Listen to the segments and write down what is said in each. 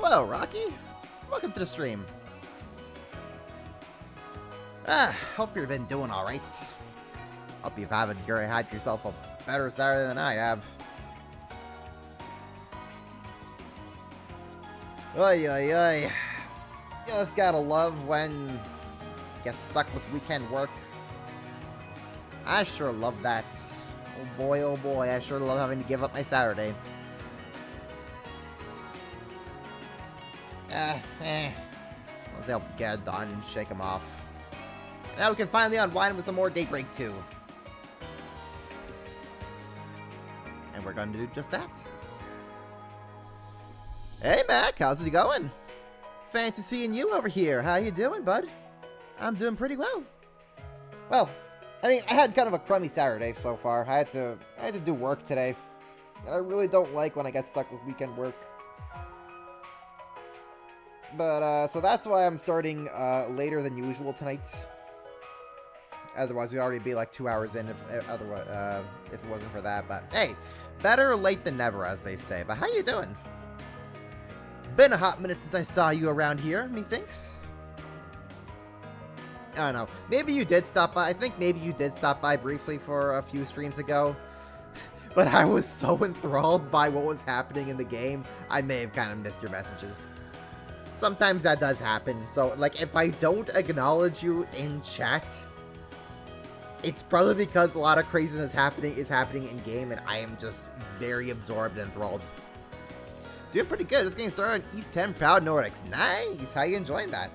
Hello, Rocky. Welcome to the stream. Hope you've been doing alright. Hope you've had yourself a better Saturday than I have. Oy, oy, oy. You just gotta love when you get stuck with weekend work. I sure love that. Oh boy, I sure love having to give up my Saturday. I was able to get it done and shake them off. Now we can finally unwind with some more Daybreak 2. And we're going to do just that. Hey Mac, how's it going? Fancy seeing you over here. How you doing, bud? I'm doing pretty well. Well, I mean, I had kind of a crummy Saturday so far. I had to do work today. And I really don't like when I get stuck with weekend work. But, so that's why I'm starting later than usual tonight. Otherwise, we'd already be like 2 hours in if it wasn't for that. But, hey, better late than never, as they say. But how you doing? Been a hot minute since I saw you around here, methinks. I don't know. Maybe you did stop by. I think maybe you did stop by briefly for a few streams ago. But I was so enthralled by what was happening in the game, I may have kind of missed your messages. Sometimes that does happen. So, like, if I don't acknowledge you in chat, it's probably because a lot of craziness is happening in game, and I am just very absorbed and enthralled. Doing pretty good. Just getting started on East 10 Proud Nordics. Nice. How you enjoying that?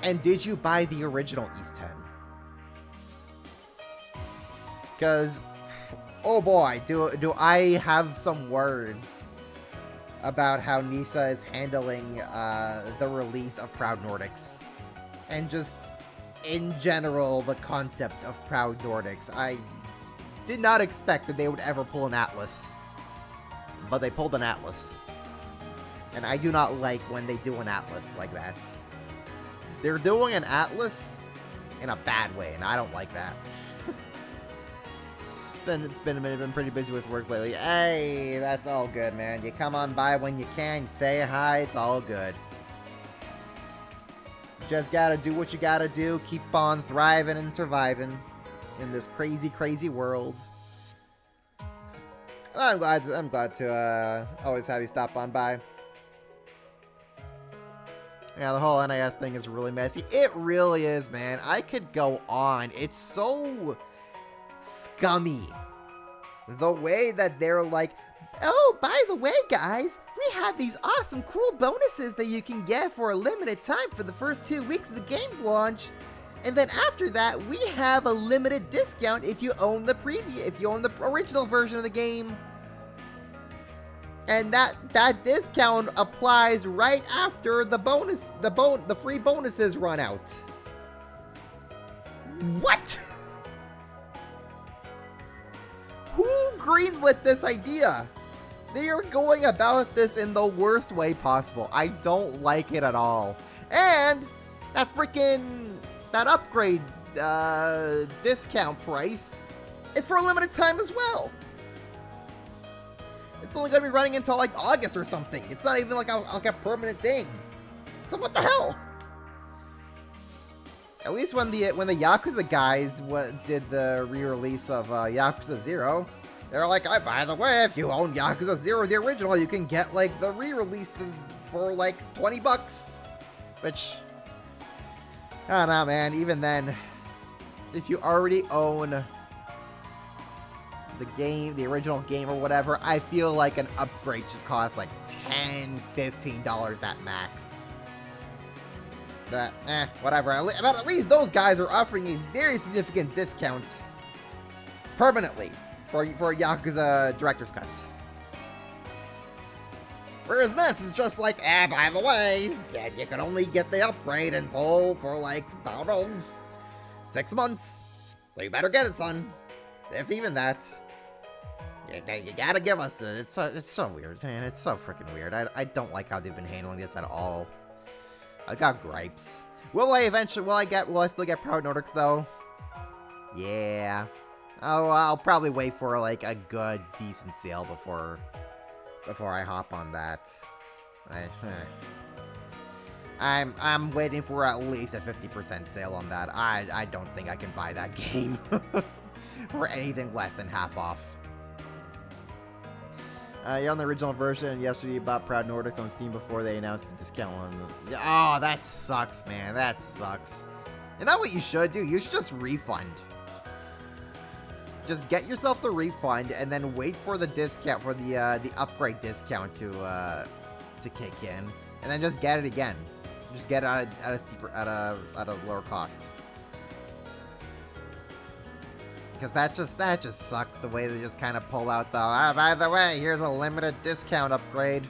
And did you buy the original East 10? Because, oh boy, do I have some words about how Nisa is handling the release of Proud Nordics. And just, in general, the concept of Proud Nordics. I did not expect that they would ever pull an Atlas. But they pulled an Atlas. And I do not like when they do an Atlas like that. They're doing an Atlas in a bad way, and I don't like that. It's been pretty busy with work lately. Hey, that's all good, man. You come on by when you can, say hi, it's all good. Just gotta do what you gotta do, keep on thriving and surviving in this crazy, crazy world. I'm glad to always have you stop on by. Yeah, the whole NIS thing is really messy. It really is, man. I could go on. It's so scummy. The way that they're like, oh, by the way, guys, we have these awesome, cool bonuses that you can get for a limited time for the first 2 weeks of the game's launch. And then after that, we have a limited discount if you own the original version of the game. And that discount applies right after the free bonuses run out. What? Who greenlit this idea? They are going about this in the worst way possible. I don't like it at all. And that upgrade discount price is for a limited time as well. It's only going to be running until like August or something. It's not even like a permanent thing. So what the hell? At least when the Yakuza guys did the re-release of Yakuza 0, they're like, oh, by the way, if you own Yakuza 0, the original, you can get like the re-release for like $20. Which, I don't know, man. Even then, if you already own the original game or whatever, I feel like an upgrade should cost like $10, $15 at max. But, whatever. But at least those guys are offering a very significant discount permanently for Yakuza Director's Cuts. Whereas this is just like, by the way, you can only get the upgrade until for like, I don't know, 6 months. So you better get it, son. If even that. You gotta give us it. It's so weird, man. It's so freaking weird. I don't like how they've been handling this at all. I got gripes. Will I still get Proud Nordics though? Yeah. Oh, I'll probably wait for like a good, decent sale before before I hop on that. I'm waiting for at least a 50% sale on that. I don't think I can buy that game for anything less than half off. You're on the original version. Yesterday you bought Proud Nordics on Steam before they announced the discount one. Oh, that sucks, man. That sucks. You know what you should do? You should just refund. Just get yourself the refund and then wait for the discount, for the upgrade discount to kick in, and then just get it again. Just get it at a lower cost. Because that just sucks the way they just kind of pull out the, by the way, here's a limited discount upgrade.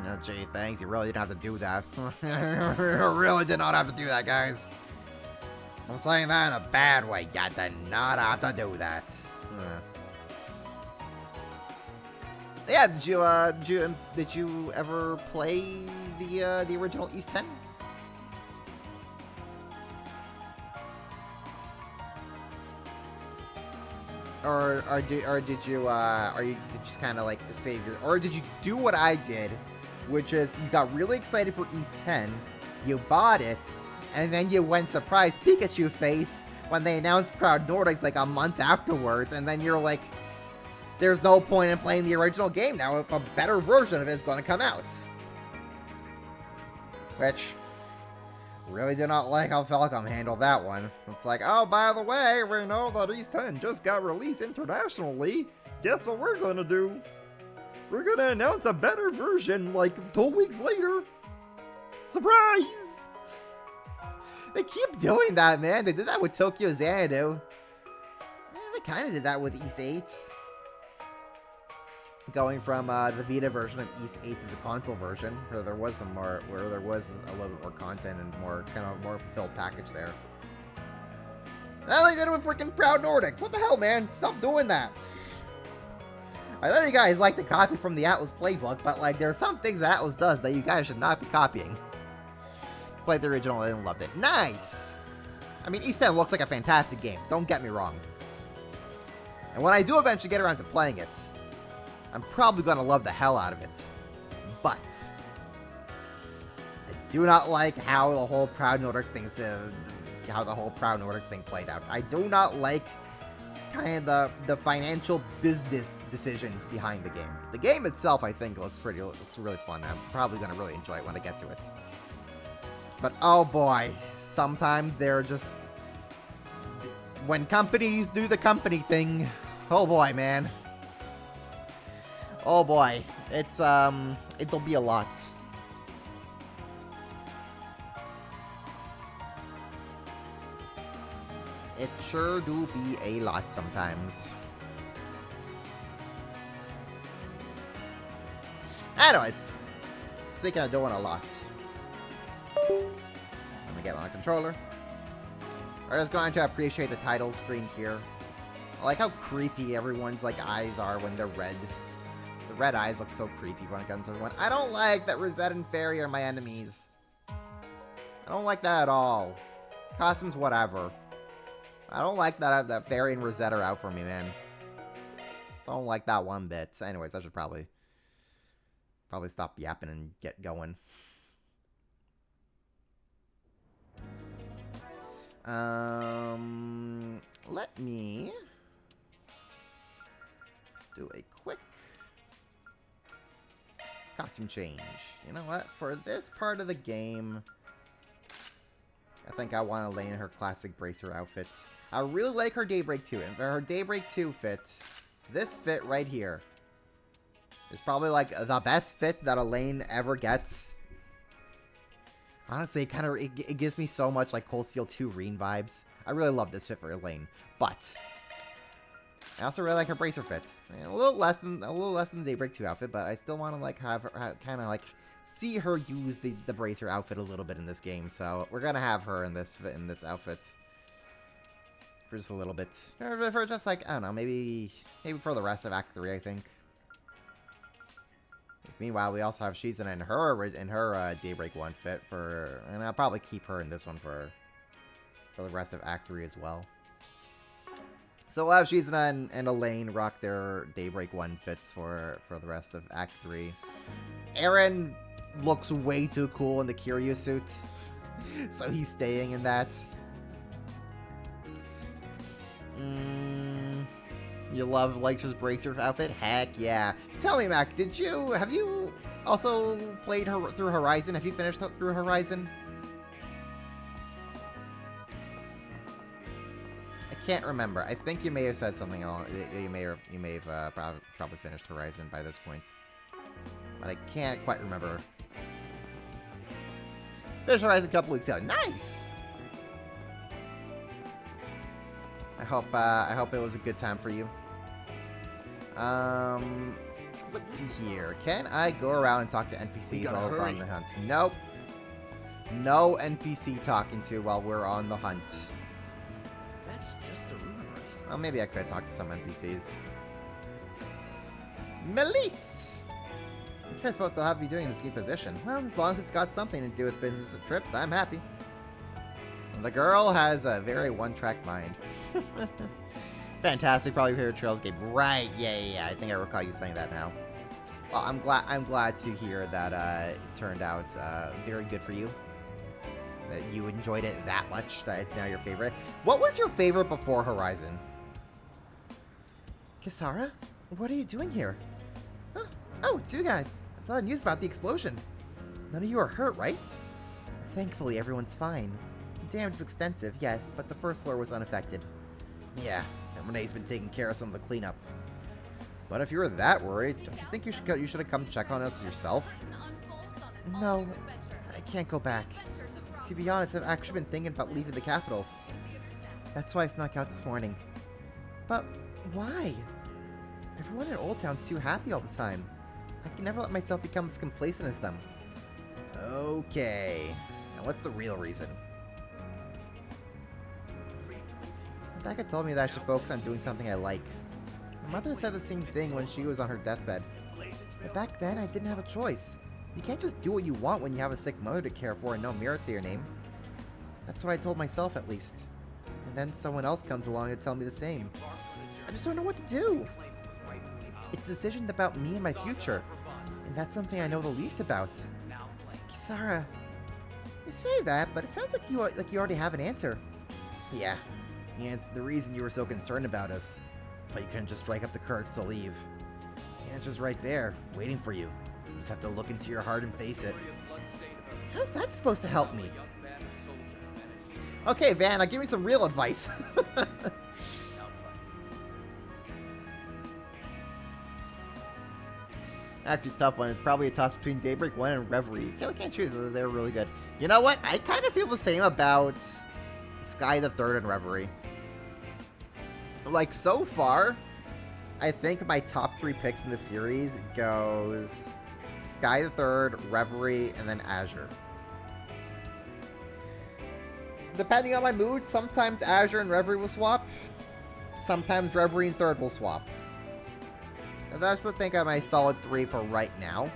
No, gee, thanks. You really didn't have to do that. You really did not have to do that, guys. I'm saying that in a bad way. You did not have to do that. Yeah, did you ever play the original East 10? Or did you just kind of like save your, or did you do what I did, which is you got really excited for East 10, you bought it, and then you went surprise Pikachu face when they announced Proud Nordics like a month afterwards, and then you're like, there's no point in playing the original game now if a better version of it is going to come out. Which, really do not like how Falcom handled that one. It's like, oh, by the way, we know that East 10 just got released internationally. Guess what we're gonna do? We're gonna announce a better version like 2 weeks later. Surprise! They keep doing that, man. They did that with Tokyo Xanadu. They kind of did that with East 8. Going from the Vita version of East 8 to the console version, where there was some more, where there was a little bit more content and more fulfilled package there. Now they did it with freaking Proud Nordics. What the hell, man? Stop doing that. I know you guys like to copy from the Atlas playbook, but like there's some things that Atlas does that you guys should not be copying. Played the original and loved it. Nice. I mean, East 10 looks like a fantastic game. Don't get me wrong. And when I do eventually get around to playing it, I'm probably going to love the hell out of it. But I do not like how the whole Proud Nordics thing played out. I do not like kind of the financial business decisions behind the game. The game itself, I think, looks really fun. I'm probably going to really enjoy it when I get to it. But oh boy, sometimes they're just, when companies do the company thing, oh boy, man. Oh boy, it'll be a lot. It sure do be a lot sometimes. Anyways, speaking of doing a lot, let me get my controller. I'm just going to appreciate the title screen here. I like how creepy everyone's like eyes are when they're red. The red eyes look so creepy when it comes to everyone. I don't like that Rosette and Fairy are my enemies. I don't like that at all. Costumes, whatever. I don't like that Fairy and Rosette are out for me, man. Don't like that one bit. Anyways, I should probably stop yapping and get going. Let me do a quick costume change. You know what? For this part of the game, I think I want to lay in her classic bracer outfit. I really like her Daybreak 2. And for her Daybreak 2 fit, this fit right here is probably like the best fit that Elaine ever gets. Honestly, it gives me so much like Cold Steel 2 Reen vibes. I really love this fit for Elaine, but I also really like her bracer fit. A little less than the Daybreak 2 outfit, but I still want to like have her kind of like see her use the bracer outfit a little bit in this game. So we're gonna have her in this outfit for just a little bit, for just like, I don't know, maybe for the rest of Act 3, I think. Meanwhile, we also have Shizen in her Daybreak 1 fit for, and I'll probably keep her in this one for the rest of Act 3 as well. So we'll have Shizuna and Elaine rock their Daybreak 1 fits for the rest of Act 3. Eren looks way too cool in the Kiryu suit, so he's staying in that. You love Lycia's Bracer outfit? Heck yeah. Tell me, Mac, have you also played through Horizon? Have you finished through Horizon? I can't remember. I think you may have said something along. You may have probably finished Horizon by this point, but I can't quite remember. Finished Horizon a couple weeks ago. Nice. I hope it was a good time for you. Let's see here. Can I go around and talk to NPCs while we're on the hunt? Nope. No NPC talking to while we're on the hunt. That's just a rumor, right? Well, maybe I could talk to some NPCs. Melisse! I'm curious what they'll have you doing in this new position. Well, as long as it's got something to do with business trips, I'm happy. The girl has a very one-track mind. Fantastic, probably favorite Trails game. Right, yeah. I think I recall you saying that now. Well, I'm glad to hear that it turned out very good for you. That you enjoyed it that much that it's now your favorite. What was your favorite before Horizon? Kisara? What are you doing here? Huh? Oh, it's you guys. I saw the news about the explosion. None of you are hurt, right? Thankfully, everyone's fine. The damage is extensive, yes, but the first floor was unaffected. Yeah, and Renee's been taking care of some of the cleanup. But if you were that worried, don't you think you should have come check on us yourself? No, I can't go back. To be honest, I've actually been thinking about leaving the capital. That's why I snuck out this morning. But why? Everyone in Old Town's too happy all the time. I can never let myself become as complacent as them. Okay. Now what's the real reason? Becca told me that I should focus on doing something I like. My mother said the same thing when she was on her deathbed. But back then, I didn't have a choice. You can't just do what you want when you have a sick mother to care for and no mirror to your name. That's what I told myself, at least. And then someone else comes along to tell me the same. I just don't know what to do. It's a decision about me and my future. And that's something I know the least about. Kisara, you say that, but it sounds like you already have an answer. Yeah. It's the reason you were so concerned about us. But you couldn't just strike up the courage to leave. The answer's right there, waiting for you. You just have to look into your heart and face it. How's that supposed to help me? Okay, Vanna, give me some real advice. Actually, tough one. It's probably a toss between Daybreak 1 and Reverie. I can't choose. They're really good. You know what? I kind of feel the same about Sky the Third and Reverie. Like, so far, I think my top 3 picks in the series goes Sky the Third, Reverie, and then Azure. Depending on my mood, sometimes Azure and Reverie will swap. Sometimes Reverie and Third will swap. And that's the thing on my solid 3 for right now.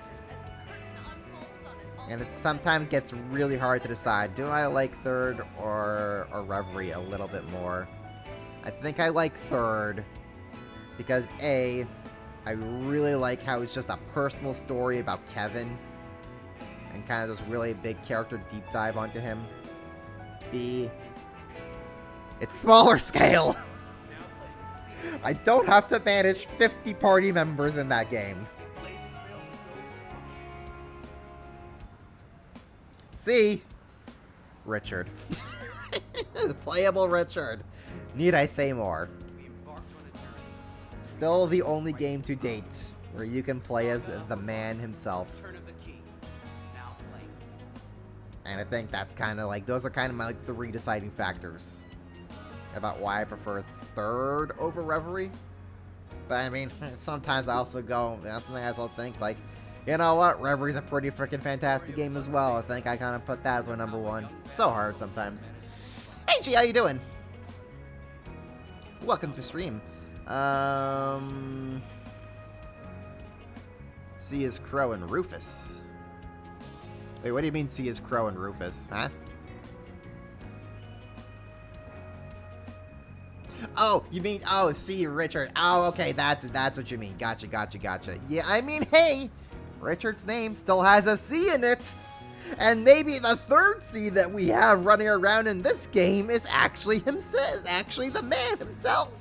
And it sometimes gets really hard to decide. Do I like Third or Reverie a little bit more? I think I like Third because A, I really like how it's just a personal story about Kevin and kind of just really a big character deep dive onto him. B, it's smaller scale. I don't have to manage 50 party members in that game. C, Richard. Playable Richard. Need I say more? Still the only game to date where you can play as the man himself. And I think that's kind of like, those are kind of my 3 deciding factors about why I prefer Third over Reverie. But I mean, sometimes I also go, sometimes I'll think like, you know what, Reverie's a pretty freaking fantastic game as well. I think I kind of put that as my number 1. So hard sometimes. Hey G, how you doing? Welcome to the stream. C is Crow and Rufus. Wait, what do you mean C is Crow and Rufus? Huh? Oh, you mean, oh, see, Richard. Oh, okay, that's what you mean. Gotcha. Yeah, I mean, hey, Richard's name still has a C in it. And maybe the third C that we have running around in this game is actually himself, actually the man himself.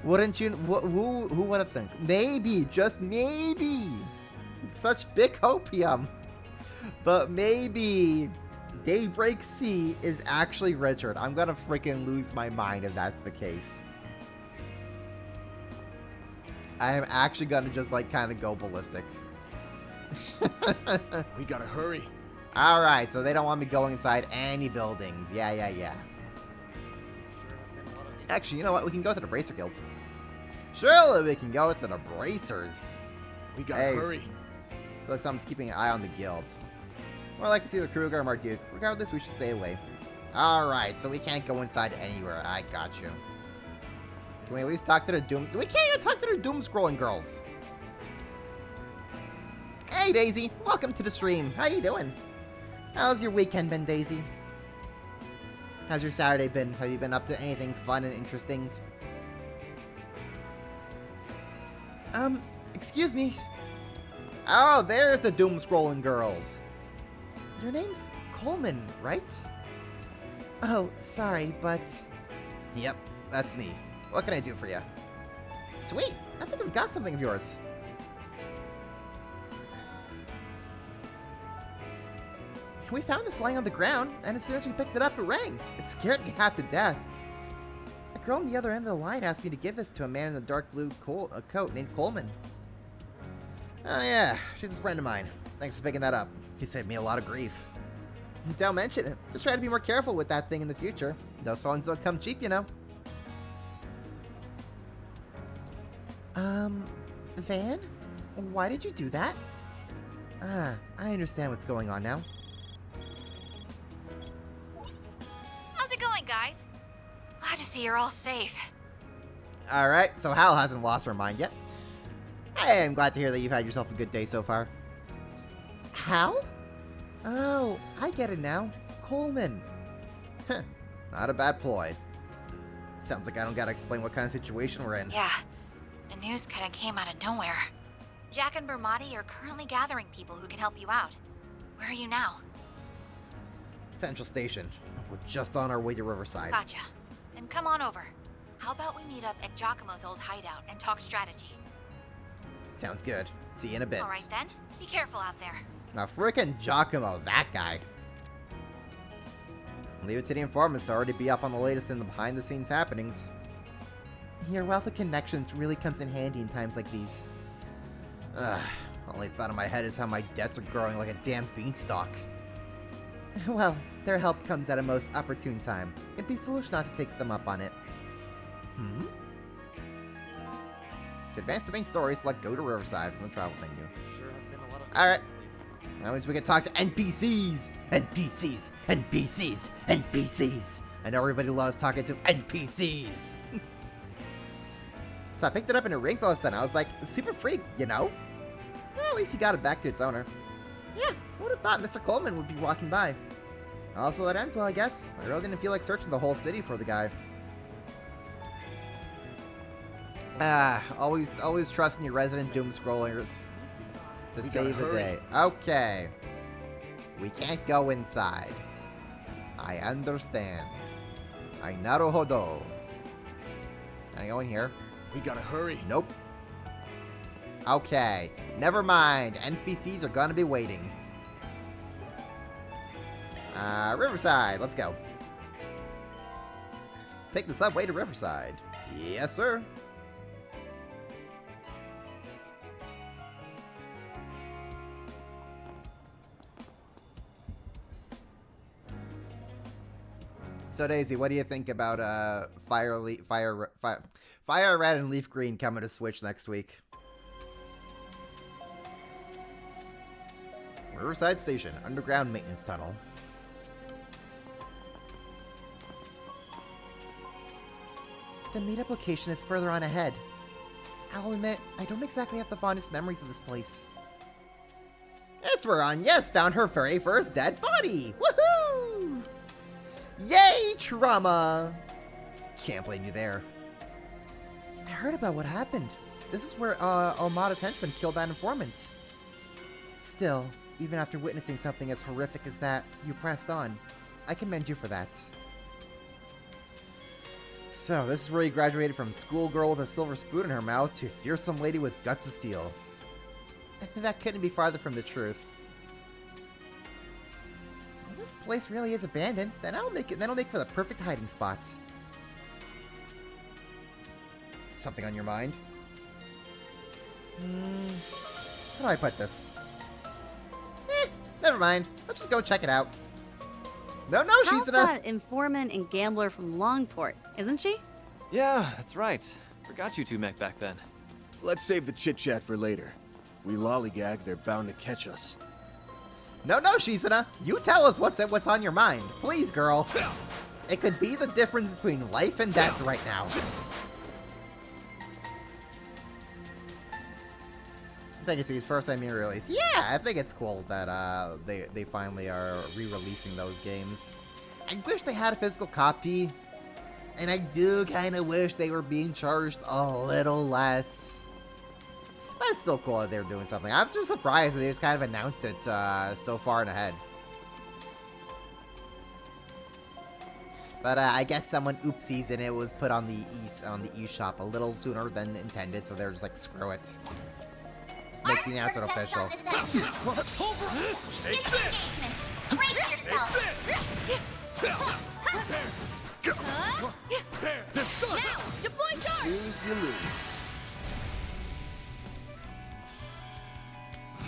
Wouldn't you, who would have think? Maybe, just maybe. Such big hopium. But maybe Daybreak C is actually Richard. I'm gonna freaking lose my mind if that's the case. I am actually gonna just like kind of go ballistic. We gotta hurry. Alright, so they don't want me going inside any buildings. Yeah. Actually, you know what? We can go to the Bracer Guild. Surely we can go to the Bracers. We gotta hurry. Looks like someone's keeping an eye on the guild. More like to see the Kruger or Marduk. Regardless, we should stay away. Alright, so we can't go inside anywhere. I got you. Can we at least talk to the Doom... We can't even talk to the Doom-scrolling girls. Hey, Daisy. Welcome to the stream. How you doing? How's your weekend been, Daisy? How's your Saturday been? Have you been up to anything fun and interesting? Excuse me. Oh, there's the doom-scrolling girls. Your name's Coleman, right? Oh, sorry, but... Yep, that's me. What can I do for you? Sweet. I think I've got something of yours. We found this lying on the ground, and as soon as we picked it up, it rang. It scared me half to death. A girl on the other end of the line asked me to give this to a man in a dark blue coat named Coleman. Oh yeah, she's a friend of mine. Thanks for picking that up. He saved me a lot of grief. Don't mention it. Just try to be more careful with that thing in the future. Those phones don't come cheap, you know. Van? Why did you do that? Ah, I understand what's going on now. How's it going, guys? Glad to see you're all safe. Alright, so Hal hasn't lost her mind yet. I am glad to hear that you've had yourself a good day so far. Hal? Oh, I get it now. Coleman. Heh, not a bad ploy. Sounds like I don't gotta explain what kind of situation we're in. Yeah, the news kinda came out of nowhere. Jack and Bermati are currently gathering people who can help you out. Where are you now? Central Station. We're just on our way to Riverside. Gotcha. Then come on over. How about we meet up at Giacomo's old hideout and talk strategy? Sounds good. See you in a bit. Alright then, be careful out there. Now frickin' Giacomo, that guy. Leave it to the informants to already be up on the latest in the behind-the-scenes happenings. Your wealth of connections really comes in handy in times like these. Only thought in my head is how my debts are growing like a damn beanstalk. Well, their help comes at a most opportune time. It'd be foolish not to take them up on it. To advance the main story, select Go to Riverside from the travel menu. Alright. That means we can talk to NPCs! NPCs! NPCs! NPCs! And everybody loves talking to NPCs! So I picked it up and it rings all of a sudden. I was like, super freak, you know? Well, at least he got it back to its owner. Yeah, who would have thought Mr. Coleman would be walking by? Also, that ends well, I guess. I really didn't feel like searching the whole city for the guy. Always trusting your resident doom scrollers to save the day. Okay. We can't go inside. I understand. I naruhodo. Can I go in here? We gotta hurry. Nope. Okay. Never mind. NPCs are gonna be waiting. Riverside. Let's go. Take the subway to Riverside. Yes, sir. So Daisy, what do you think about Fire Red and Leaf Green coming to Switch next week? Riverside Station, underground maintenance tunnel. The meetup location is further on ahead. I'll admit, I don't exactly have the fondest memories of this place. It's where Agnes found her very first dead body! Woohoo! Yay, trauma! Can't blame you there. I heard about what happened. This is where Almada's henchman killed that informant. Still, even after witnessing something as horrific as that, you pressed on. I commend you for that. So, this is where you graduated from schoolgirl with a silver spoon in her mouth to fearsome lady with guts of steel. That couldn't be farther from the truth. If this place really is abandoned, then that'll make for the perfect hiding spot. Something on your mind? How do I put this? Never mind. Let's just go check it out. No, How's that informant and gambler from Longport, isn't she? Yeah, that's right. Forgot you two met back then. Let's save the chit-chat for later. If we lollygag, they're bound to catch us. No, Shizuna. You tell us what's on your mind. Please, girl. It could be the difference between life and death right now. Legacy's first time release. Yeah, I think it's cool that they finally are re-releasing those games. I wish they had a physical copy, and I do kind of wish they were being charged a little less. But it's still cool that they're doing something. I'm so surprised that they just kind of announced it so far in ahead. But I guess someone oopsies and it was put on the eShop a little sooner than intended, so they're just like, screw it. Make the announcement official. Take this! Brace yourself! There! They're stuck! Now, deploy charge! Lose, you lose.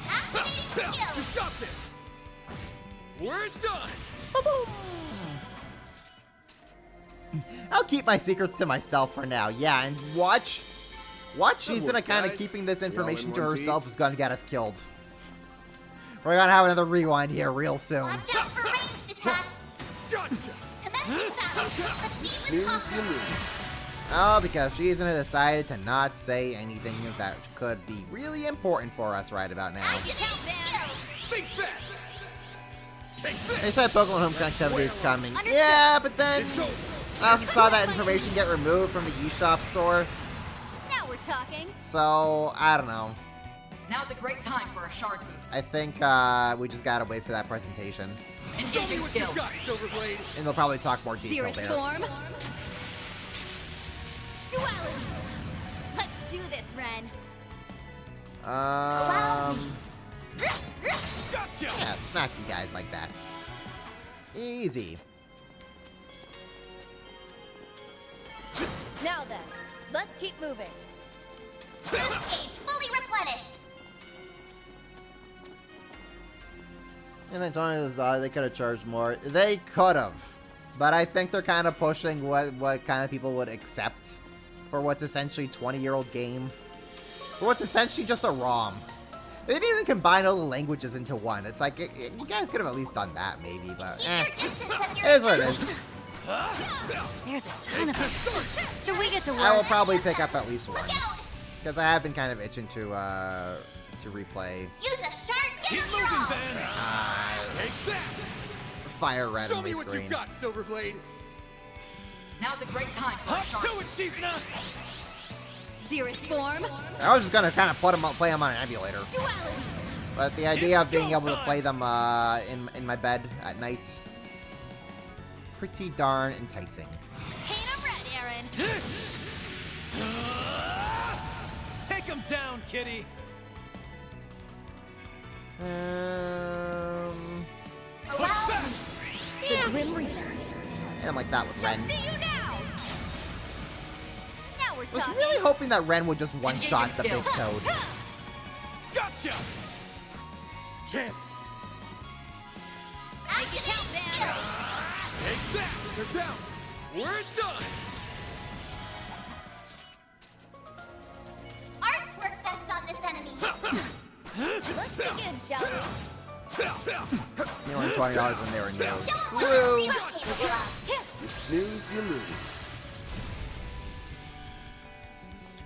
Activating skill! You got this! We're done! I'll keep my secrets to myself for now. Yeah, and watch. She's gonna kind of guys. keeping this We all information in to one herself piece? is gonna get us killed. We're gonna have another rewind here real soon. Watch out for ranged attacks! Gotcha! Commencing battle! Proceed Snooze, with you caution! lose. Oh, because she's gonna decide to not say anything that could be really important for us right about now. Activate skill! Think fast! Take They this! said Pokemon Home Connectivity is coming. Understood. Yeah, but then It's over! I also saw that information get removed from the eShop store. Now we're talking. So, I don't know. Now's a great time for a shard boost. I think we just gotta wait for that presentation. Show me Engaging what you skill. got, Silverblade! And they'll probably talk more detail Zerus there. form. Duality. Let's do this, Ren. Gotcha! Yeah, smack you guys like that. Easy. Now then, let's keep moving. Boost gauge fully replenished! And then Tony was they could have charged more. They could have. But I think they're kind of pushing what kind of people would accept for what's essentially a 20-year-old game. For what's essentially just a ROM. They didn't even combine all the languages into one. It's like, you guys could have at least done that, maybe, but Keep eh. your distance as It your is what it is. There's a ton of them. Should we get to I will work? probably pick up at least one. Look out! Because I have been kind of itching to replay Use a shard Keep cannon moving, roll! Ben! Take that! Fire Red Show and me Leaf what Green. you got, Silverblade! Now's a great time for a Up shard to it, Shizuna! Zerus form. I was just gonna kind of play them on an emulator, Duality. but the idea of It's being go able to time. play them in my bed at night, pretty darn enticing. Paint 'em red, Aaron. Take him down, kitty! Push back! The Grim Reaper. And I'm like that with Ren. See you now. Now we're I was talking. really hoping that Ren would just one-shot the Engaging big toad. Gotcha! Chance! Make it count, man. Take that! They're down! We're done! Arts work best on this enemy! Let's begin, shall we? You know, $20 when they were new. Don't let True. us be capable of! You snooze, you lose.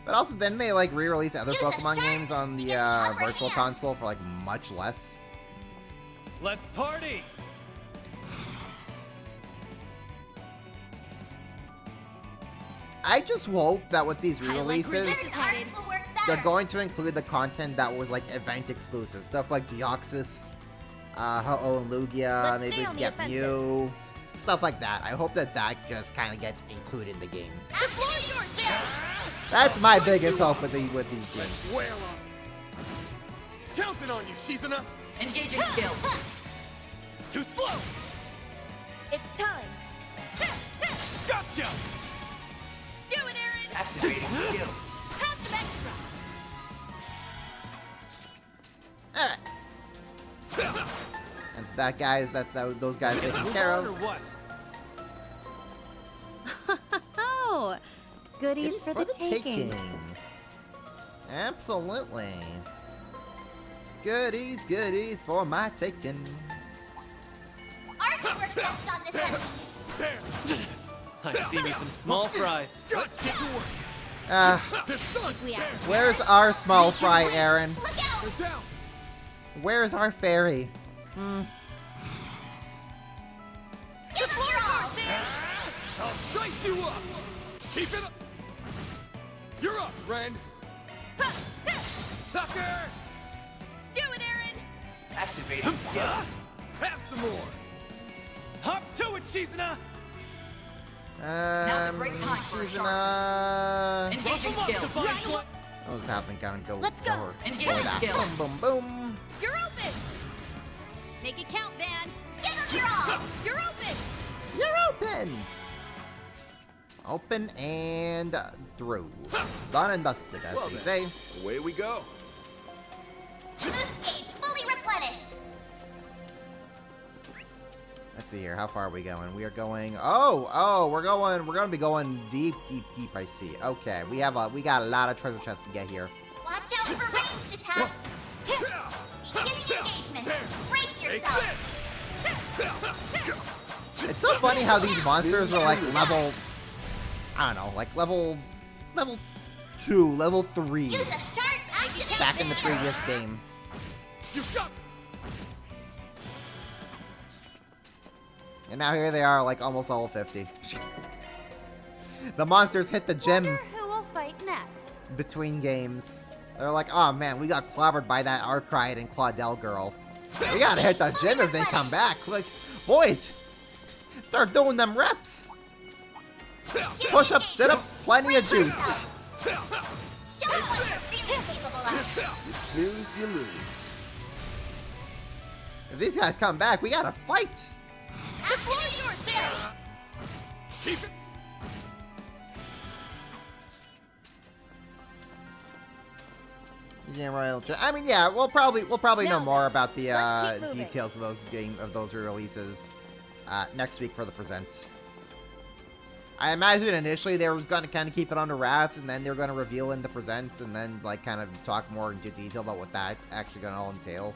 But also, didn't they like re-release other Use a Pokemon sharp games on to the get the upper Virtual hand. Console for like much less? Let's party! I just hope that with these I like where re-releases, this is headed. they're going to include the content that was like event exclusive. Stuff like Deoxys, Ho-Oh and Lugia, Let's maybe stay we on can the get offensive. Mew. Stuff like that. I hope that just kind of gets included in the game. The floor is yours, Bill. That's my biggest hope with these games. Whale up. Counting on you, Shizuna. Engaging skill. Too slow. It's time. Gotcha. Do it, Aaron. Activating skill. Have some extra. Alright. That's that guys, those guys taken care Or of. what? Oh, goodies It's for the taking. Absolutely. Goodies for my taking. Archie worked best on this enemy. There. I see me some small fries. Let's get to work. This done. We have Where's our small fry, Aaron? Look out! We're down. Where's our fairy? Give us your all. I'll dice you up. Keep it up. You're up, Ren. Sucker. Do it, Aaron. Activating skill. Have some more. Hop to it, Shizuna! Now's a great time for a sharp Engaging skill. I was having to go. Let's go. Over. Engaging skill. Boom, boom, boom. You're open. Make it count, Van. Give us your all. You're open. You're open. Open and through. Done and dusted, as Well they then. say. Away we go. Boost gauge fully replenished. Let's see here. How far are we going? We are going. Oh, we're gonna be going deep. I see. Okay, we got a lot of treasure chests to get here. Watch out for ranged attacks. Beginning engagement. Brace yourself. It's so funny how these monsters were like level. I don't know, like level 2, level 3 Use a sharp activate. back in the previous game. You got. And now here they are, like almost level 50. The monsters hit the gym Wonder who will fight next. between games. They're like, oh man, we got clobbered by that Arcryde and Claudel girl. We gotta hit the gym if they come back. Like, boys, start doing them reps. Push-ups, sit-ups, plenty of juice. Show them what you're really capable of. You snooze, you lose. If these guys come back, we gotta fight. The floor is yours, Barry. Keep it. Yeah, Royal. I mean, yeah, we'll probably know No. more about the Let's keep moving. details of those releases next week for the presents. I imagine initially they were going to kind of keep it under wraps, and then they were going to reveal in the presents, and then like kind of talk more into detail about what that's actually going to all entail.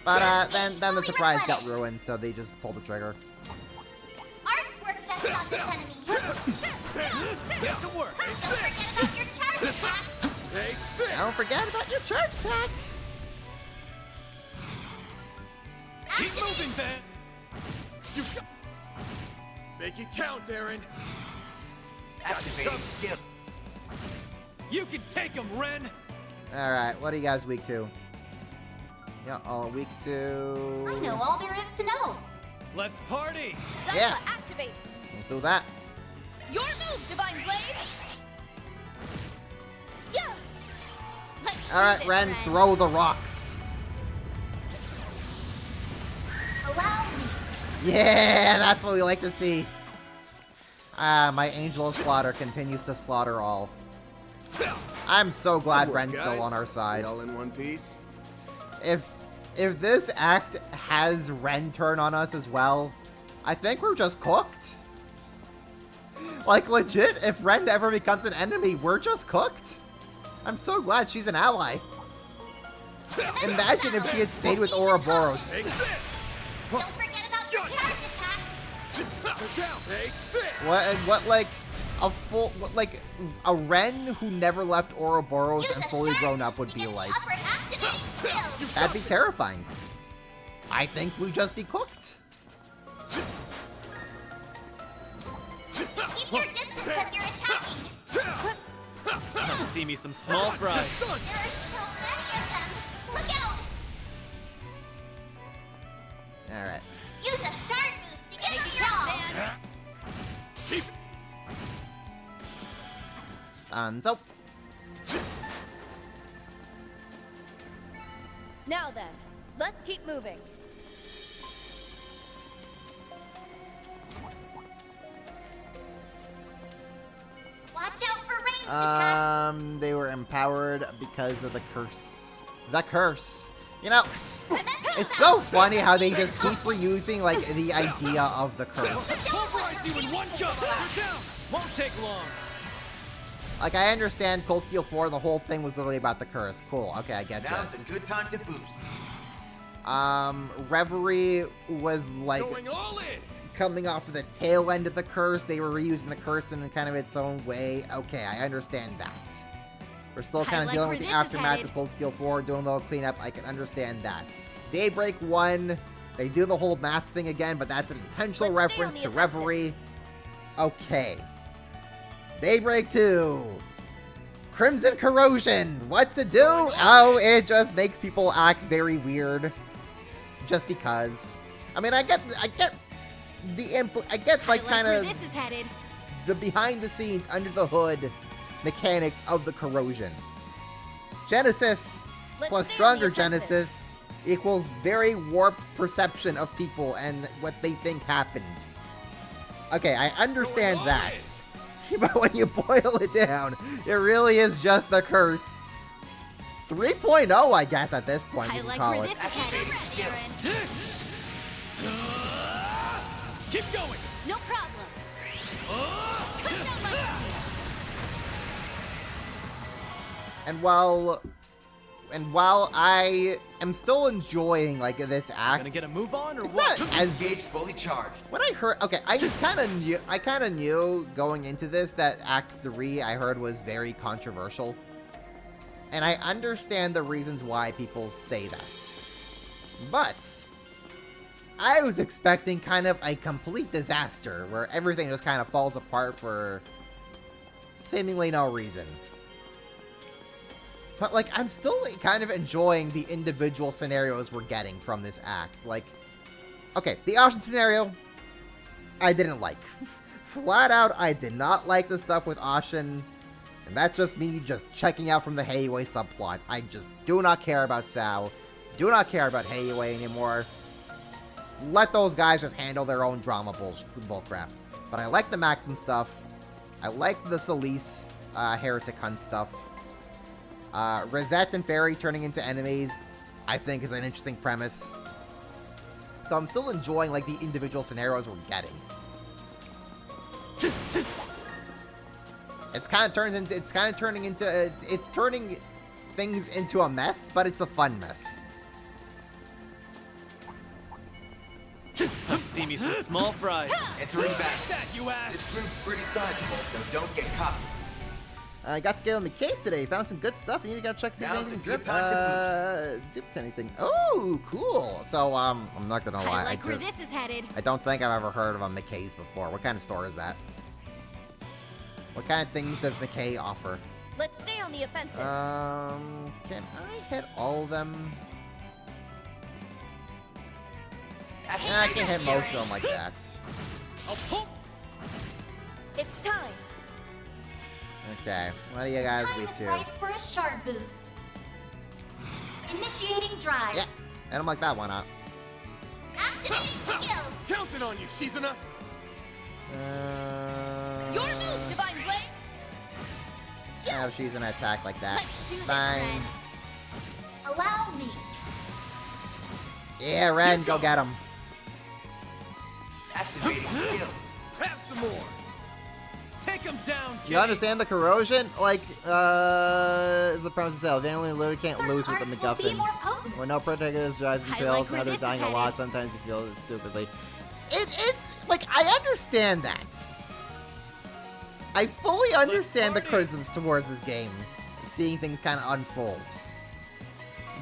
But then the surprise got ruined, so they just pulled the trigger. Arts work best on this enemy. Get to work! Don't forget about your charge attack. Take this. Don't forget about your charge attack. Keep moving, Van! You got. Make it count, Aaron. Activating skill. You can take him, Ren! All right, what are you guys week 2? Yeah, all week 2. I know all there is to know. Let's party! Yeah. Activate. Let's do that. Your move, Divine Blade. Yeah. Let's All right, do this, Ren, throw the rocks. Allow me. Yeah, that's what we like to see. My Angel of Slaughter continues to slaughter all. I'm so glad Good work, Ren's still guys. on our side. We all in one piece. If this act has Ren turn on us as well, I think we're just cooked. Like, legit, if Ren ever becomes an enemy, we're just cooked. I'm so glad she's an ally. Imagine if she had stayed with Ouroboros. Take this. Don't forget about your charge attack. You're down. Take this. What like a Ren who never left Ouroboros Use and a fully sharp grown up boost would to be get the like? upward activating skill. That'd be terrifying. I think we'd just be cooked. Keep your distance as you're attacking. See me some small fries. Son! There are so many of them. Look out! Alright. Use a shard boost to get them all. Keep So, Now then, let's keep moving. Watch out for ranged attacks. they were empowered because of the curse. The curse. You know, it's so funny how they just keep reusing, like, the idea of the curse. pulverize you in one go! You're down! Won't take long. Like, I understand Cold Steel 4, the whole thing was literally about the curse. Cool, okay, I get Now's that. a good time to boost. Reverie was, like, Going all in! coming off of the tail end of the curse. They were reusing the curse in kind of its own way. Okay, I understand that. We're still kind of like dealing where with the this is aftermath headed. of Cold Steel 4, doing a little cleanup. I can understand that. Daybreak 1, they do the whole mask thing again, but that's an intentional Let's stay on reference the to offensive. Reverie. Okay. Daybreak 2. Crimson Corrosion. What to do? Oh, it just makes people act very weird. Just because. I mean, I get like kind where of this is headed. the behind the scenes, under the hood mechanics of the corrosion. Genesis Let's plus stay on stronger the offensive. Genesis equals very warped perception of people and what they think happened. Okay, I understand Going all that. But when you boil it down, it really is just the curse. 3.0, I guess, at this point, I you can like call where it. this is headed. Skill. Keep going! No problem. Cut down my And while I am still enjoying, like, this act, Gonna get a move on or it's what? not as Gauge fully charged. when I heard, okay, I kind of knew going into this that Act 3 I heard was very controversial. And I understand the reasons why people say that. But I was expecting kind of a complete disaster where everything just kind of falls apart for seemingly no reason. But, like, I'm still kind of enjoying the individual scenarios we're getting from this act. Like, okay, the Ashen scenario, I didn't like. Flat out, I did not like the stuff with Ashen. And that's just me just checking out from the Heiwei subplot. I just do not care about Sao. Do not care about Heiwei anymore. Let those guys just handle their own drama bullcrap. But I like the Maxim stuff. I like the Solis Heretic Hunt stuff. Rosette and Fairy turning into enemies, I think, is an interesting premise. So I'm still enjoying, like, the individual scenarios we're getting. It's turning things into a mess, but it's a fun mess. See me some small fries. Entering back. That, you ass! This group's pretty sizable, so don't get caught. I got to get on the case today. Found some good stuff. You need to go check see if Now's anything a good dripped. time Dipped anything. Oh, cool. So, I'm not gonna lie. I like where this is headed. I don't think I've ever heard of a McKay's before. What kind of store is that? What kind of things does McKay offer? Let's stay on the offensive. Can I hit all of them? Yeah, I can hit most of them like that. I'll pull! It's time. Okay, what do you guys Time leave is to? right for a shard boost. Initiating drive. Yeah, and I'm like that, why not? Activating skill. Counting on you, Shizuna! Your move, Divine Blade. Yeah, she's an attack like that. Let's do this, Fine. Ren. Allow me. Yeah, Ren, go get him. Activating skill. Have some more! Take him down, kid! You understand the corrosion? Like, is the premise itself. They only literally can't Certain lose with the arts will be MacGuffin. more potent. When no protagonist drives and I fails, like where and others this is dying a headed. lot, sometimes you feel stupidly. It's, like, I understand that. I fully understand the party. criticisms towards this game. Seeing things kind of unfold.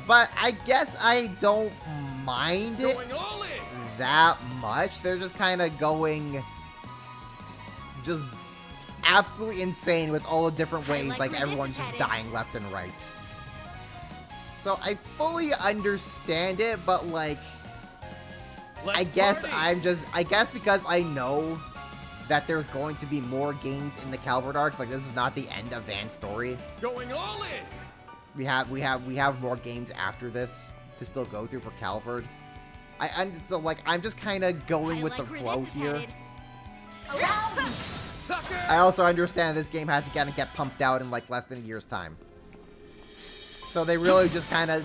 But I guess I don't mind it Going all in! that much. They're just kind of going just absolutely insane with all the different I ways, like like where this everyone's is just headed. dying left and right. So I fully understand it, but like, I guess because I know that there's going to be more games in the Calvert arc, like this is not the end of Van's story. Going all in. We have more games after this to still go through for Calvert. So like I'm just kind of going with the flow here. Sucker. I also understand this game has to kind of get pumped out in like less than a year's time. So they really just kind of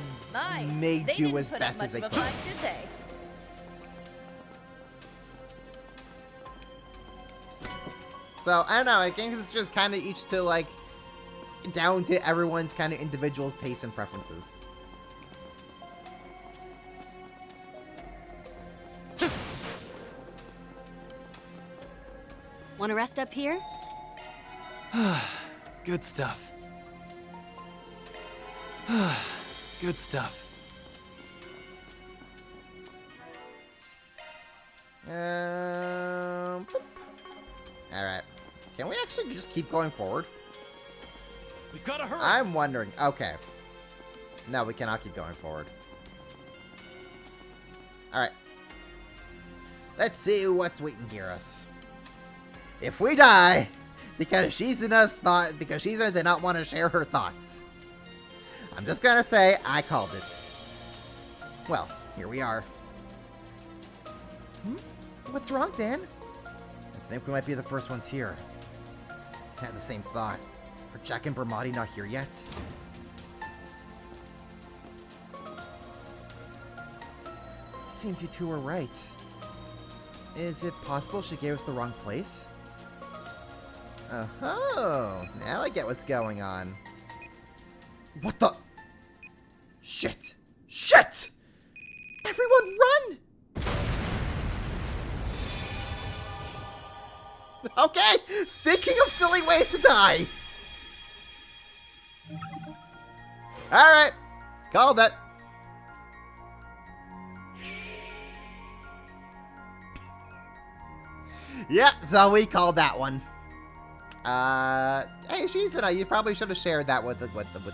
made They do didn't as put best up as much they of a could. fight, did they? So I don't know. I think it's just kind of each to like down to everyone's kind of individual tastes and preferences. Want to rest up here? Good stuff. Good stuff. Alright. Can we actually just keep going forward? We've got to hurry. I'm wondering. Okay. No, we cannot keep going forward. Alright. Let's see what's waiting here us. If we die, because Shizuna did not want to share her thoughts. I'm just gonna say, I called it. Well, here we are. What's wrong, Dan? I think we might be the first ones here. I had the same thought. Are Jack and Bermati not here yet? Seems you two were right. Is it possible she gave us the wrong place? Oh, now I get what's going on. What the? Shit! Shit! Everyone run! Okay, speaking of silly ways to die. Alright, called it. Yeah, so we called that one. Hey, Shizuna, you probably should have shared that with the rest of the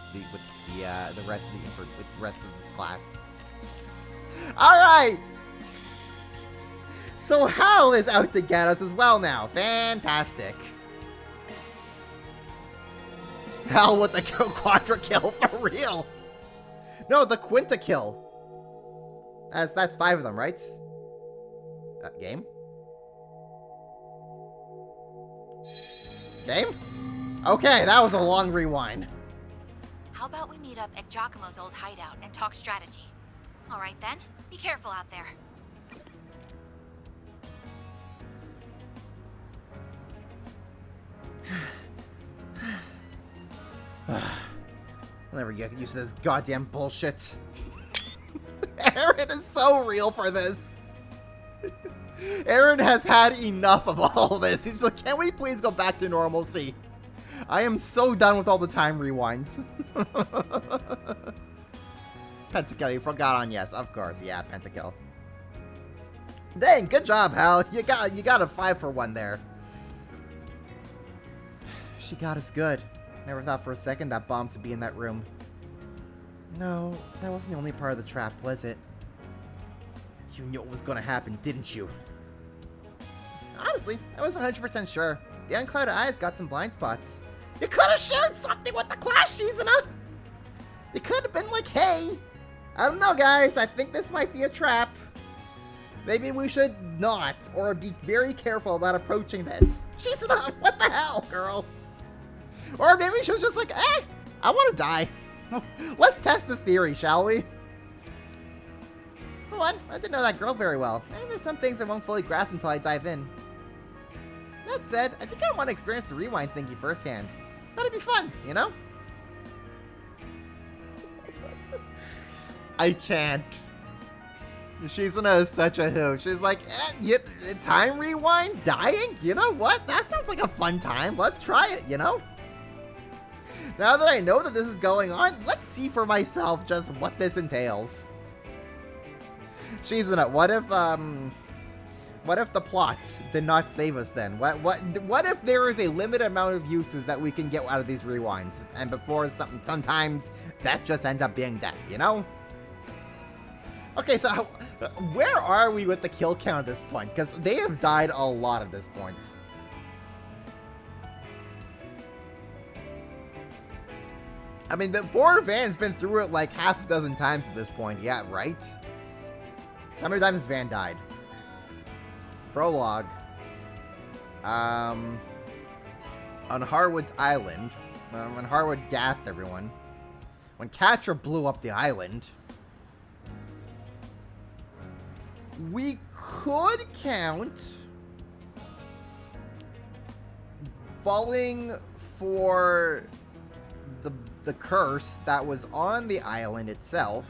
class. All right. So Hal is out to get us as well now. Fantastic. Hal with the quadra kill for real. No, the quinta kill. That's 5 of them, right? Game. Game? Okay, that was a long rewind. How about we meet up at Giacomo's old hideout and talk strategy? All right then, be careful out there. I'll never get used to this goddamn bullshit. Aaron is so real for this. Aaron has had enough of all this. He's like, can we please go back to normalcy? I am so done with all the time rewinds. Pentakill, you forgot on yes, of course. Yeah, Pentakill. Dang, good job, Hal. You got a 5 for 1 there. She got us good. Never thought for a second that bombs would be in that room. No, that wasn't the only part of the trap, was it? You knew what was going to happen, didn't you? Honestly, I wasn't 100% sure. The unclouded eyes got some blind spots. You could have shared something with the class, Shizuna! You could have been like, hey, I don't know, guys, I think this might be a trap. Maybe we should not, or be very careful about approaching this. Shizuna, what the hell, girl? Or maybe she was just like, I want to die. Let's test this theory, shall we? For one, I didn't know that girl very well, and there's some things I won't fully grasp until I dive in. That said, I think I want to experience the rewind thingy firsthand. That'd be fun, you know? I can't. Shizuna is such a hoot. She's like, time rewind? Dying? You know what? That sounds like a fun time. Let's try it, you know? Now that I know that this is going on, let's see for myself just what this entails. Shizuna, What if the plot did not save us then? What if there is a limited amount of uses that we can get out of these rewinds? And before sometimes death just ends up being death, you know? Okay, so where are we with the kill count at this point? Because they have died a lot at this point. I mean, the poor Van's been through it like half a dozen times at this point. Yeah, right? How many times has Van died? Prologue. On Harwood's Island. When Harwood gassed everyone. When Catra blew up the island. We could count falling for the curse that was on the island itself.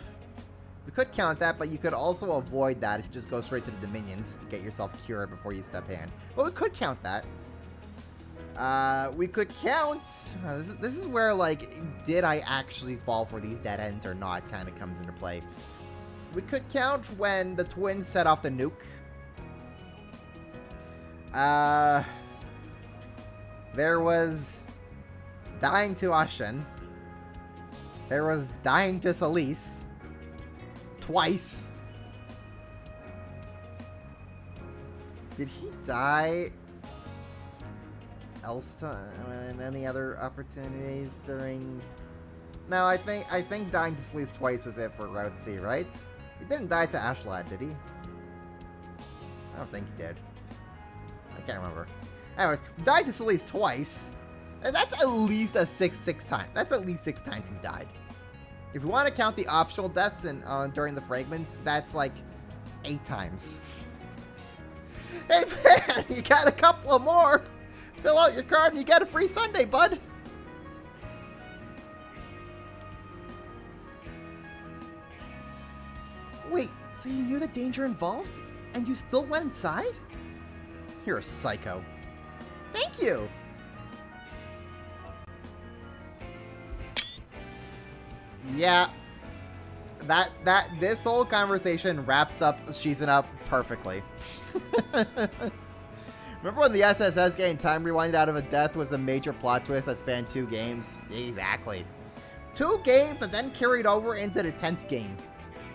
We could count that, but you could also avoid that if you just go straight to the Dominions to get yourself cured before you step in. But we could count that. We could count... this is where, like, did I actually fall for these dead ends or not kind of comes into play. We could count when the twins set off the nuke. There was dying to Ashen. There was dying to Solis. Twice. Did he die else in any other opportunities during... No, I think dying to Solis twice was it for Route C, right? He didn't die to Ashlad, did he? I don't think he did. I can't remember. Anyways, died to Solis twice. And that's at least a 6 times. That's at least 6 times he's died. If we want to count the optional deaths during the fragments, that's like 8 times. Hey man, you got a couple of more. Fill out your card and you get a free sundae, bud. Wait, so you knew the danger involved? And you still went inside? You're a psycho. Thank you. Yeah. This whole conversation wraps up Shizen up perfectly. Remember when the SSS getting time rewinded out of a death was a major plot twist that spanned 2 games? Exactly. 2 games and then carried over into the 10th game.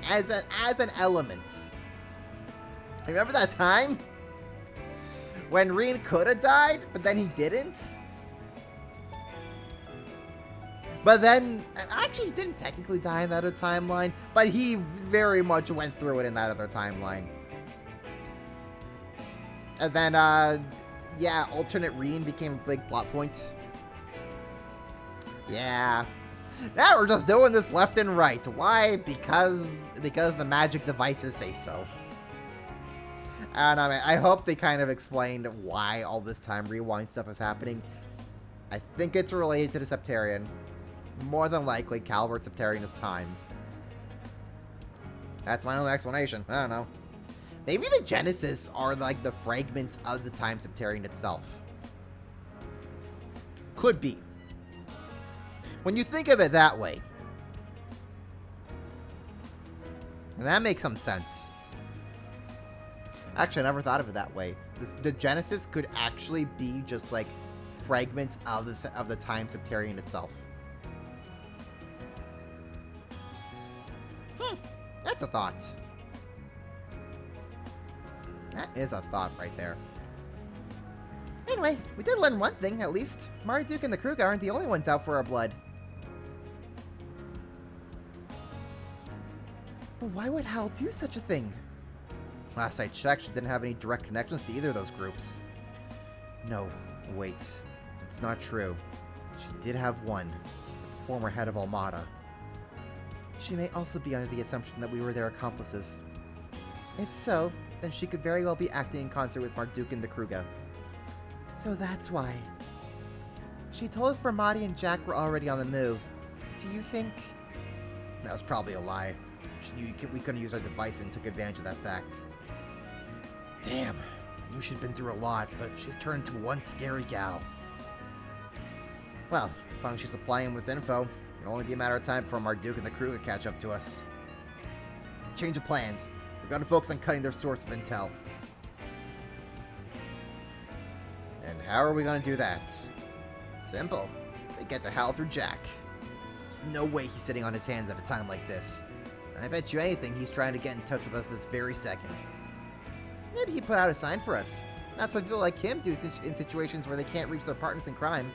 As an element. Remember that time? When Reen could have died, but then he didn't? But then, actually, he didn't technically die in that other timeline, but he very much went through it in that other timeline. And then, yeah, alternate Reen became a big plot point. Yeah. Now we're just doing this left and right. Why? Because the magic devices say so. And I hope they kind of explained why all this time rewind stuff is happening. I think it's related to the Septarian. More than likely, Calvert Septarian is time. That's my only explanation. I don't know. Maybe the Genesis are like the fragments of the time Septarian itself. Could be. When you think of it that way. And that makes some sense. Actually, I never thought of it that way. The Genesis could actually be just like fragments of the time Septarian itself. That's a thought. That is a thought right there. Anyway, we did learn one thing, at least. Marduk and the Kruger aren't the only ones out for our blood. But why would Hal do such a thing? Last I checked, she didn't have any direct connections to either of those groups. No, wait. It's not true. She did have one. The former head of Almada. She may also be under the assumption that we were their accomplices. If so, then she could very well be acting in concert with Marduk and the Kruger. So that's why. She told us Bermati and Jack were already on the move. Do you think... That was probably a lie. She knew we couldn't use our device and took advantage of that fact. Damn. I knew she'd been through a lot, but she's turned into one scary gal. Well, as long as she's supplying him with info, it'll only be a matter of time before Marduk and the Kruger catch up to us. Change of plans. We're going to focus on cutting their source of intel. How are we gonna do that? Simple. We get to howl through Jack. There's no way he's sitting on his hands at a time like this. I bet you anything he's trying to get in touch with us this very second. Maybe he put out a sign for us. That's what people like him do in situations where they can't reach their partners in crime.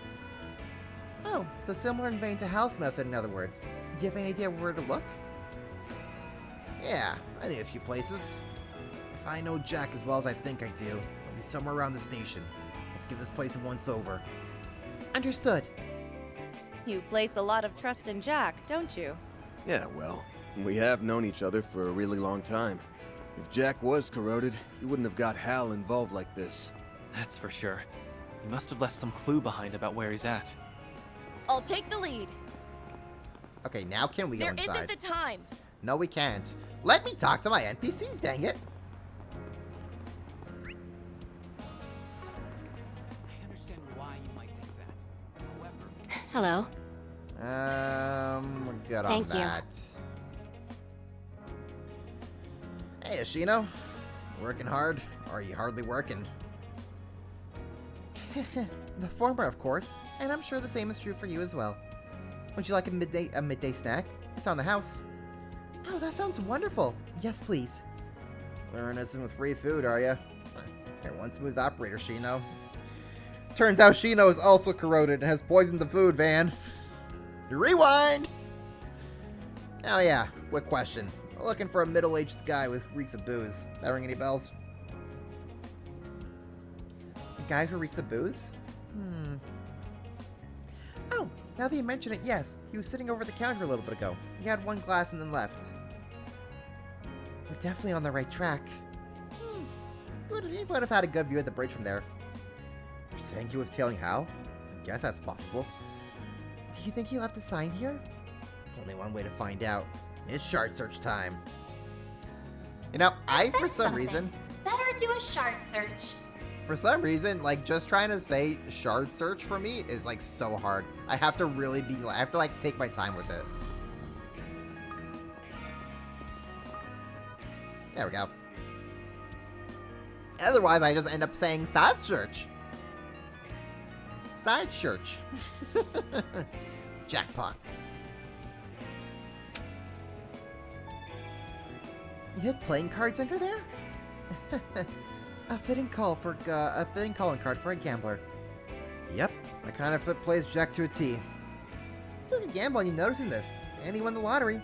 Oh, so similar in vein to Hal's method, in other words. Do you have any idea where to look? Yeah, I knew a few places. If I know Jack as well as I think I do, he'll be somewhere around the station. Let's give this place a once-over. Understood. You place a lot of trust in Jack, don't you? Yeah, well, we have known each other for a really long time. If Jack was corroded, he wouldn't have got Hal involved like this. That's for sure. He must have left some clue behind about where he's at. I'll take the lead. Okay, now can we go inside? There isn't the time. No, we can't. Let me talk to my NPCs, dang it. I understand why you might think that. However... Hello. We're good on Thank you. that. Hey, Ashino. Working hard? Or are you hardly working? The former, of course. And I'm sure the same is true for you as well. Would you like a midday snack? It's on the house. Oh, that sounds wonderful. Yes, please. Learning this with free food, are you? You're one smooth operator, Shino. Turns out Shino is also corroded and has poisoned the food, Van. Rewind! Oh yeah, quick question. We're looking for a middle-aged guy with reeks of booze. That ring any bells? The guy who reeks of booze? Oh, now that you mention it, yes. He was sitting over the counter a little bit ago. He had one glass and then left. We're definitely on the right track. He would have had a good view of the bridge from there. You're saying he was tailing Hal? I guess that's possible. Do you think he left a sign here? Only one way to find out. It's shard search time. You know, for some reason, Better do a shard search. like, just trying to say shard search for me is, like, so hard. I have to really I have to, like, take my time with it. There we go. Otherwise, I just end up saying side search. Side search. Jackpot. You had playing cards under there? A fitting calling card for a gambler. Yep, my kind of foot plays Jack to a T. It's like a gamble on you noticing this. And he won the lottery.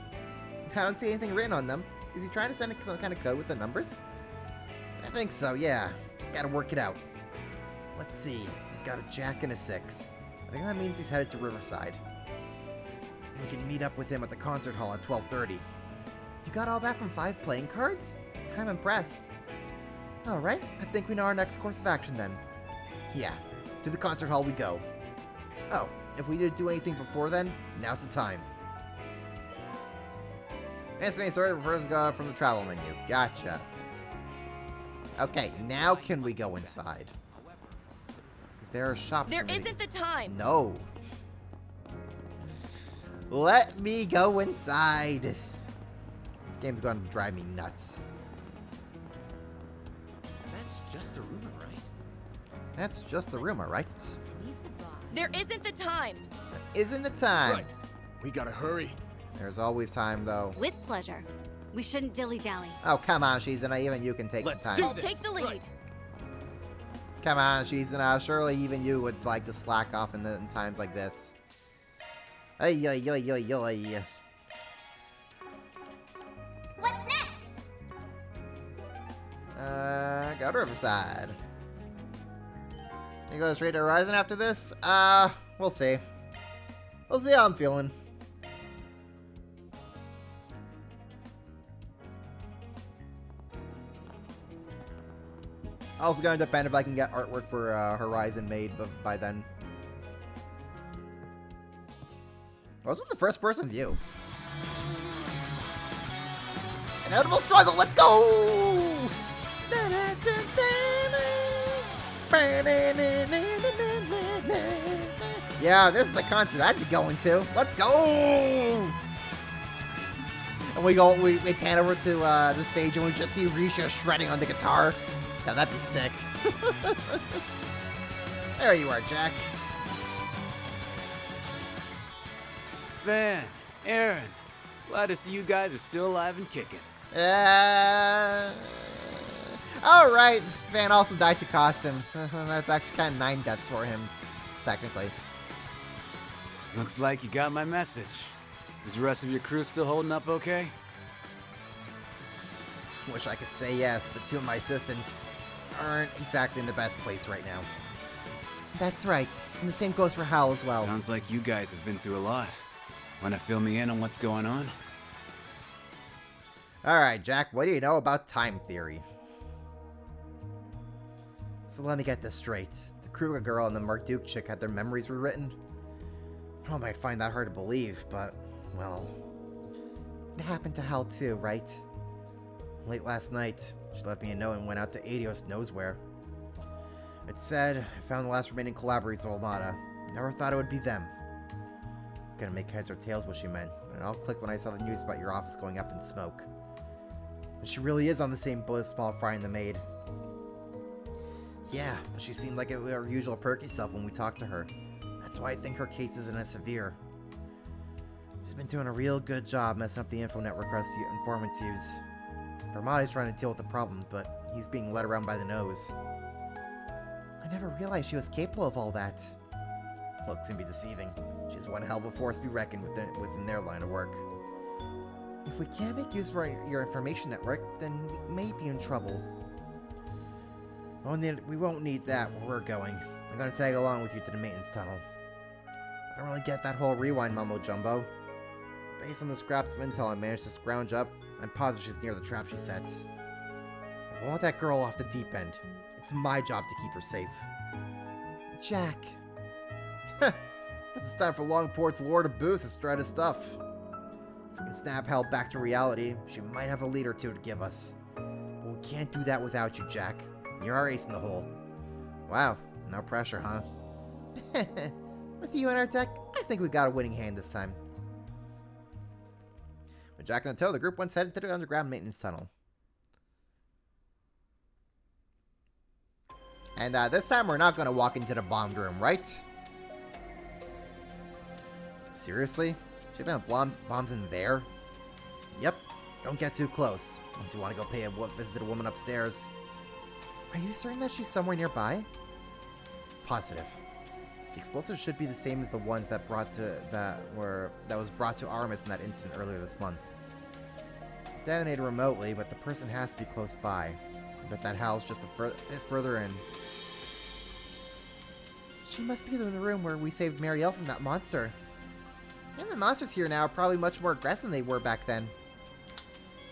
I don't see anything written on them. Is he trying to send some kind of code with the numbers? I think so, yeah. Just gotta work it out. Let's see. We've got a Jack and a 6. I think that means he's headed to Riverside. We can meet up with him at the concert hall at 12:30. You got all that from 5 playing cards? I'm impressed. Alright, I think we know our next course of action then. Yeah, to the concert hall we go. Oh, if we didn't do anything before then, now's the time. Answer story refers from the travel menu. Gotcha. Okay, now can we go inside? Because there are shops. There isn't the time. No. Let me go inside. This game's going to drive me nuts. That's just a rumor, right? That's just the rumor, right? There isn't the time. There isn't the time. Right. We gotta hurry. There's always time, though. With pleasure. We shouldn't dilly-dally. Oh, come on, Shizuna. Even you can take Let's some do time. I'll take the lead. Right. Come on, Shizuna. Surely even you would like to slack off in times like this. Ay, ay, ay, ay, ay. What's next? Go to Riverside. You go straight to Horizon after this? We'll see. We'll see how I'm feeling. Also gonna depend if I can get artwork for Horizon made by then. What's with the first person view? Inevitable struggle, let's go! Yeah, this is the concert I'd be going to. Let's go! And we pan over to the stage and we just see Risha shredding on the guitar. Yeah, that'd be sick. There you are, Jack. Van, Aaron, glad to see you guys are still alive and kicking. Alright, Van also died to cost him. That's actually kind of 9 deaths for him, technically. Looks like you got my message. Is the rest of your crew still holding up okay? Wish I could say yes, but 2 of my assistants aren't exactly in the best place right now. That's right, and the same goes for Hal as well. Sounds like you guys have been through a lot. Wanna fill me in on what's going on? Alright, Jack, what do you know about time theory? So let me get this straight. The Kruger girl and the Marduk chick had their memories rewritten? I might find that hard to believe, but, well, it happened to Hal too, right? Late last night, she left me a note and went out to Adios knows where. It said, I found the last remaining collaborators of Armada. Never thought it would be them. Gonna make heads or tails what she meant, and it all clicked when I saw the news about your office going up in smoke. And she really is on the same boat as Small Fry and the maid. Yeah, but she seemed like her usual perky self when we talked to her. That's why I think her case isn't as severe. She's been doing a real good job messing up the info network us informants use. Vermati's trying to deal with the problem, but he's being led around by the nose. I never realized she was capable of all that. Looks can be deceiving. She's one hell of a force to be reckoned with within their line of work. If we can't make use of your information network, then we may be in trouble. We won't need that where we're going. I'm gonna tag along with you to the maintenance tunnel. I don't really get that whole rewind mumbo-jumbo. Based on the scraps of intel I managed to scrounge up, I'm positive she's near the trap she sets. I want that girl off the deep end. It's my job to keep her safe. Jack. It's time for Longport's lore to boost his strata stuff. If we can snap Hal back to reality, she might have a lead or two to give us. But we can't do that without you, Jack. You're our ace in the hole. Wow, no pressure, huh? With you in our deck, I think we got a winning hand this time. With Jack in the tow, the group once headed to the underground maintenance tunnel. And this time we're not going to walk into the bombed room, right? Seriously? Should have been bombs in there? Yep, so don't get too close, unless you want to go pay a visit to the woman upstairs. Are you certain that she's somewhere nearby? Positive. The explosives should be the same as the ones that was brought to Aramis in that incident earlier this month. Detonated remotely, but the person has to be close by. I bet that Hal's just a bit further in. She must be in the room where we saved Marielle from that monster. And the monsters here now are probably much more aggressive than they were back then.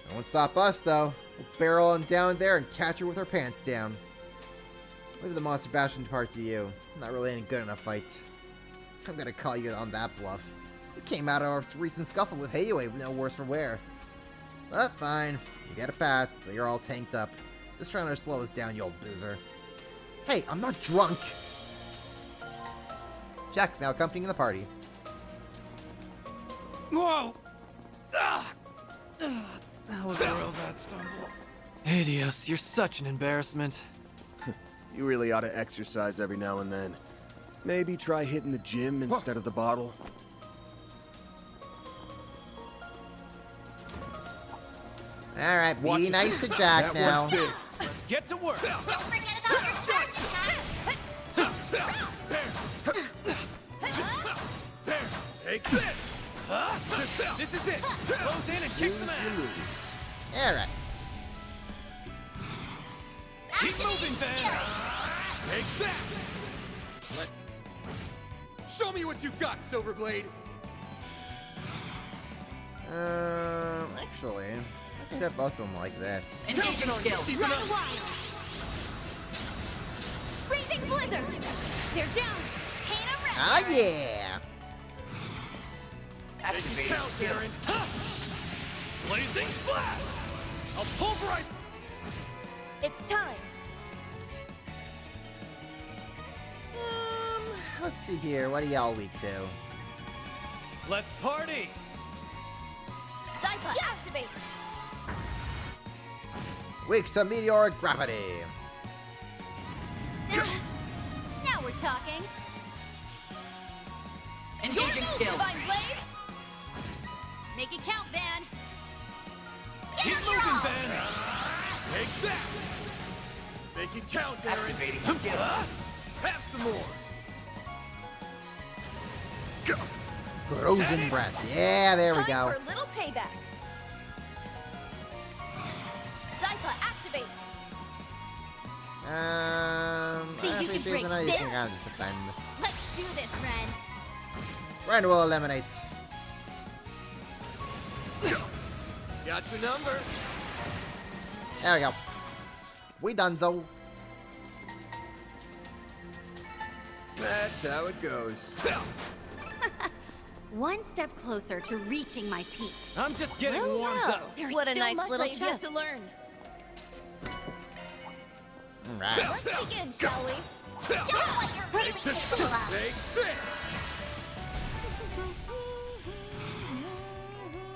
No one stop us, though. We'll barrel on down there and catch her with her pants down. Leave the monster bashing part to you. Not really any good in a fight. I'm gonna call you on that bluff. You came out of our recent scuffle with Hayue no worse for wear. But fine. You get a pass, so you're all tanked up. Just trying to slow us down, you old boozer. Hey, I'm not drunk! Jack's now accompanying the party. Whoa! That was a real bad stumble. Adios, you're such an embarrassment. You really ought to exercise every now and then. Maybe try hitting the gym instead of the bottle. Alright, be nice to Jack now. Let's get to work. Don't forget about your charge attack. Take this! This is it. Close in and kick some ass. Alright. Keep moving, Van. Take that! Show me what you got, Silverblade! Actually, I could hit both of them like this. Engaging skills. Run wild! Raging blizzard! They're down! Ah, yeah! Activating skill. Blazing flash. I'll pulverize. It's time! Let's see here. What are y'all weak to? Let's party. Zypa, activate! Weak to meteoric gravity. Now we're talking. Engaging skill. Divine blade. Make it count, Van. Give them your all. Take that! Make it count, Aaron! Activating skill. Have some more! Frozen breath. Yeah, there we Time go. for a little payback. Zypha, activate. Actually, Think you can Jason, break you can this? kind of just defend. Let's do this, Ren. Ren will eliminate. Got your number! There we go. We donezo. That's how it goes. One step closer to reaching my peak. I'm just getting Well, warmed no. up. There's What a still nice much little I've yet chest. to learn. Alright. Let's begin, shall we? Show them what you're really capable of. Take this!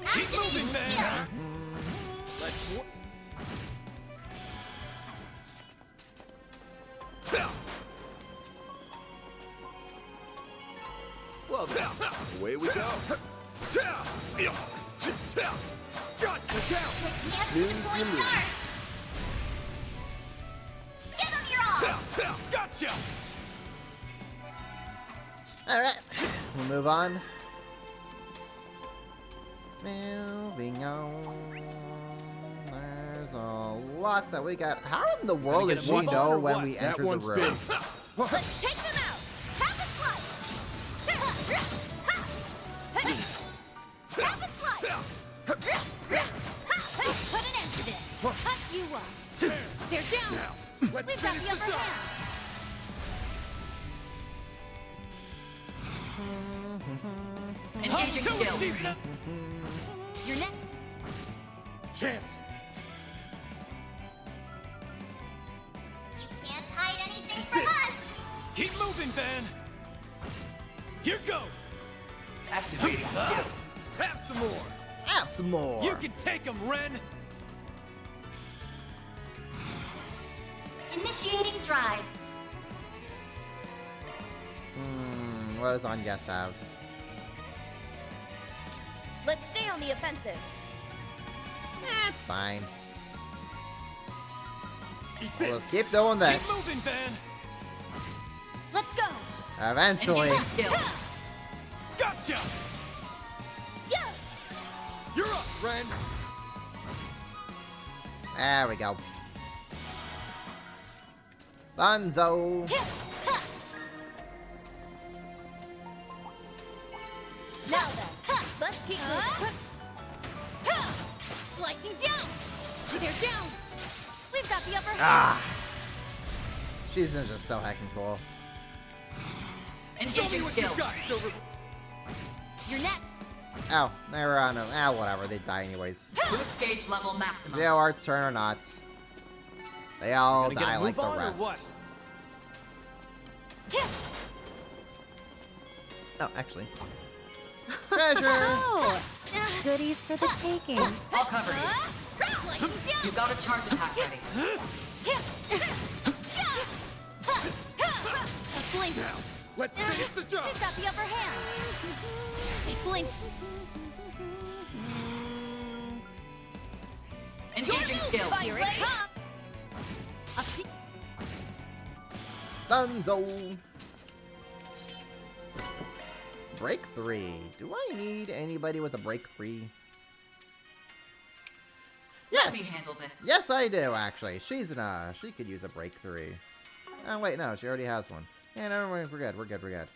Activating skill. Let's... Well, then, away we go. Got you down. Chance to deploy charge. Give them your all. Gotcha. Alright. We'll move on. Moving on. There's a lot that we got. How in the world get did a she move on know or when what? we That entered the one's room? big. Let's take them out. Have a slice. Have a slice. Put an end to this. Cut you up. They're down. Let's We've got finish the upper the job. hand. Engaging skill. Your neck. Chance. You can't hide anything from us. Keep moving, Van. Here goes. Activating skill. Have some more. Have some more. You can take him, Ren. Initiating drive. What does Anyes have? Let's stay on the offensive. That's fine. Eat We'll this. just keep doing this. Keep moving, Van. Let's go. Eventually. Engaging skill. Gotcha. Yeah. You're up, Ren. There we go. Dunzo. Now then, let's keep moving. Slicing down. They're down. We've got the upper hand. Ah. She's just so heckin' cool. Show me Engaging what you skill. got, Silver. Your neck. Oh, they were on a... whatever. They die anyways. Boost gauge level maximum. Zeo Art's turn or not. They all Gonna get die a like move the on or rest. what? Oh, actually. Treasure! Oh, goodies for the taking. I'll cover you. Slicing down. You've got a charge attack ready. A blink. Let's finish the job. We've got the upper hand. They blinked. Engaging skill. Here it comes. Up to Dunzo! Break 3. Do I need anybody with a break 3? Let me Yes! handle this. Yes, I do, actually. She could use a break 3. Oh, wait, no, she already has one. Yeah, no, we're good, we're good.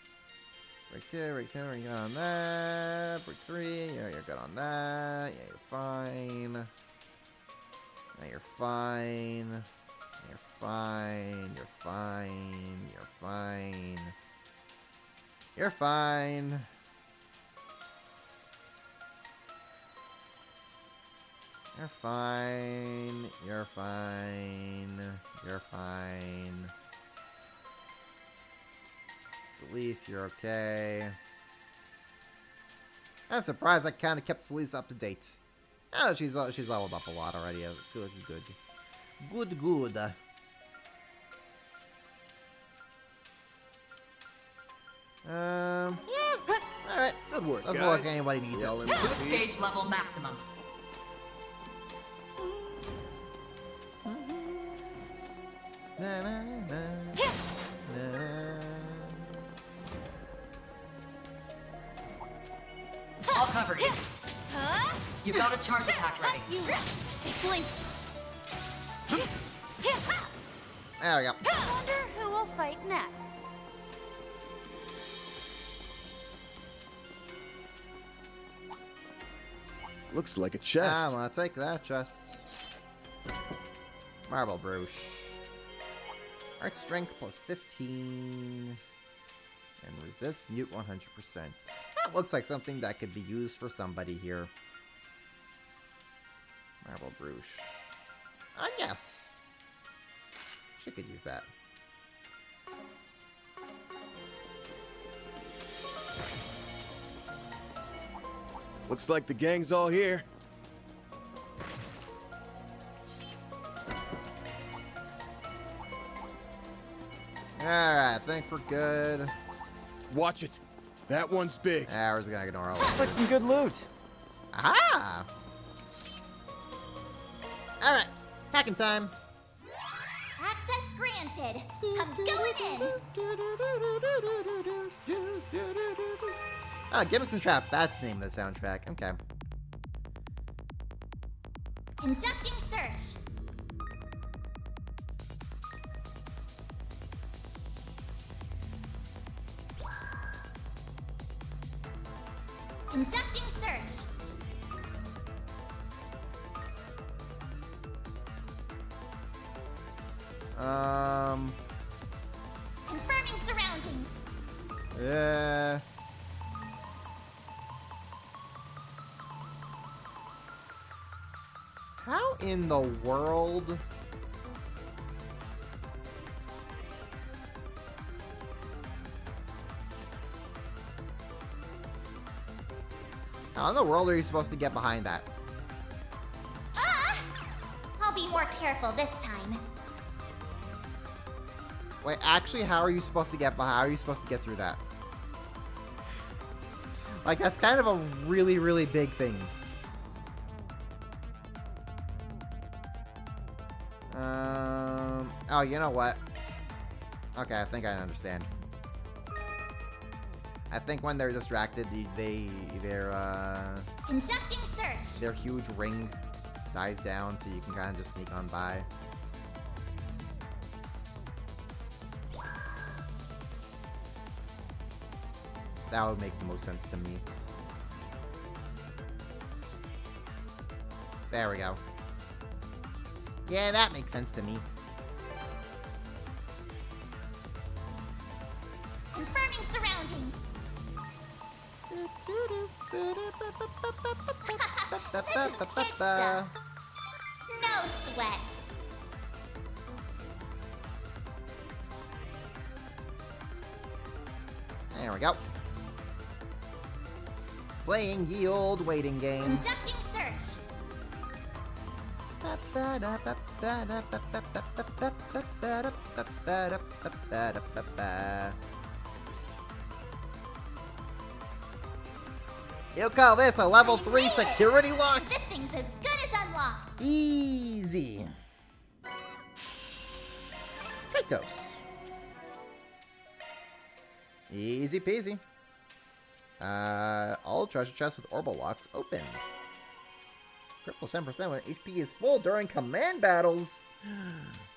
Break 2, you're good on that. Break 3, yeah, you're good on that. Yeah, you're fine. Yeah, you're fine. You're fine. You're fine. You're fine. You're fine. You're fine. You're fine. You're fine. Celeste, you're okay. I'm surprised I kind of kept Celeste up to date. Oh, she's leveled up a lot already. Good. Yeah. Alright. Good work, Doesn't guys. look like anybody needs We it. all in one Boost piece? gauge level maximum. Na, na, na. Na. I'll cover you. Huh? You've got a charge attack ready. You flinched. There we go. Wonder who will fight next. Looks like a chest. I'm gonna take that chest. Marble brooch. Art strength plus 15. And resist mute 100%. That looks like something that could be used for somebody here. Marble brooch. Yes. She could use that. Looks like the gang's all here. Alright, I think we're good. Watch it. That one's big. Yeah, we're just gonna ignore all of Looks like this. some good loot. Ah! Alright, hacking time. Access granted. I'm going in. Ah, gimmicks and traps. That's the name of the soundtrack. Okay. Conducting search. Conducting search. Confirming surroundings. Yeah. How in the world? How in the world are you supposed to get behind that? Ah! I'll be more careful this time. Wait, actually, how are you supposed to get behind? How are you supposed to get through that? Like, that's kind of a really, really big thing. Oh, you know what? Okay, I think I understand. I think when they're distracted, Conducting search. their huge ring dies down, so you can kind of just sneak on by. That would make the most sense to me. There we go. Yeah, that makes sense to me. Confirming surroundings. This is kid stuff. No sweat. There we go. Playing ye old waiting game. Conducting search. You call this a level 3 I made it. security lock? This thing's as good as unlocked. Easy. Kratos. Easy peasy. All treasure chests with orbital locks open. Critical 7% when HP is full during command battles.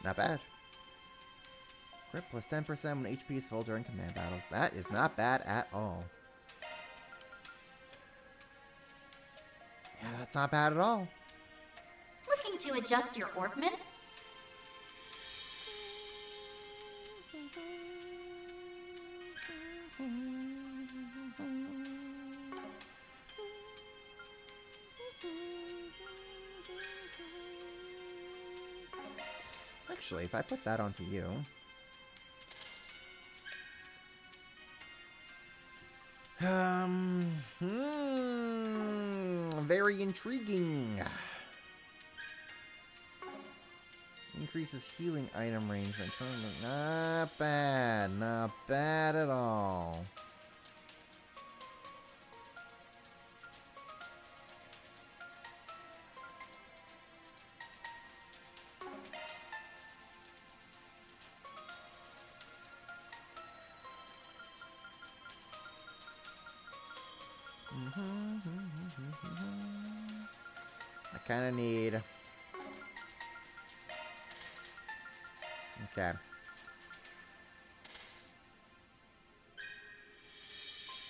Not bad. Crit plus 10% when HP is full during command battles. That is not bad at all. Yeah, that's not bad at all. Looking to adjust your orbments? Actually, if I put that onto you... very intriguing. Increases healing item range when tournament. Not bad. Not bad at all. I kind of need... Okay.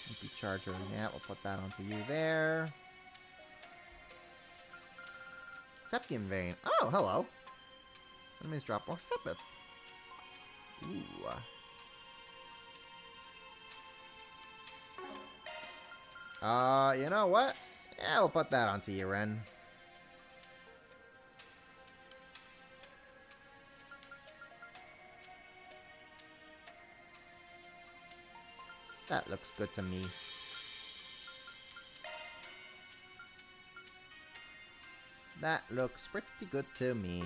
Empty charger. Yeah, we'll put that onto you there. Septium vein. Oh, hello. Enemies drop more Sepith. Ooh. You know what? Yeah, we'll put that onto you, Ren. That looks good to me. That looks pretty good to me.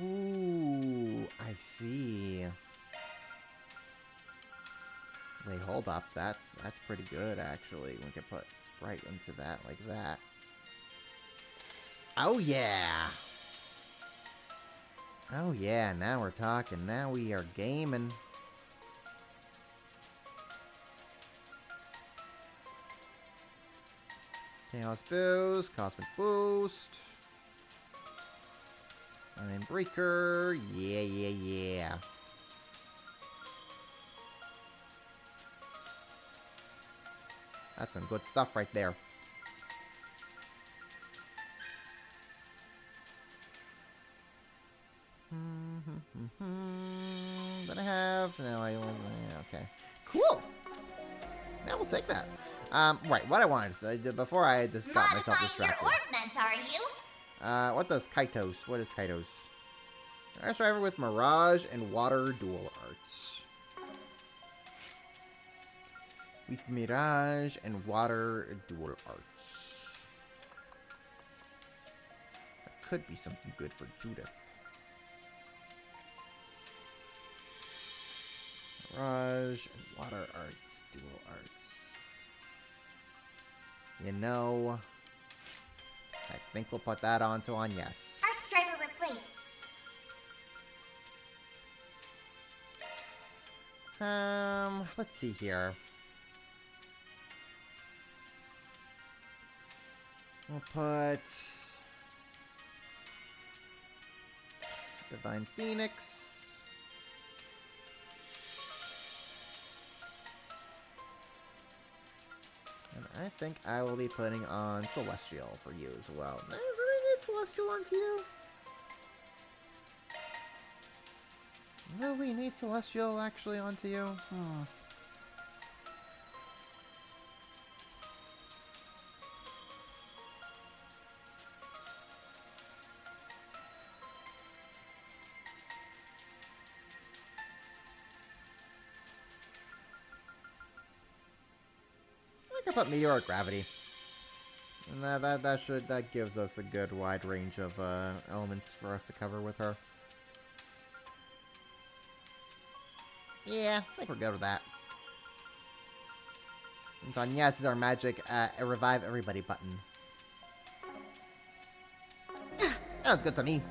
Ooh, I see. Wait, hold up. That's pretty good, actually. We can put Sprite into that like that. Oh, yeah! Oh, yeah, now we're talking. Now we are gaming. Chaos Boost, Cosmic Boost. And then Breaker. Yeah. That's some good stuff right there. That I have? No, I wasn't. Yeah, okay. Cool! Now we'll take that. Right, what I wanted to say, before I just got myself distracted. Modifying your orb, are you? What does Kaitos? What is Kaitos? Ice Driver with Mirage and Water Dual Arts. With Mirage and Water Dual Arts. That could be something good for Judith. Mirage and Water Arts, Dual Arts. You know, I think we'll put that onto on yes. Arts driver replaced. Let's see here. We'll put Divine Phoenix. And I think I will be putting on Celestial for you as well. Do I need Celestial onto you? Will we need Celestial actually onto you? I can put Meteoric Gravity. And that gives us a good wide range of elements for us to cover with her. Yeah, I think we're good with that. And so on yes is our magic revive everybody button. Sounds good to me.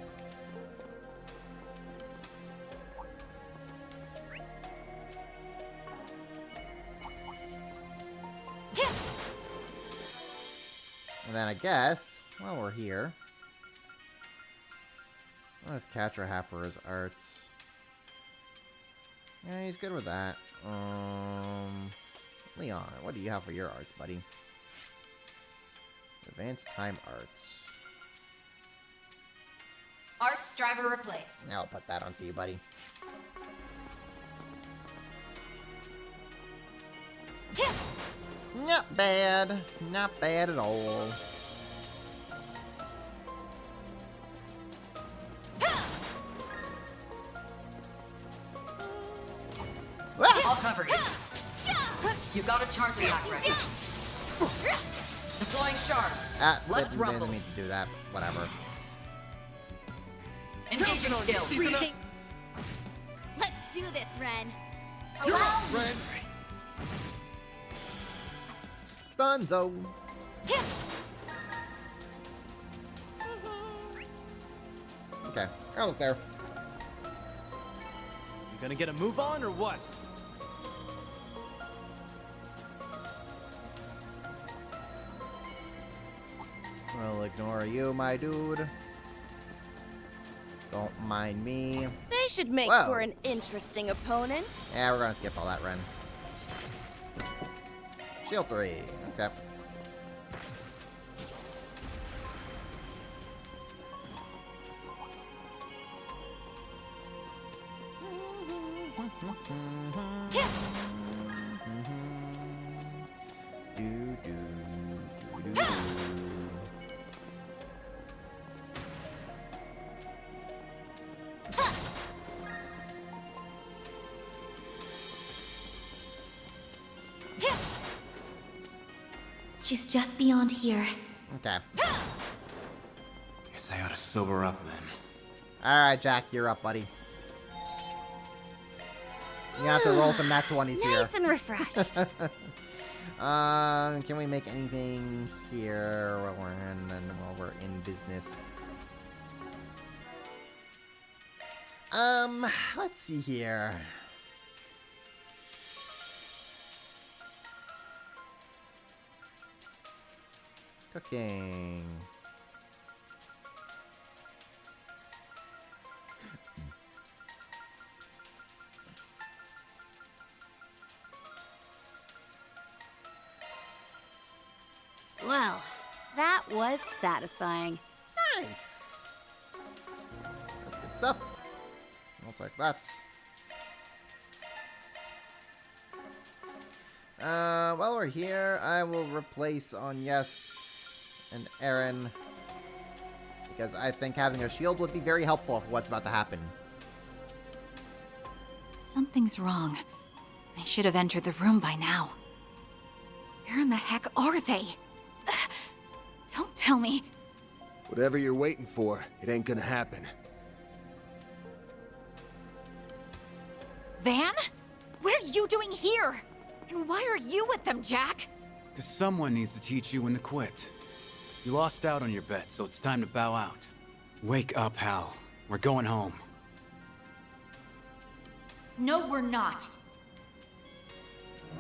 And then I guess, while we're here, what does Catra have for his arts? Yeah, he's good with that. Leon, what do you have for your arts, buddy? Advanced Time Arts. Arts driver replaced. Now I'll put that onto you, buddy. Not bad. Not bad at all. I'll cover you. You got a charge attack ready. Deploying shards. Let's rumble. Didn't mean to do that. Whatever. Engaging skills. Freezing. Let's do this, Ren. You're up, Ren! Dunzo. Okay, almost there. You gonna get a move on or what? I'll ignore you, my dude. Don't mind me. They should make Whoa. for an interesting opponent. Yeah, we're gonna skip all that, Ren. Shield 3. Okay. She's just beyond here. Okay. Guess I ought to sober up then. Alright, Jack, you're up, buddy. You have to roll some nat 20s here. Nice and refreshed. Can we make anything here while we're in business? Let's see here. Cooking. Well, that was satisfying. Nice. That's good stuff. I'll take that. While we're here, I will replace on Yes and Aaron, because I think having a shield would be very helpful for what's about to happen. Something's wrong. They should have entered the room by now. Where in the heck are they? Don't tell me. Whatever you're waiting for, it ain't gonna happen. Van? What are you doing here? And why are you with them, Jack? Because someone needs to teach you when to quit. You lost out on your bet, so it's time to bow out. Wake up, Hal. We're going home. No, we're not.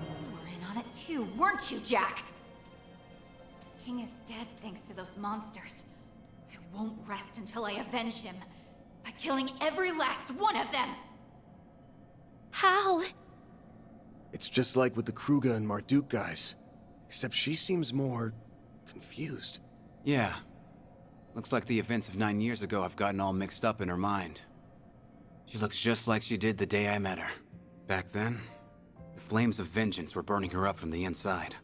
You were in on it too, weren't you, Jack? King is dead thanks to those monsters. I won't rest until I avenge him by killing every last one of them. Hal! It's just like with the Kruger and Marduk guys. Except she seems more... confused. Yeah. Looks like the events of 9 years ago have gotten all mixed up in her mind. She looks just like she did the day I met her. Back then, the flames of vengeance were burning her up from the inside.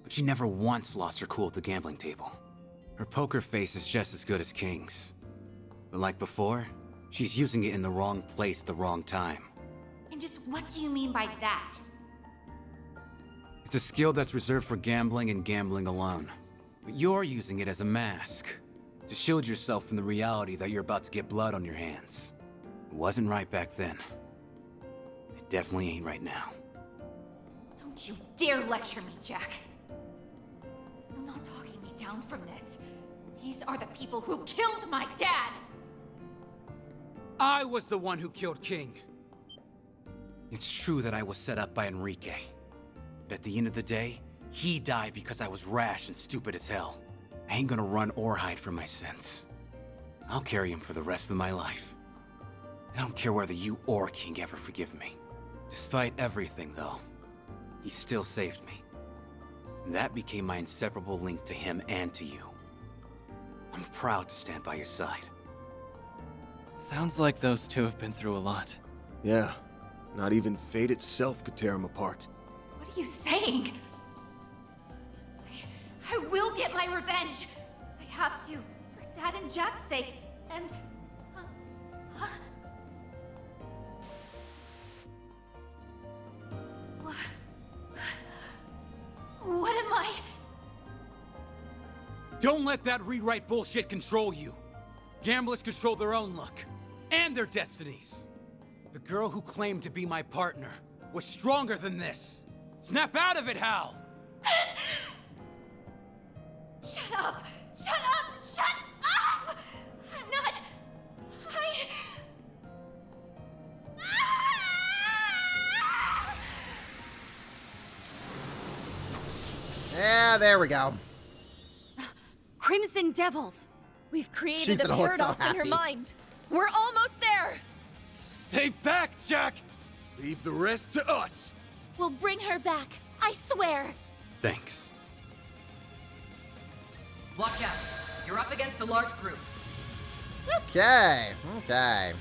But she never once lost her cool at the gambling table. Her poker face is just as good as King's. But like before, she's using it in the wrong place at the wrong time. And just what do you mean by that? It's a skill that's reserved for gambling and gambling alone. But you're using it as a mask, to shield yourself from the reality that you're about to get blood on your hands. It wasn't right back then. It definitely ain't right now. Don't you dare lecture me, Jack. I'm not talking me down from this. These are the people who killed my dad! I was the one who killed King. It's true that I was set up by Enrique. But at the end of the day, he died because I was rash and stupid as hell. I ain't gonna run or hide from my sins. I'll carry him for the rest of my life. I don't care whether you or King ever forgive me. Despite everything, though, he still saved me. And that became my inseparable link to him and to you. I'm proud to stand by your side. Sounds like those two have been through a lot. Yeah. Not even fate itself could tear them apart. What are you saying? I will get my revenge! I have to, for Dad and Jack's sakes, and... What am I? Don't let that rewrite bullshit control you. Gamblers control their own luck, and their destinies. The girl who claimed to be my partner was stronger than this. Snap out of it, Hal! Shut up! Shut up! Shut up! I'm not... Yeah, there we go. Crimson Devils. We've She created said a it looks so paradox in her happy. mind. We're almost there. Stay back, Jack! Leave the rest to us. We'll bring her back. I swear. Thanks. Watch out. You're up against a large group. Okay. Okay.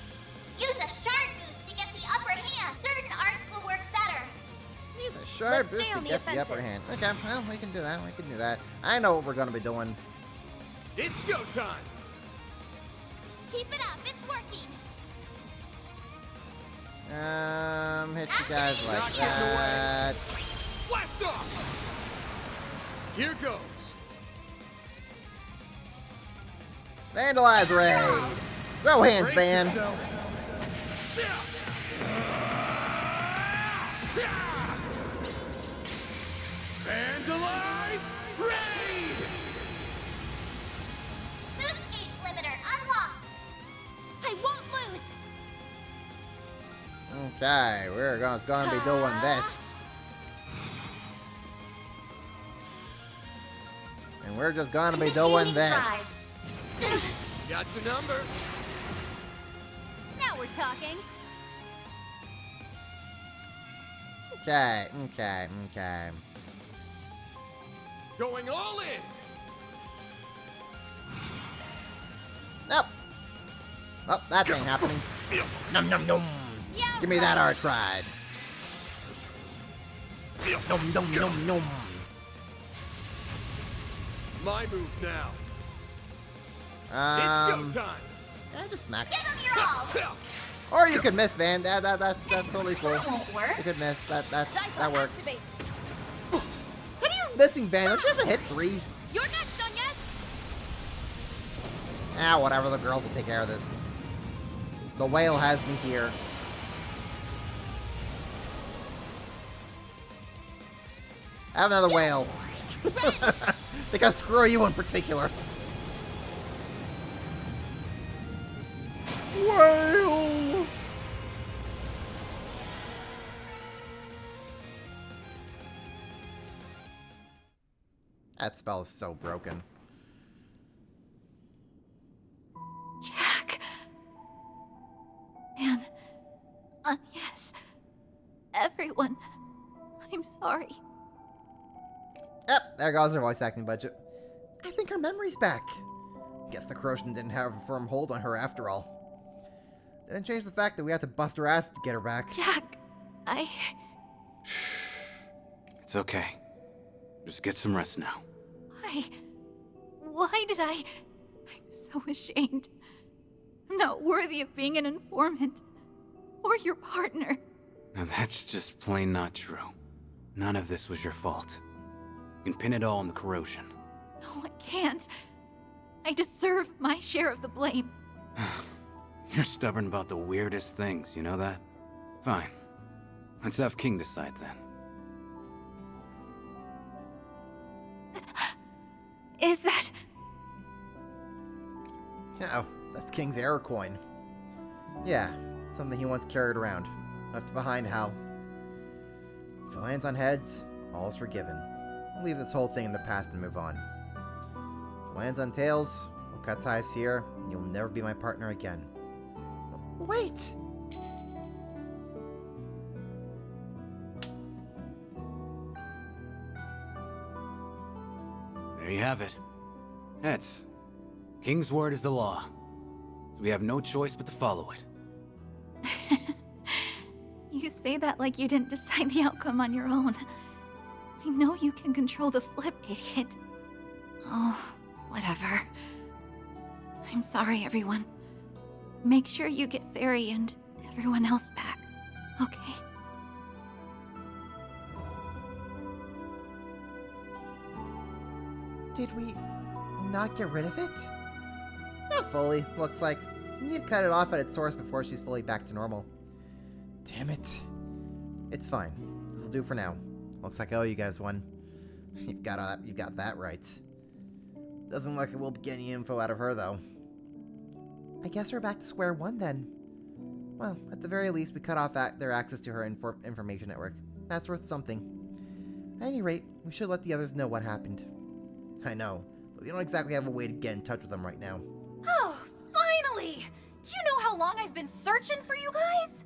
Use a shard boost to get the upper hand. Certain arts will work better. Use a sharp Let's boost stay to on the get the upper offensive. hand. Okay, well, we can do that. We can do that. I know what we're gonna be doing. It's go time. Keep it up. It's working. Hit you guys like Not getting that. Blast off. Here goes. Vandalize raid. Throw hands, Brace Van. yourself. Vandalize raid. Boost gauge limiter unlocked. I won't lose. Okay, we're gonna be doing this. And we're just gonna be doing Initiating this. drive. Got your number. Now we're talking. Okay, okay, okay. Going all in. Nope. Oh, that ain't happening. Num num num. Yeah, Give me that arch ride. Num num num num. My move now. Um, It's go time. yeah, just smack. Give them your all. Or you could miss, Van. That's totally cool. That won't work. You could miss. That Cycle works. activate. What are you missing, Van? Don't you have a hit 3? You're next, Onyes. Ah, whatever. The girls will take care of this. The whale has me here. Have another whale. Because screw you in particular. Whale. That spell is so broken. Jack. Man. Yes. Everyone. I'm sorry. Yep, there goes her voice acting budget. I think her memory's back. Guess the corrosion didn't have a firm hold on her after all. Didn't change the fact that we had to bust her ass to get her back. Jack. It's okay. Just get some rest now. Why did I? I'm so ashamed. I'm not worthy of being an informant. Or your partner. Now that's just plain not true. None of this was your fault. You can pin it all on the corrosion. No, I can't. I deserve my share of the blame. You're stubborn about the weirdest things, you know that? Fine. Let's have King decide then. Is that... Oh, that's King's error coin. Yeah, something he once carried around. Left behind how? If it lands on heads, all is forgiven. We'll leave this whole thing in the past and move on. If it lands on tails, we'll cut ties here, and you'll never be my partner again. Wait! There you have it. Heads. King's word is the law. So we have no choice but to follow it. You say that like you didn't decide the outcome on your own. I know you can control the flip, idiot. Oh, whatever. I'm sorry, everyone. Make sure you get Fairy and everyone else back, okay? Did we not get rid of it? Not fully, looks like. We need to cut it off at its source before she's fully back to normal. Damn it. It's fine. This'll do for now. Looks like I owe you guys one. You've got that right. Doesn't look like we'll get any info out of her, though. I guess we're back to square one, then. Well, at the very least, we cut off their access to her information network. That's worth something. At any rate, we should let the others know what happened. I know, but we don't exactly have a way to get in touch with them right now. Oh, finally! Do you know how long I've been searching for you guys?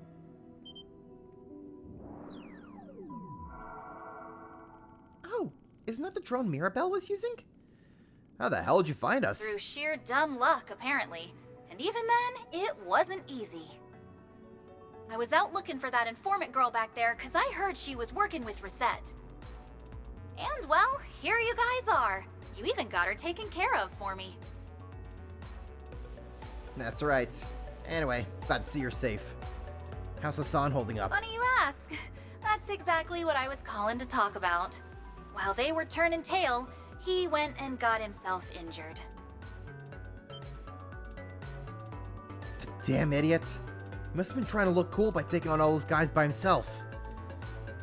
Oh, isn't that the drone Mirabelle was using? How the hell did you find us? Through sheer dumb luck, apparently. And even then, it wasn't easy. I was out looking for that informant girl back there because I heard she was working with Reset. And, well, here you guys are. You even got her taken care of for me. That's right. Anyway, glad to see you're safe. How's Hassan holding up? Funny you ask. That's exactly what I was calling to talk about. While they were turning tail, he went and got himself injured. Damn idiot. He must have been trying to look cool by taking on all those guys by himself.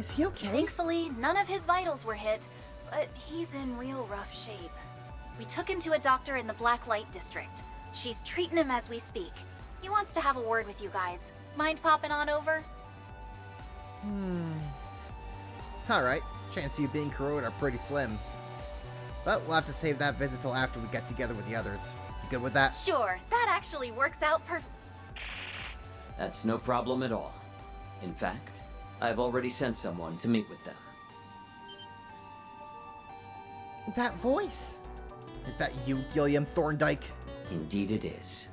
Is he okay? Thankfully, none of his vitals were hit, but he's in real rough shape. We took him to a doctor in the Black Light District. She's treating him as we speak. He wants to have a word with you guys. Mind popping on over? Alright, chances of you being corroded are pretty slim. But we'll have to save that visit till after we get together with the others. You good with that? Sure, that actually works out perfect. That's no problem at all. In fact, I've already sent someone to meet with them. That voice! Is that you, Gilliam Thorndyke? Indeed it is.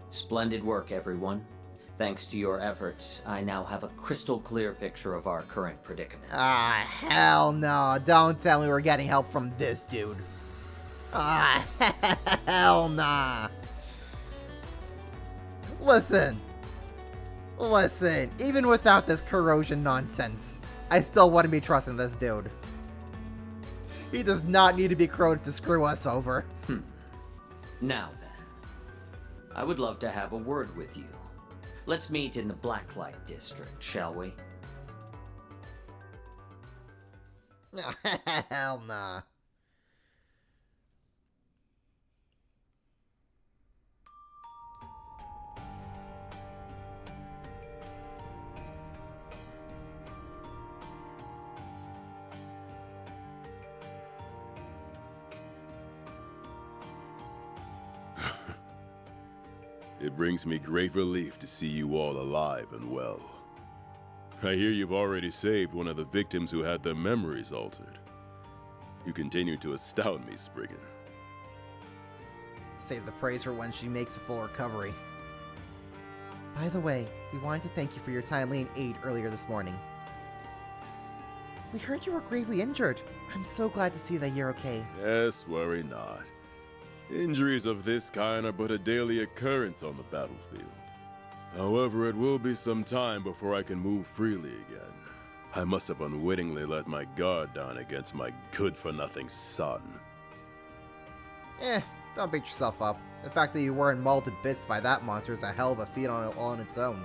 Splendid work, everyone. Thanks to your efforts, I now have a crystal clear picture of our current predicament. Ah, hell no. Don't tell me we're getting help from this dude. Ah, hell nah. Listen, even without this corrosion nonsense, I still wouldn't be trusting this dude. He does not need to be corroded to screw us over. Now then, I would love to have a word with you. Let's meet in the Blacklight District, shall we? Hell nah. It brings me great relief to see you all alive and well. I hear you've already saved one of the victims who had their memories altered. You continue to astound me, Spriggan. Save the praise for when she makes a full recovery. By the way, we wanted to thank you for your timely aid earlier this morning. We heard you were gravely injured. I'm so glad to see that you're okay. Yes, worry not. Injuries of this kind are but a daily occurrence on the battlefield. However, it will be some time before I can move freely again. I must have unwittingly let my guard down against my good-for-nothing son. Don't beat yourself up. The fact that you weren't mauled to bits by that monster is a hell of a feat on its own.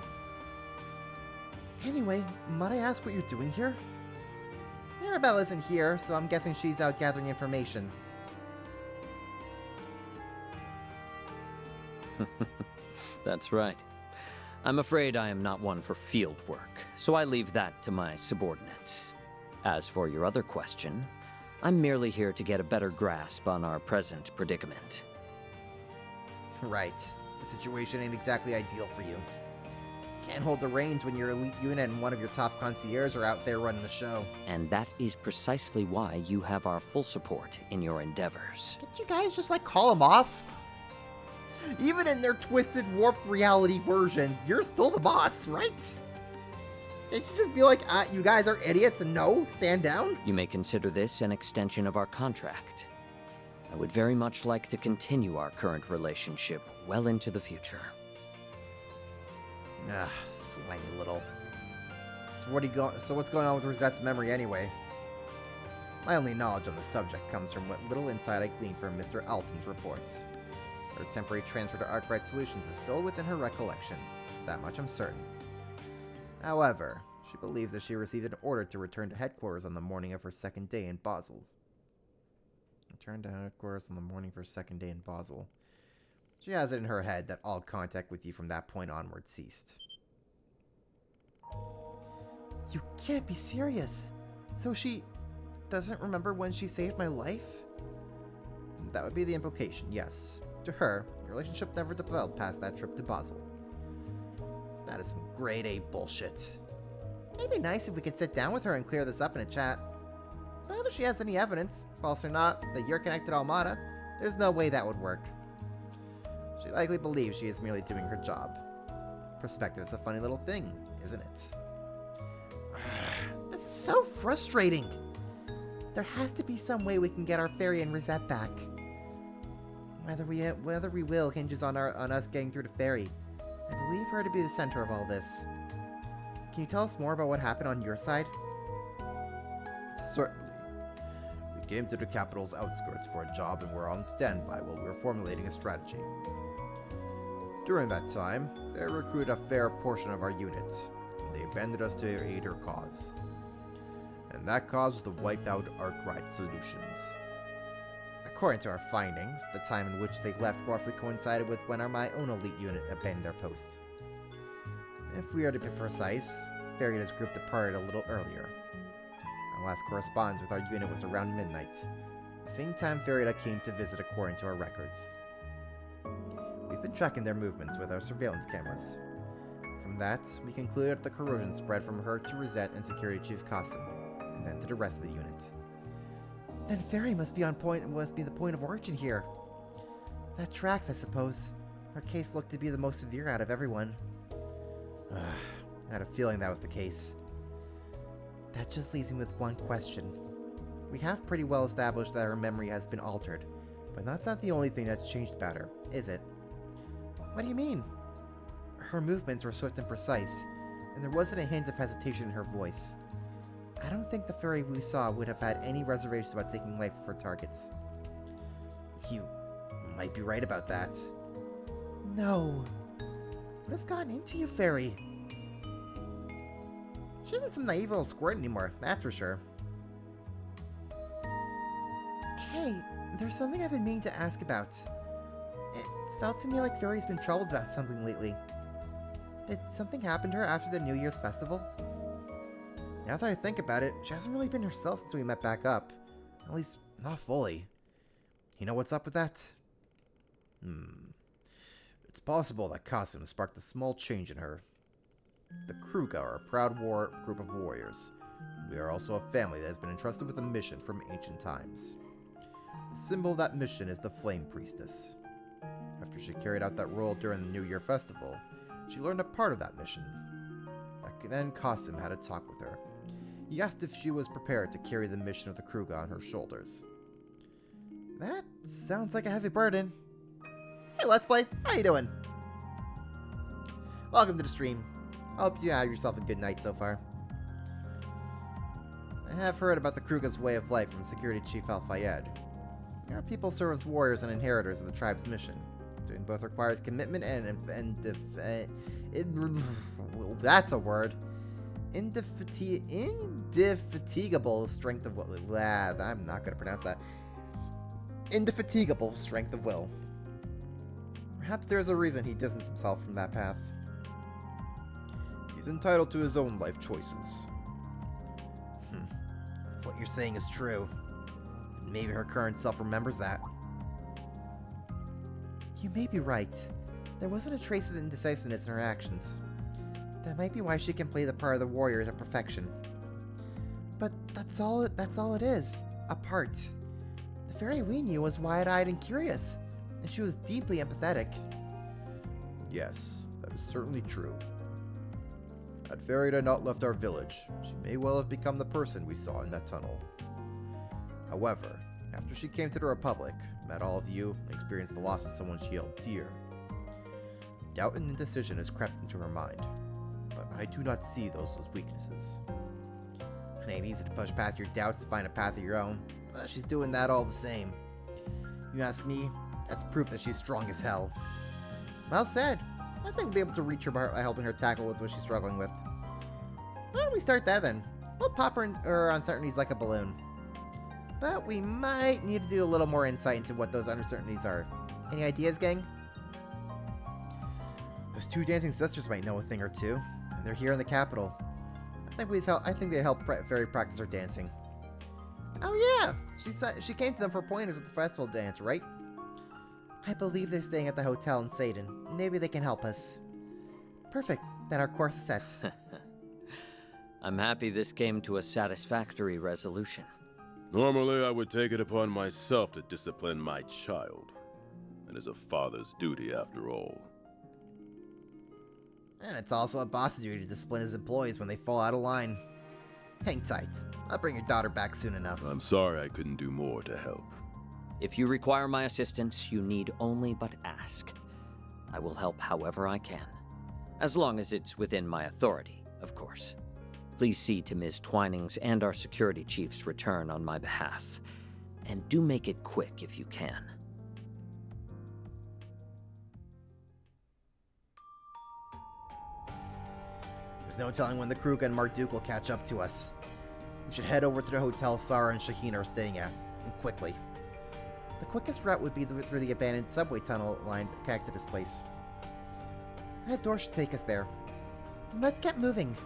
Anyway, might I ask what you're doing here? Mirabelle isn't here, so I'm guessing she's out gathering information. That's right. I'm afraid I am not one for field work, so I leave that to my subordinates. As for your other question, I'm merely here to get a better grasp on our present predicament. Right. The situation ain't exactly ideal for you. Can't hold the reins when your elite unit and one of your top concierges are out there running the show. And that is precisely why you have our full support in your endeavors. Can't you guys just, call them off? Even in their twisted, warped reality version, you're still the boss, right? Can't you just be like, you guys are idiots and no, stand down? You may consider this an extension of our contract. I would very much like to continue our current relationship well into the future. Slimy little. So what's going on with Rosette's memory anyway? My only knowledge on the subject comes from what little insight I gleaned from Mr. Alton's reports. Her temporary transfer to Arkwright Solutions is still within her recollection. That much I'm certain. However, she believes that she received an order to return to headquarters on the morning of her second day in Basel. Return to headquarters on the morning of her second day in Basel. She has it in her head that all contact with you from that point onward ceased. You can't be serious. So doesn't remember when she saved my life? That would be the implication, yes. To her, your relationship never developed past that trip to Basel. That is some grade A bullshit. It'd be nice if we could sit down with her and clear this up in a chat. But whether she has any evidence, false or not, that you're connected to Almada, there's no way that would work. She likely believes she is merely doing her job. Perspective is a funny little thing, isn't it? That's so frustrating. There has to be some way we can get our Fairy and Rosette back. Whether we will hinges on us getting through to Fairy. I believe her to be the center of all this. Can you tell us more about what happened on your side? Certainly. We came to the capital's outskirts for a job and were on standby while we were formulating a strategy. During that time, they recruited a fair portion of our unit. They abandoned us to aid her cause. And that cause was to wipe out Arkwright Solutions. According to our findings, the time in which they left roughly coincided with when my own elite unit abandoned their posts. If we are to be precise, Farida's group departed a little earlier. Our last correspondence with our unit was around midnight, the same time Farida came to visit according to our records. We've been tracking their movements with our surveillance cameras. From that, we concluded the corrosion spread from her to Rosette and Security Chief Qasim, and then to the rest of the unit. Then Fairy must be the point of origin here. That tracks, I suppose. Her case looked to be the most severe out of everyone. I had a feeling that was the case. That just leaves me with one question. We have pretty well established that her memory has been altered, but that's not the only thing that's changed about her, is it? What do you mean? Her movements were swift and precise, and there wasn't a hint of hesitation in her voice. I don't think the Fairy we saw would have had any reservations about taking life of her targets. You might be right about that. No. What has gotten into you, Fairy? She isn't some naive little squirt anymore, that's for sure. Hey, there's something I've been meaning to ask about. It's felt to me like Fairy's been troubled about something lately. Did something happen to her after the New Year's festival? Now that I think about it, she hasn't really been herself since we met back up. At least, not fully. You know what's up with that? It's possible that Qasim sparked a small change in her. The Kruga are a proud group of warriors. We are also a family that has been entrusted with a mission from ancient times. The symbol of that mission is the Flame Priestess. After she carried out that role during the New Year festival, she learned a part of that mission. Back then, Qasim had a talk with her. He asked if she was prepared to carry the mission of the Kruga on her shoulders. That sounds like a heavy burden. Hey, Let's Play, how you doing? Welcome to the stream. I hope you have yourself a good night so far. I have heard about the Kruga's way of life from Security Chief Al-Fayed. Our people serve as warriors and inheritors of the tribe's mission. Doing both requires commitment and that's a word. Indefatigable strength of will. I'm not going to pronounce that. Indefatigable strength of will. Perhaps there's a reason he distanced himself from that path. He's entitled to his own life choices. If what you're saying is true, maybe her current self remembers that. You may be right. There wasn't a trace of indecisiveness in her actions. That might be why she can play the part of the warrior to perfection. But that's all it is. A part. The Fairy we knew was wide-eyed and curious, and she was deeply empathetic. Yes, that is certainly true. Had Farida not left our village, she may well have become the person we saw in that tunnel. However, after she came to the Republic, met all of you, and experienced the loss of someone she held dear, doubt and indecision has crept into her mind. But I do not see those as weaknesses. It ain't easy to push past your doubts to find a path of your own, but she's doing that all the same. You ask me, that's proof that she's strong as hell. Well said. I think we'll be able to reach her by helping her tackle with what she's struggling with. Why don't we start that then? We'll pop her uncertainties like a balloon. But we might need to do a little more insight into what those uncertainties are. Any ideas, gang? Those two dancing sisters might know a thing or two. And they're here in the capital. I think they help Fairy practice her dancing. Oh yeah, she came to them for pointers at the festival dance, right? I believe they're staying at the hotel in Satan. Maybe they can help us. Perfect. Then our course is set. I'm happy this came to a satisfactory resolution. Normally, I would take it upon myself to discipline my child. It is a father's duty, after all. And it's also a boss's duty to discipline his employees when they fall out of line. Hang tight. I'll bring your daughter back soon enough. I'm sorry I couldn't do more to help. If you require my assistance, you need only but ask. I will help however I can. As long as it's within my authority, of course. Please see to Ms. Twining's and our security chief's return on my behalf. And do make it quick if you can. There's no telling when the Krug and Marduk will catch up to us. We should head over to the hotel Sarah and Shaheen are staying at, and quickly. The quickest route would be through the abandoned subway tunnel line connected to this place. That door should take us there. Then let's get moving.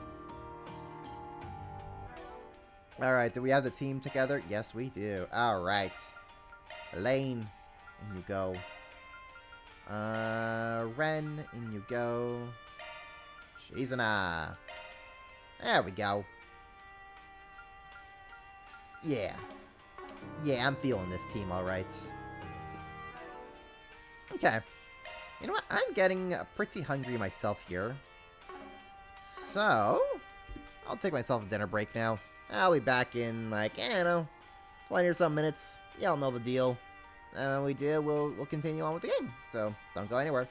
Alright, do we have the team together? Yes, we do. Alright. Elaine, in you go. Ren, in you go. Shizana. There we go. Yeah. Yeah, I'm feeling this team alright. Okay. You know what? I'm getting pretty hungry myself here. So, I'll take myself a dinner break now. I'll be back in, like, I don't know, 20 or some minutes. Y'all know the deal. And when we do, we'll continue on with the game. So, don't go anywhere.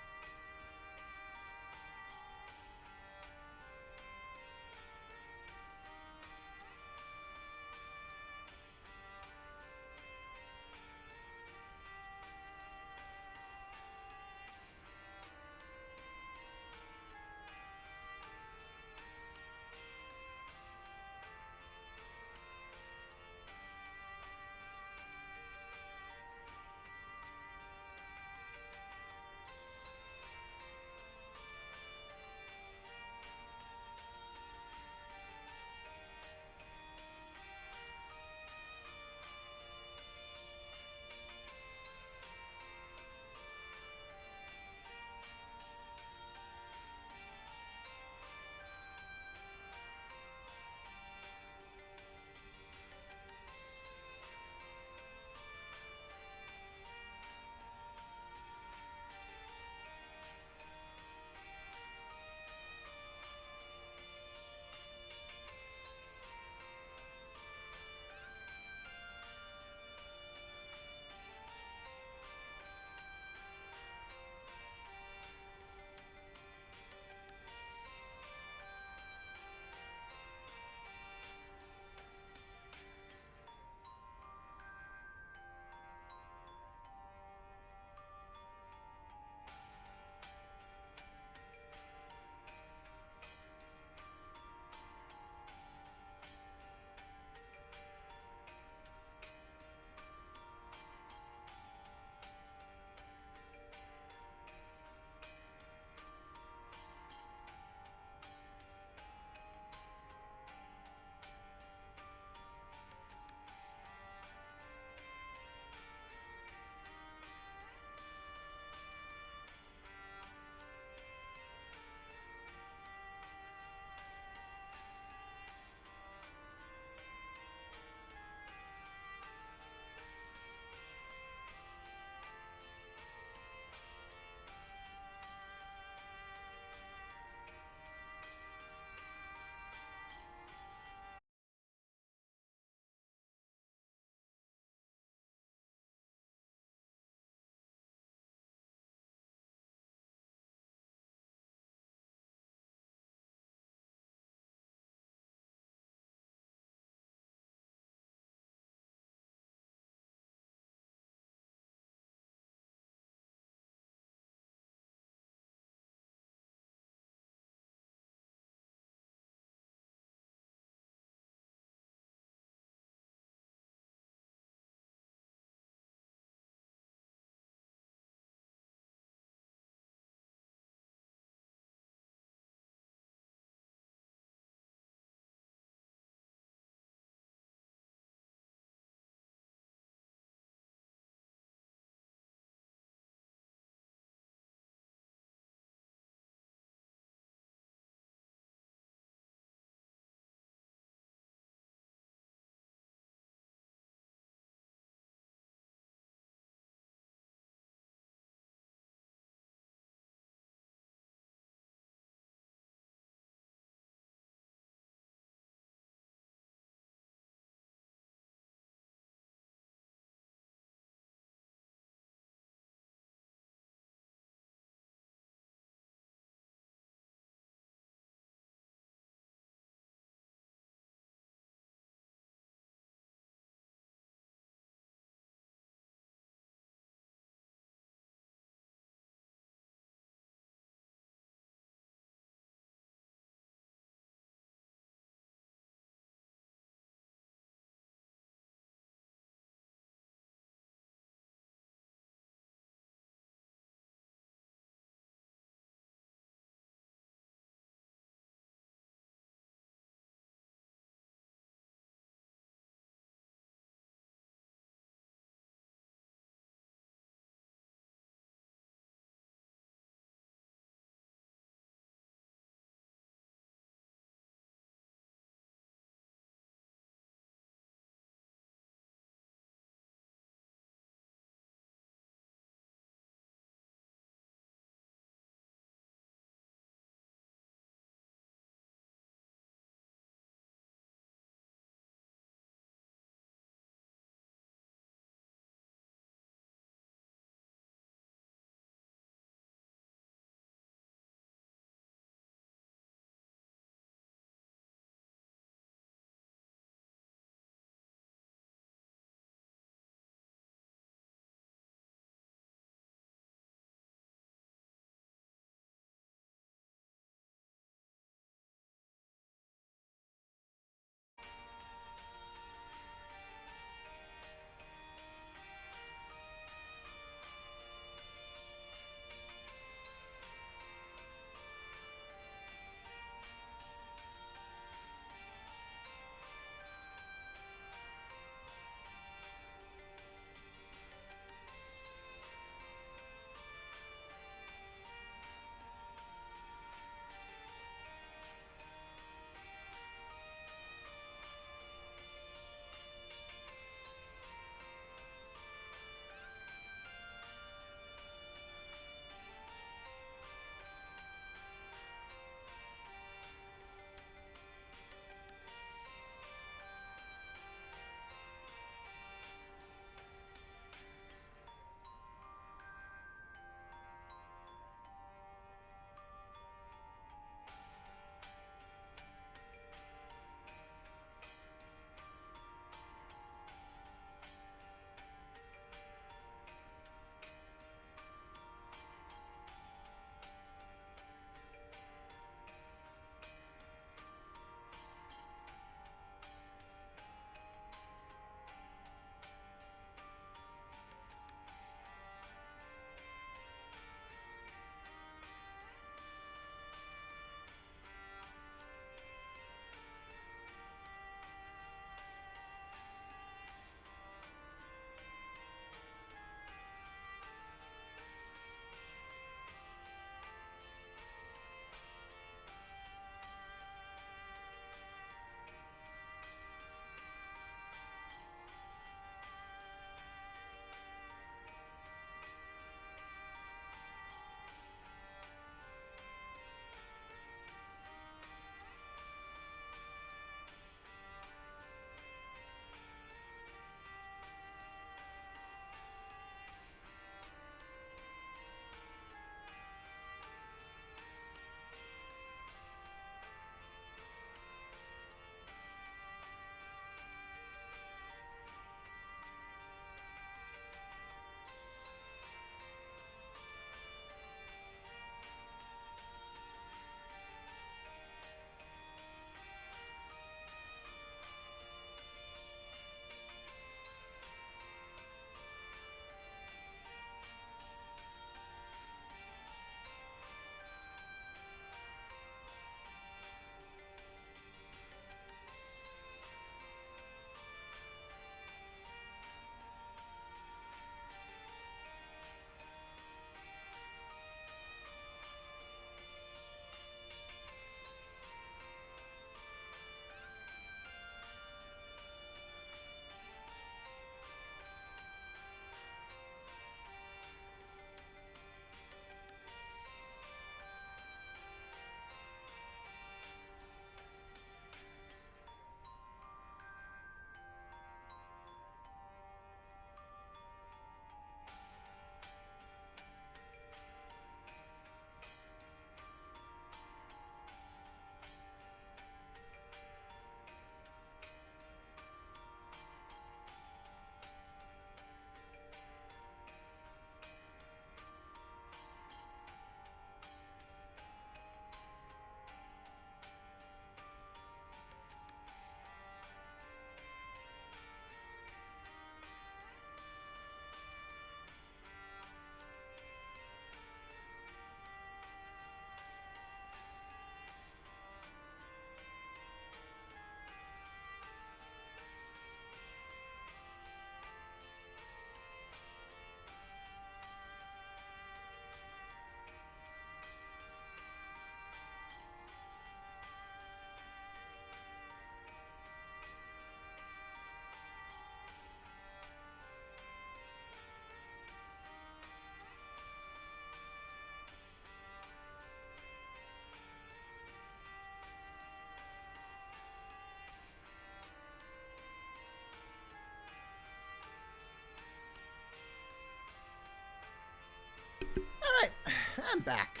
I'm back.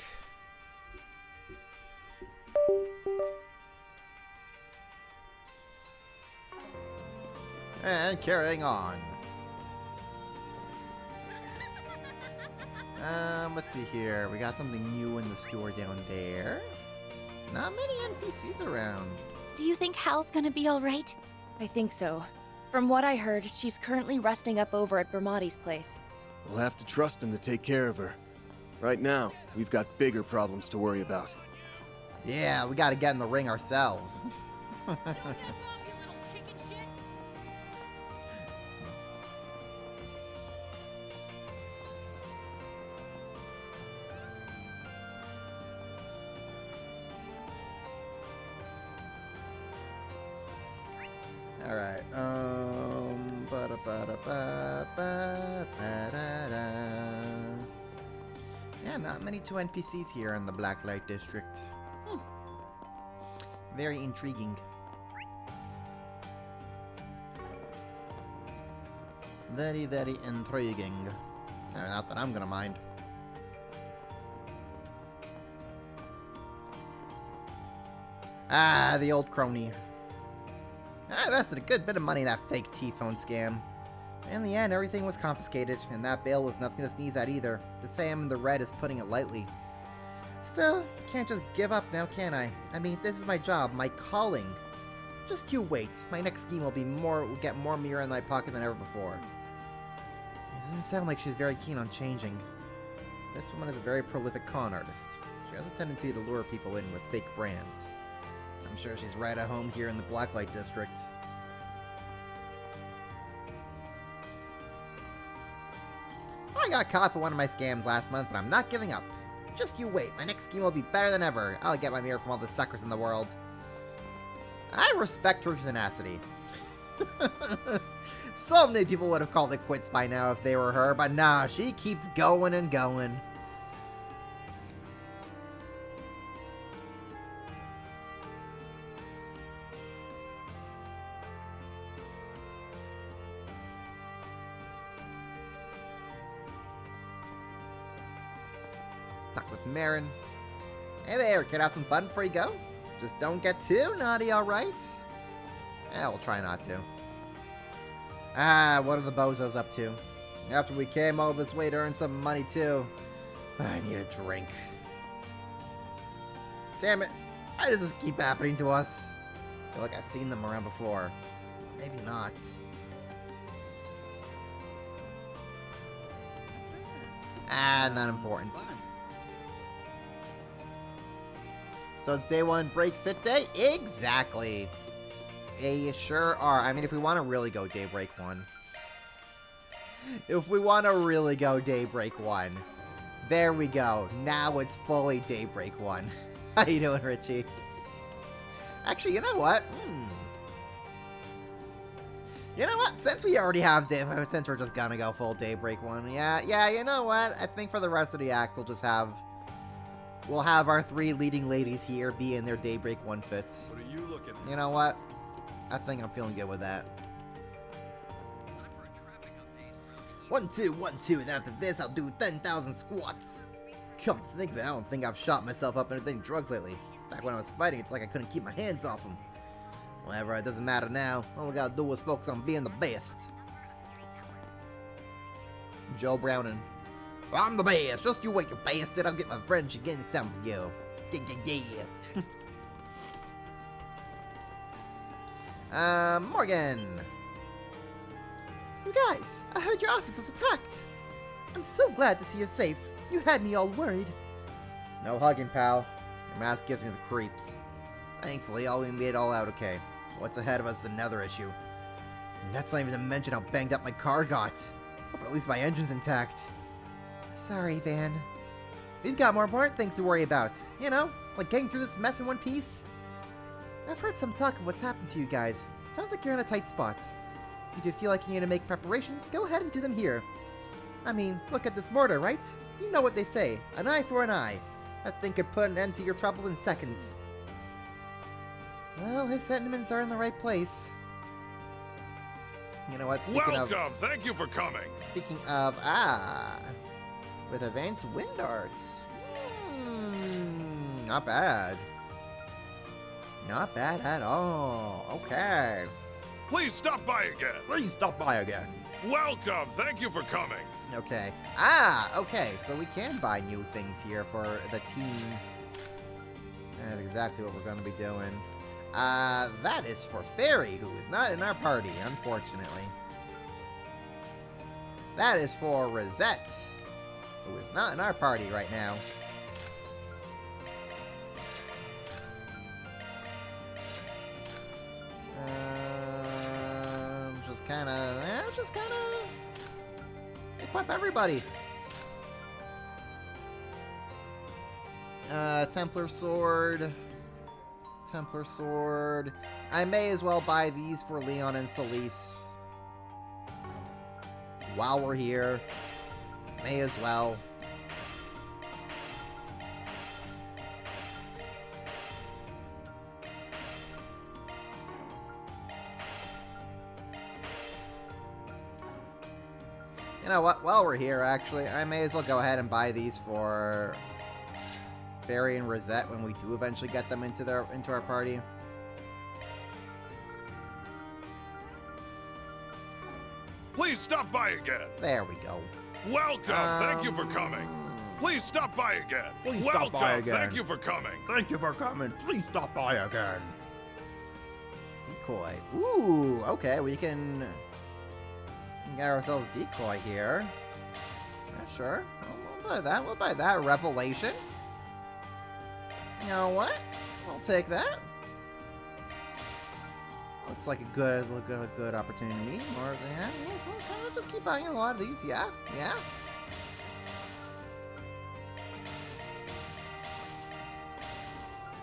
And carrying on. Let's see here. We got something new in the store down there. Not many NPCs around. Do you think Hal's gonna be alright? I think so. From what I heard, she's currently resting up over at Bermati's place. We'll have to trust him to take care of her. Right now, we've got bigger problems to worry about. Yeah, we gotta get in the ring ourselves. Alright, yeah, not many 2 NPCs here in the Blacklight District. Very intriguing. Very, very intriguing. Not that I'm gonna mind. Ah, the old crony. I invested a good bit of money in that fake T-phone scam. In the end, everything was confiscated, and that bail was nothing to sneeze at either. To say I'm in the red is putting it lightly. Still, can't just give up now, can I? I mean, this is my job, my calling. Just you wait. My next scheme will get more mirror in my pocket than ever before. It doesn't sound like she's very keen on changing. This woman is a very prolific con artist. She has a tendency to lure people in with fake brands. I'm sure she's right at home here in the Blacklight District. I got caught for one of my scams last month, but I'm not giving up. Just you wait, my next scheme will be better than ever. I'll get my mirror from all the suckers in the world. I respect her tenacity. So many people would have called it quits by now if they were her, but nah, she keeps going and going. Stuck with Marin. Hey there, kid, have some fun before you go? Just don't get too naughty, alright? Eh, we'll try not to. Ah, what are the bozos up to? After we came all this way to earn some money too. I need a drink. Damn it, why does this keep happening to us? I feel like I've seen them around before. Maybe not. Ah, not important. So it's day 1 break fit day? Exactly. They sure are. I mean, if we want to really go Daybreak 1. If we want to really go Daybreak 1. There we go. Now it's fully Daybreak 1. How you doing, Richie? Actually, you know what? You know what? Since we already have since we're just gonna go full Daybreak 1. Yeah, you know what? I think for the rest of the act, we'll have our 3 leading ladies here be in their Daybreak 1 fits. What are you looking at? You know what? I think I'm feeling good with that. 1, 2, 1, 2, and after this I'll do 10,000 squats. Come to think of it, I don't think I've shot myself up into drugs lately. Back when I was fighting, it's like I couldn't keep my hands off them. Whatever, it doesn't matter now. All I gotta do is focus on being the best. Joe Browning. I'm the best. Just you wait, you bastard. I'll get my French again next time for you. Yeah. Morgan. You guys, I heard your office was attacked. I'm so glad to see you're safe. You had me all worried. No hugging, pal. Your mask gives me the creeps. Thankfully, we made it all out okay. What's ahead of us is another issue. And that's not even to mention how banged up my car got. But at least my engine's intact. Sorry, Van. We've got more important things to worry about. You know, like getting through this mess in one piece. I've heard some talk of what's happened to you guys. Sounds like you're in a tight spot. If you feel like you need to make preparations, go ahead and do them here. I mean, look at this mortar, right? You know what they say, an eye for an eye. That thing could put an end to your troubles in seconds. Well, his sentiments are in the right place. You know what, Welcome! Thank you for coming! Speaking of, with advanced wind arts. Not bad. Not bad at all. Okay. Please stop by again. Please stop by again. Welcome. Thank you for coming. Okay. Okay. So we can buy new things here for the team. That's exactly what we're going to be doing. That is for Fairy, who is not in our party, unfortunately. That is for Rosette, who is not in our party right now. Just kind of equip everybody. Templar Sword. Templar Sword. I may as well buy these for Leon and Celise. While we're here. May as well. You know what? While we're here, actually, I may as well go ahead and buy these for Fairy and Rosette when we do eventually get them into our party. Please stop by again. There we go. Welcome. Thank you for coming. Please stop by again. Please Welcome. stop by again. Thank you for coming. Thank you for coming. Please stop by again. Decoy. Ooh, okay, we can get ourselves decoy here. Yeah, sure. We'll buy that. We'll buy that. Revelation. You know what? We'll take that. Looks like a good opportunity. Or yeah, we'll just keep buying a lot of these. Yeah, yeah.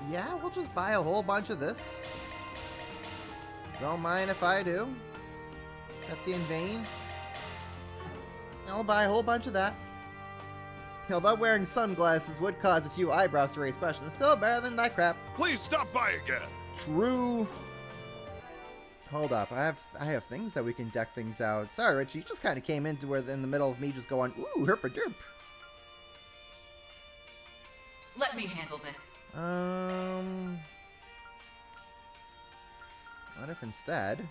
Yeah, we'll just buy a whole bunch of this. Don't mind if I do. Septi in vain. I'll buy a whole bunch of that. Although wearing sunglasses would cause a few eyebrows to raise questions, it's still better than that crap. Please stop by again. True. Hold up, I have things that we can deck things out. Sorry, Richie, you just kind of came into where in the middle of me just going, ooh, herpa-derp. Let me handle this. What if instead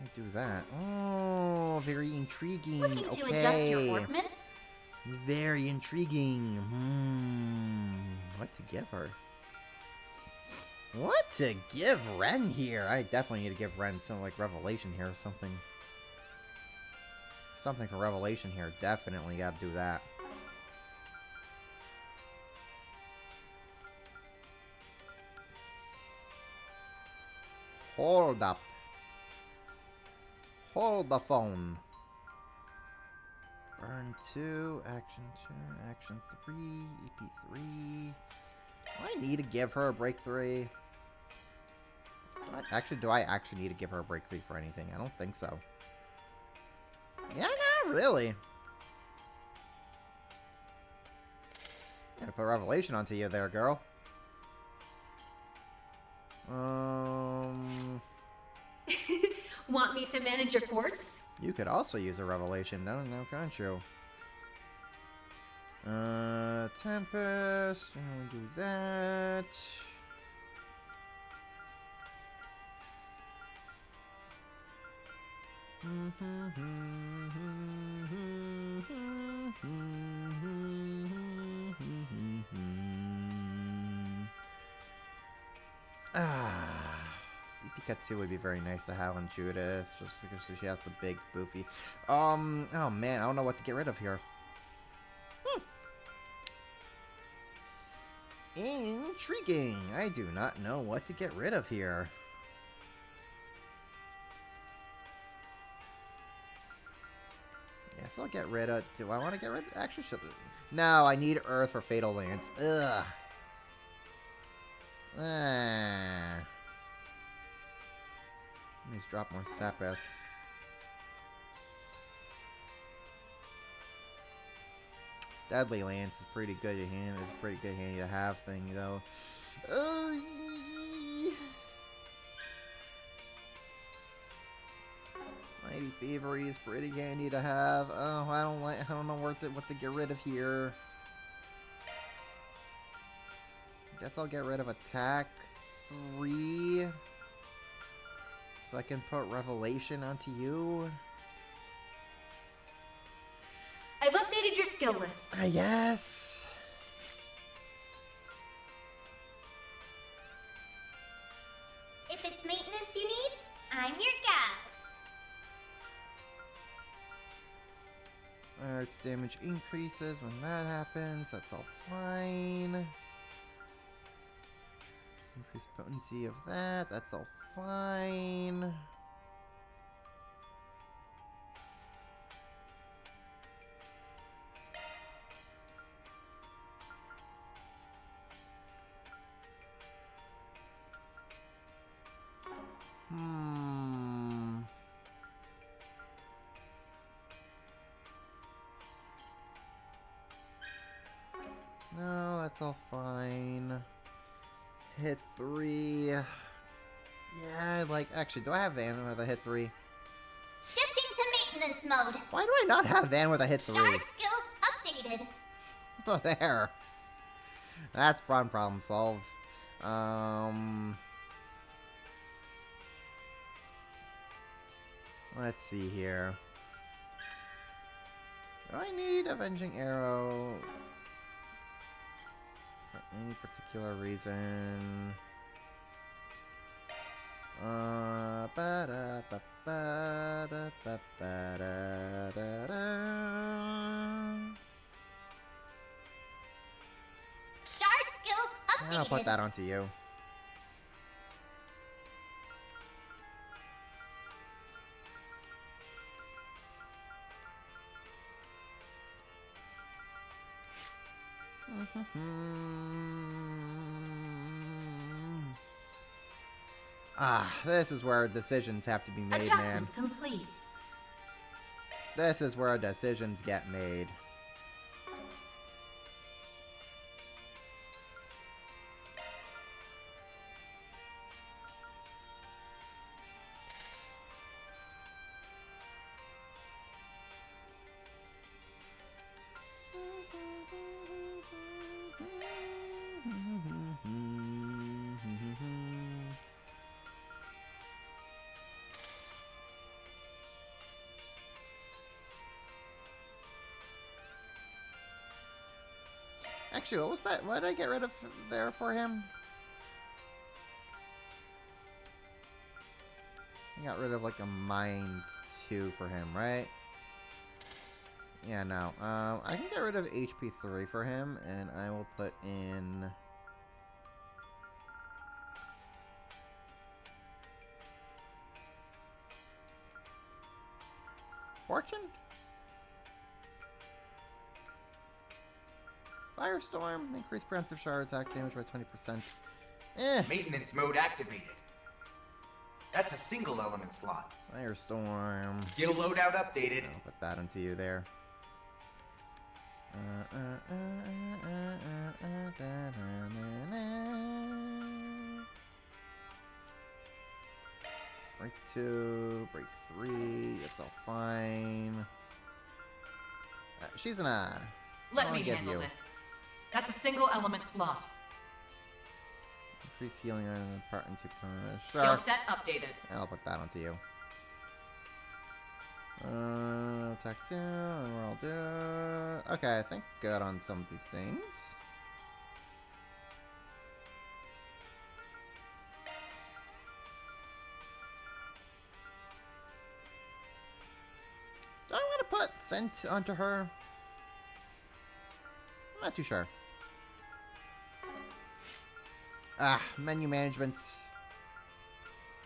I do that? Oh, very intriguing. Looking okay. to adjust your ornaments? Very intriguing. What to give her? What to give Ren here? I definitely need to give Ren something like Revelation here or something. Something for Revelation here. Definitely got to do that. Hold up. Hold the phone. Burn 2, action 2, action 3, EP 3. Do I need to give her a break 3? Do I actually need to give her a break 3 for anything? I don't think so. Yeah, not really. Gotta put Revelation onto you there, girl. Want me to manage your quartz? You could also use a Revelation. No, can't you? Tempest. I'm gonna do that. Pikachu would be very nice to have on Judith, just because she has the big, boofy. Oh man, I don't know what to get rid of here. Intriguing. I do not know what to get rid of here. Guess I'll get rid of. Do I want to get rid? Actually, should. No, I need Earth for Fatal Lance. Ugh. Let me just drop more Sapith. Deadly Lance is pretty good to hand. It's a pretty good handy to have thing though. Mighty Thievery is pretty handy to have. Oh, I don't know what to get rid of here. Guess I'll get rid of Attack 3. So I can put Revelation onto you. I've updated your skill list. Yes. If it's maintenance you need, I'm your gal. Its damage increases when that happens. That's all fine. Increased potency of that. That's all fine. No, that's all fine. Hit 3. Yeah, like, actually, do I have Van with a hit 3? Shifting to maintenance mode. Why do I not have Van with a hit 3? Shard skills updated. Oh, there. That's problem solved. Let's see here. Do I need Avenging Arrow for any particular reason? Shard skills updated. I'll put that onto you. This is where decisions have to be made, man. Adjustment complete. This is where decisions get made. Actually, what was that? What did I get rid of there for him? I got rid of like a mind 2 for him, right? Yeah, no. I can get rid of HP 3 for him, and I will put in Fortune? Firestorm, increase preemptive shard attack damage by 20%. Maintenance mode activated. That's a single element slot. Firestorm. Skill loadout updated. I'll put that into you there. Break 2, break 3, it's all fine. She's gonna... Let me handle this. That's a single element slot. Increase healing on the part into Skill set updated. I'll put that onto you. Attack 2, and we're all do. Okay, I think good on some of these things. Do I want to put Scent onto her? I'm not too sure. Menu management.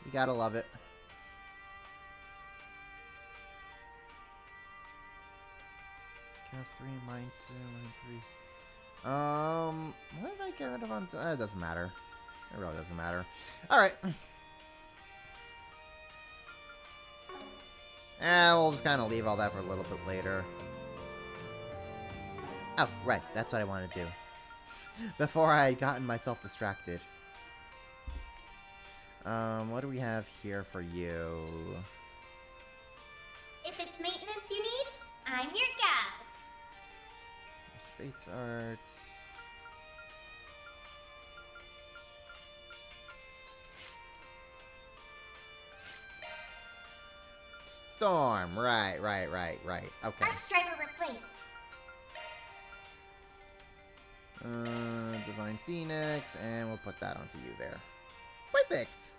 You gotta love it. Cast 3, mine 2, mine 3. What did I get rid of on... it doesn't matter. It really doesn't matter. Alright. We'll just kind of leave all that for a little bit later. Oh, right. That's what I wanted to do. Before I had gotten myself distracted. What do we have here for you? Space art. Storm, right. Okay. Arts driver replaced. Divine Phoenix, and we'll put that onto you there. Perfect!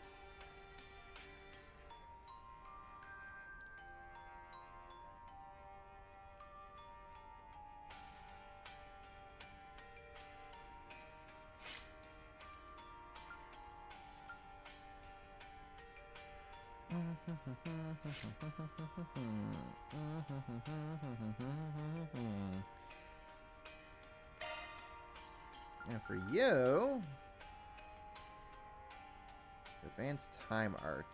And for you, advanced time arts,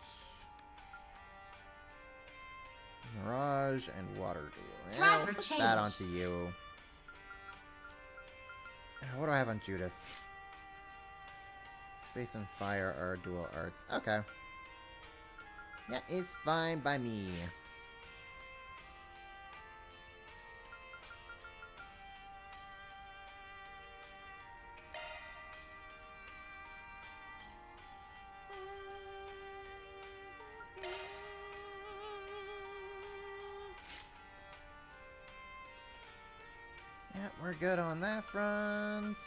mirage and water duel. Yeah, we'll put that onto you. What do I have on Judith? Space and fire are dual arts. Okay. That is fine by me. Yeah, we're good on that front.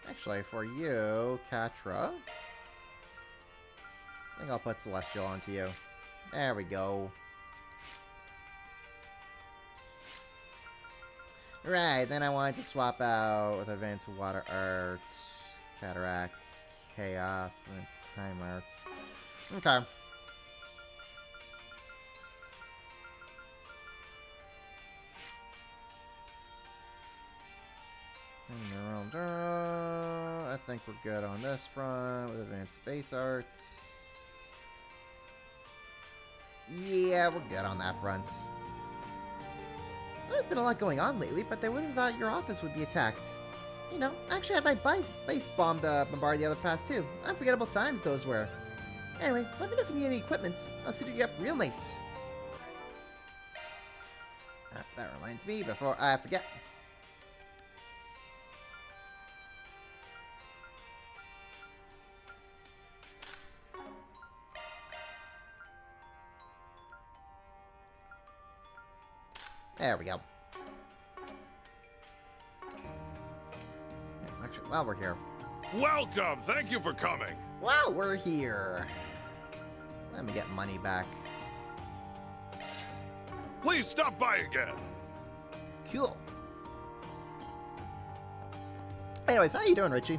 Actually, for you, Katra, I think I'll put Celestial onto you. There we go. Right, then I wanted to swap out with Advanced Water Arts, Cataract, Chaos, and it's Time Arts. Okay. I think we're good on this front with Advanced Space Arts. Yeah, we're good on that front. There's been a lot going on lately, but they would have thought your office would be attacked. You know, I actually had my base bomb bombard the other pass too. Unforgettable times those were. Anyway, let me know if you need any equipment. I'll suit you up real nice. That reminds me, before I forget. There we go. Actually, while we're here. Welcome! Thank you for coming! While we're here. Let me get money back. Please stop by again! Cool. Anyways, how you doing, Richie?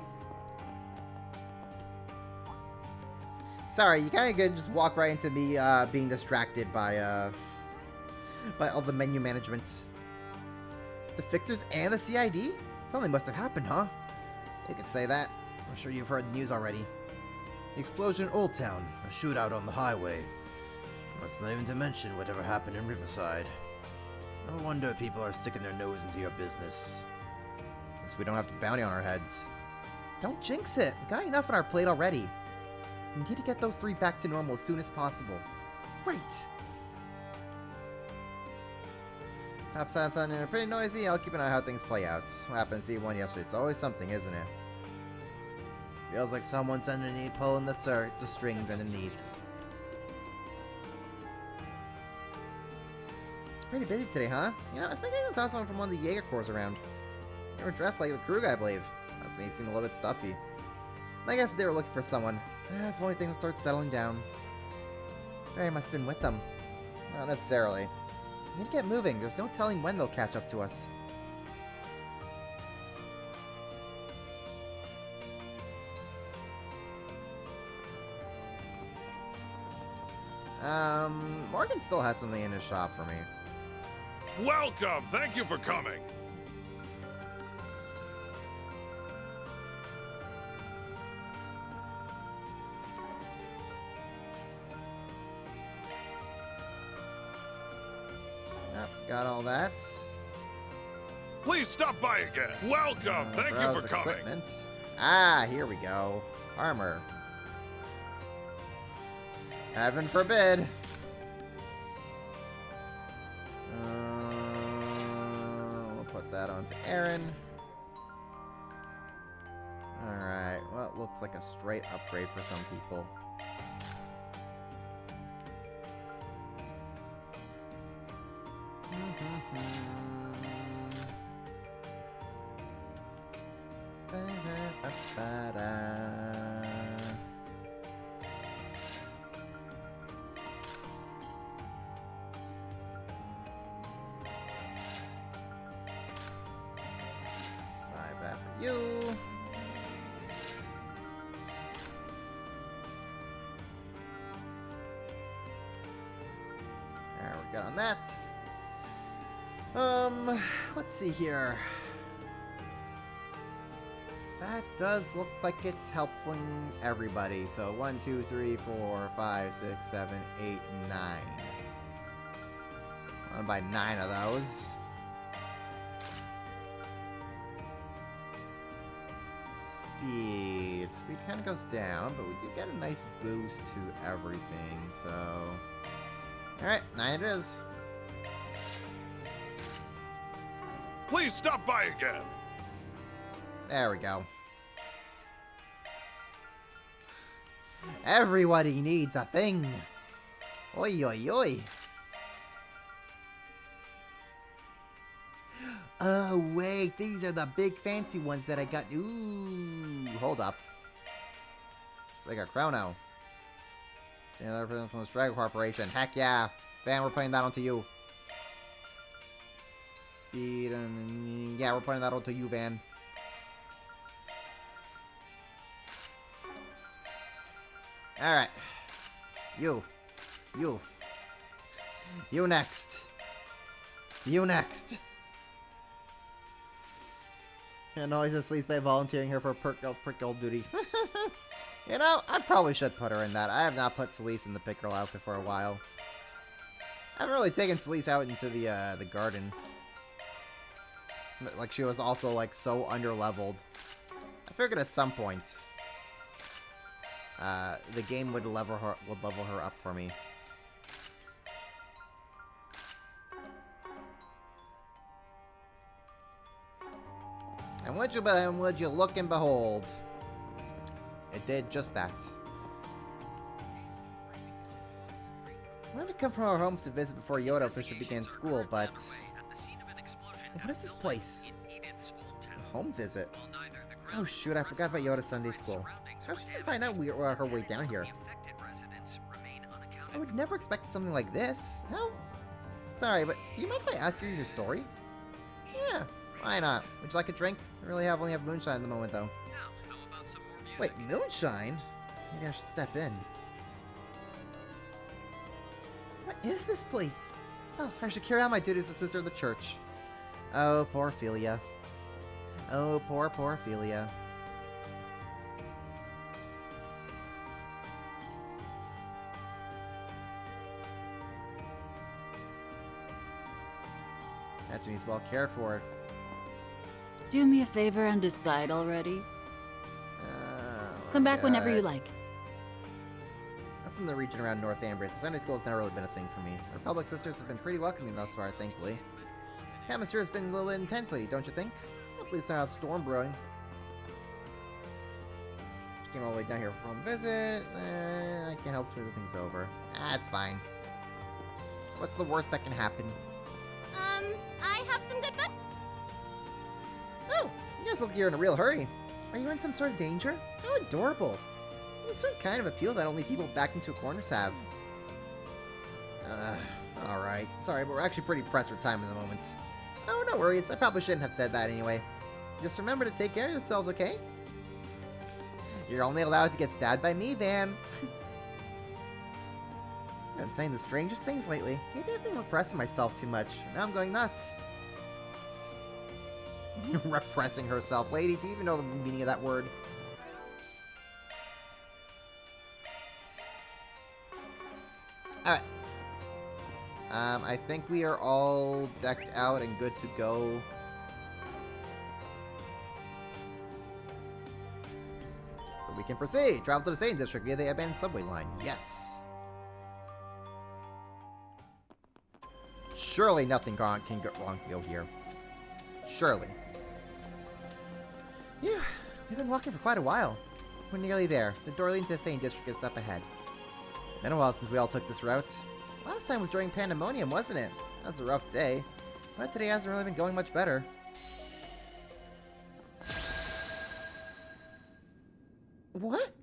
Sorry, you kind of could just walk right into me being distracted by all the menu management. The fixers and the CID? Something must have happened, huh? You could say that. I'm sure you've heard the news already. The explosion in Old Town, a shootout on the highway. That's not even to mention whatever happened in Riverside. It's no wonder people are sticking their nose into your business. Since we don't have the bounty on our heads. Don't jinx it. We got enough on our plate already. We need to get those 3 back to normal as soon as possible. Right. Top side sounding pretty noisy. I'll keep an eye on how things play out. What happened to C1 yesterday? It's always something, isn't it? Feels like someone's underneath pulling the strings underneath. It's pretty busy today, huh? You know, I think I even saw someone from one of the Jaeger Corps around. They were dressed like the crew guy, I believe. Must make it seem a little bit stuffy. I guess they were looking for someone. If only things start settling down. Barry must have been with them. Not necessarily. We need to get moving. There's no telling when they'll catch up to us. Morgan still has something in his shop for me. Welcome! Thank you for coming! Got all that. Please stop by again. Welcome. Thank you for coming. Ah, here we go. Armor. Heaven forbid. We'll put that onto Aaron. Alright, well, it looks like a straight upgrade for some people. Buy that for you. There, we're good on that. Let's see here. That does look like it's helping everybody. So 1, 2, 3, 4, 5, 6, 7, 8, 9. I want to buy 9 of those. Speed. Speed kind of goes down, but we do get a nice boost to everything. So, alright, 9 it is. Please stop by again. There we go. Everybody needs a thing. Oi, oi, oi. Oh, wait. These are the big fancy ones that I got. Ooh, hold up. Like a chrono. See another person from the Strike Corporation. Heck yeah. Van, we're putting that onto you. Speed and... yeah, we're putting that onto you, Van. Alright. You. You next. You next. And always asleep by volunteering her for prick girl duty. You know, I probably should put her in that. I have not put Celeste in the pick girl outfit for a while. I haven't really taken Celeste out into the garden. But, like, she was also, like, so underleveled. I figured at some point the game would level her up for me. And would you look and behold, it did just that. I wanted to come from our homes to visit before Yoda officially began school, but what is this place? A home visit? Oh shoot, I forgot about Yoda's Sunday school. How should I find out her way down here? I would never expect something like this. No? Sorry, but do you mind if I ask you your story? Yeah, why not? Would you like a drink? I really only have moonshine at the moment, though. Wait, moonshine? Maybe I should step in. What is this place? Oh, I should carry out my duties as a sister of the church. Oh, poor Ophelia. Oh, poor Ophelia. That Jenny's well cared for. Do me a favor and decide already. Come back whenever you like. I'm from the region around North Ambrose. Sunday school has never really been a thing for me. The Republic sisters have been pretty welcoming thus far, thankfully. The atmosphere has been a little bit intensely, don't you think? At least not a storm brewing. She came all the way down here for a home visit. I can't help smooth things over. It's fine. What's the worst that can happen? I have some good food. Oh, you guys look like you're in a real hurry. Are you in some sort of danger? How adorable. This sort of kind of appeal that only people backed into corners have. Alright. Sorry, but we're actually pretty pressed for time in the moment. Oh, no worries. I probably shouldn't have said that anyway. Just remember to take care of yourselves, okay? You're only allowed to get stabbed by me, Van. I've been saying the strangest things lately. Maybe I've been repressing myself too much. Now I'm going nuts. Repressing herself. Lady, do you even know the meaning of that word? Alright. I think we are all decked out and good to go. can proceed. Travel to the same district via the abandoned subway line. Yes. Surely nothing wrong can go here. Surely. Yeah, we've been walking for quite a while. We're nearly there. The door leading to the same district is up ahead. Been a while since we all took this route. Last time was during Pandemonium, wasn't it? That was a rough day. But today hasn't really been going much better. What?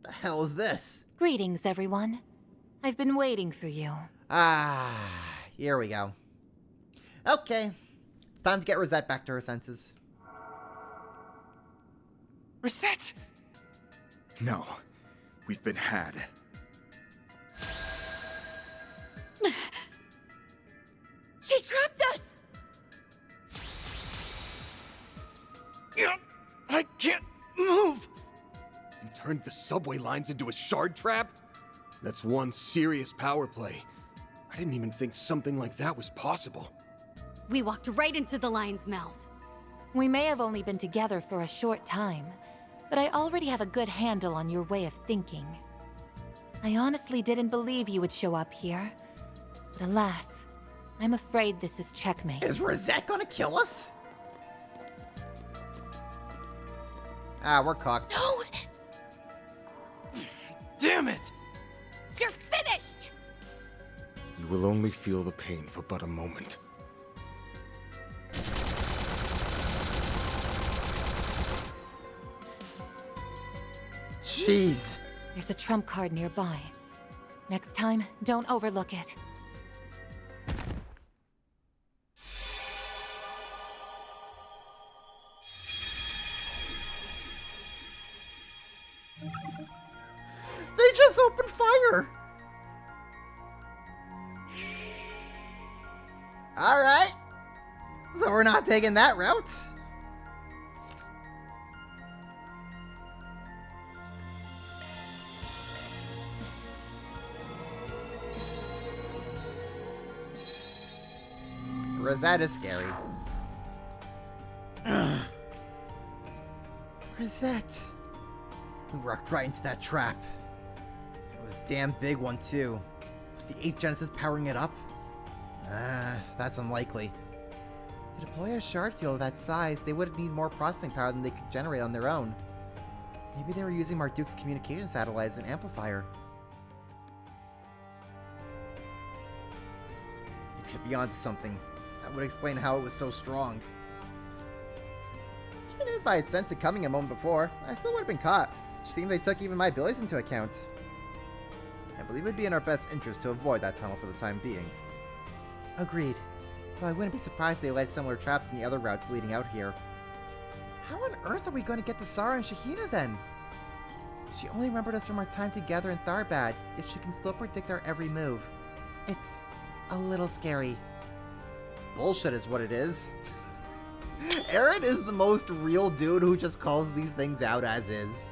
The hell is this? Greetings, everyone. I've been waiting for you. Ah, here we go. Okay. It's time to get Rosette back to her senses. Rosette! No. We've been had. She trapped us! I can't move! You turned the subway lines into a shard trap? That's one serious power play. I didn't even think something like that was possible. We walked right into the lion's mouth. We may have only been together for a short time, but I already have a good handle on your way of thinking. I honestly didn't believe you would show up here. But alas, I'm afraid this is checkmate. Is Rosette gonna kill us? Ah, we're cocked. No! Damn it! You're finished! You will only feel the pain for but a moment. Jeez. There's a trump card nearby. Next time, don't overlook it. They just opened fire! Alright. So we're not taking that route. Rosette is scary. Rosette. We walked right into that trap. It was a damn big one, too. Was the 8th Genesis powering it up? That's unlikely. To deploy a shard field of that size, they would need more processing power than they could generate on their own. Maybe they were using Marduk's communication satellite as an amplifier. You could be onto something. That would explain how it was so strong. Even if I had sensed it coming a moment before, I still would have been caught. It seemed they took even my abilities into account. I believe it would be in our best interest to avoid that tunnel for the time being. Agreed. Though I wouldn't be surprised if they laid similar traps in the other routes leading out here. How on earth are we going to get to Sara and Shahina then? She only remembered us from our time together in Tharbad, yet she can still predict our every move. It's a little scary. It's bullshit is what it is. Aaron is the most real dude who just calls these things out as is.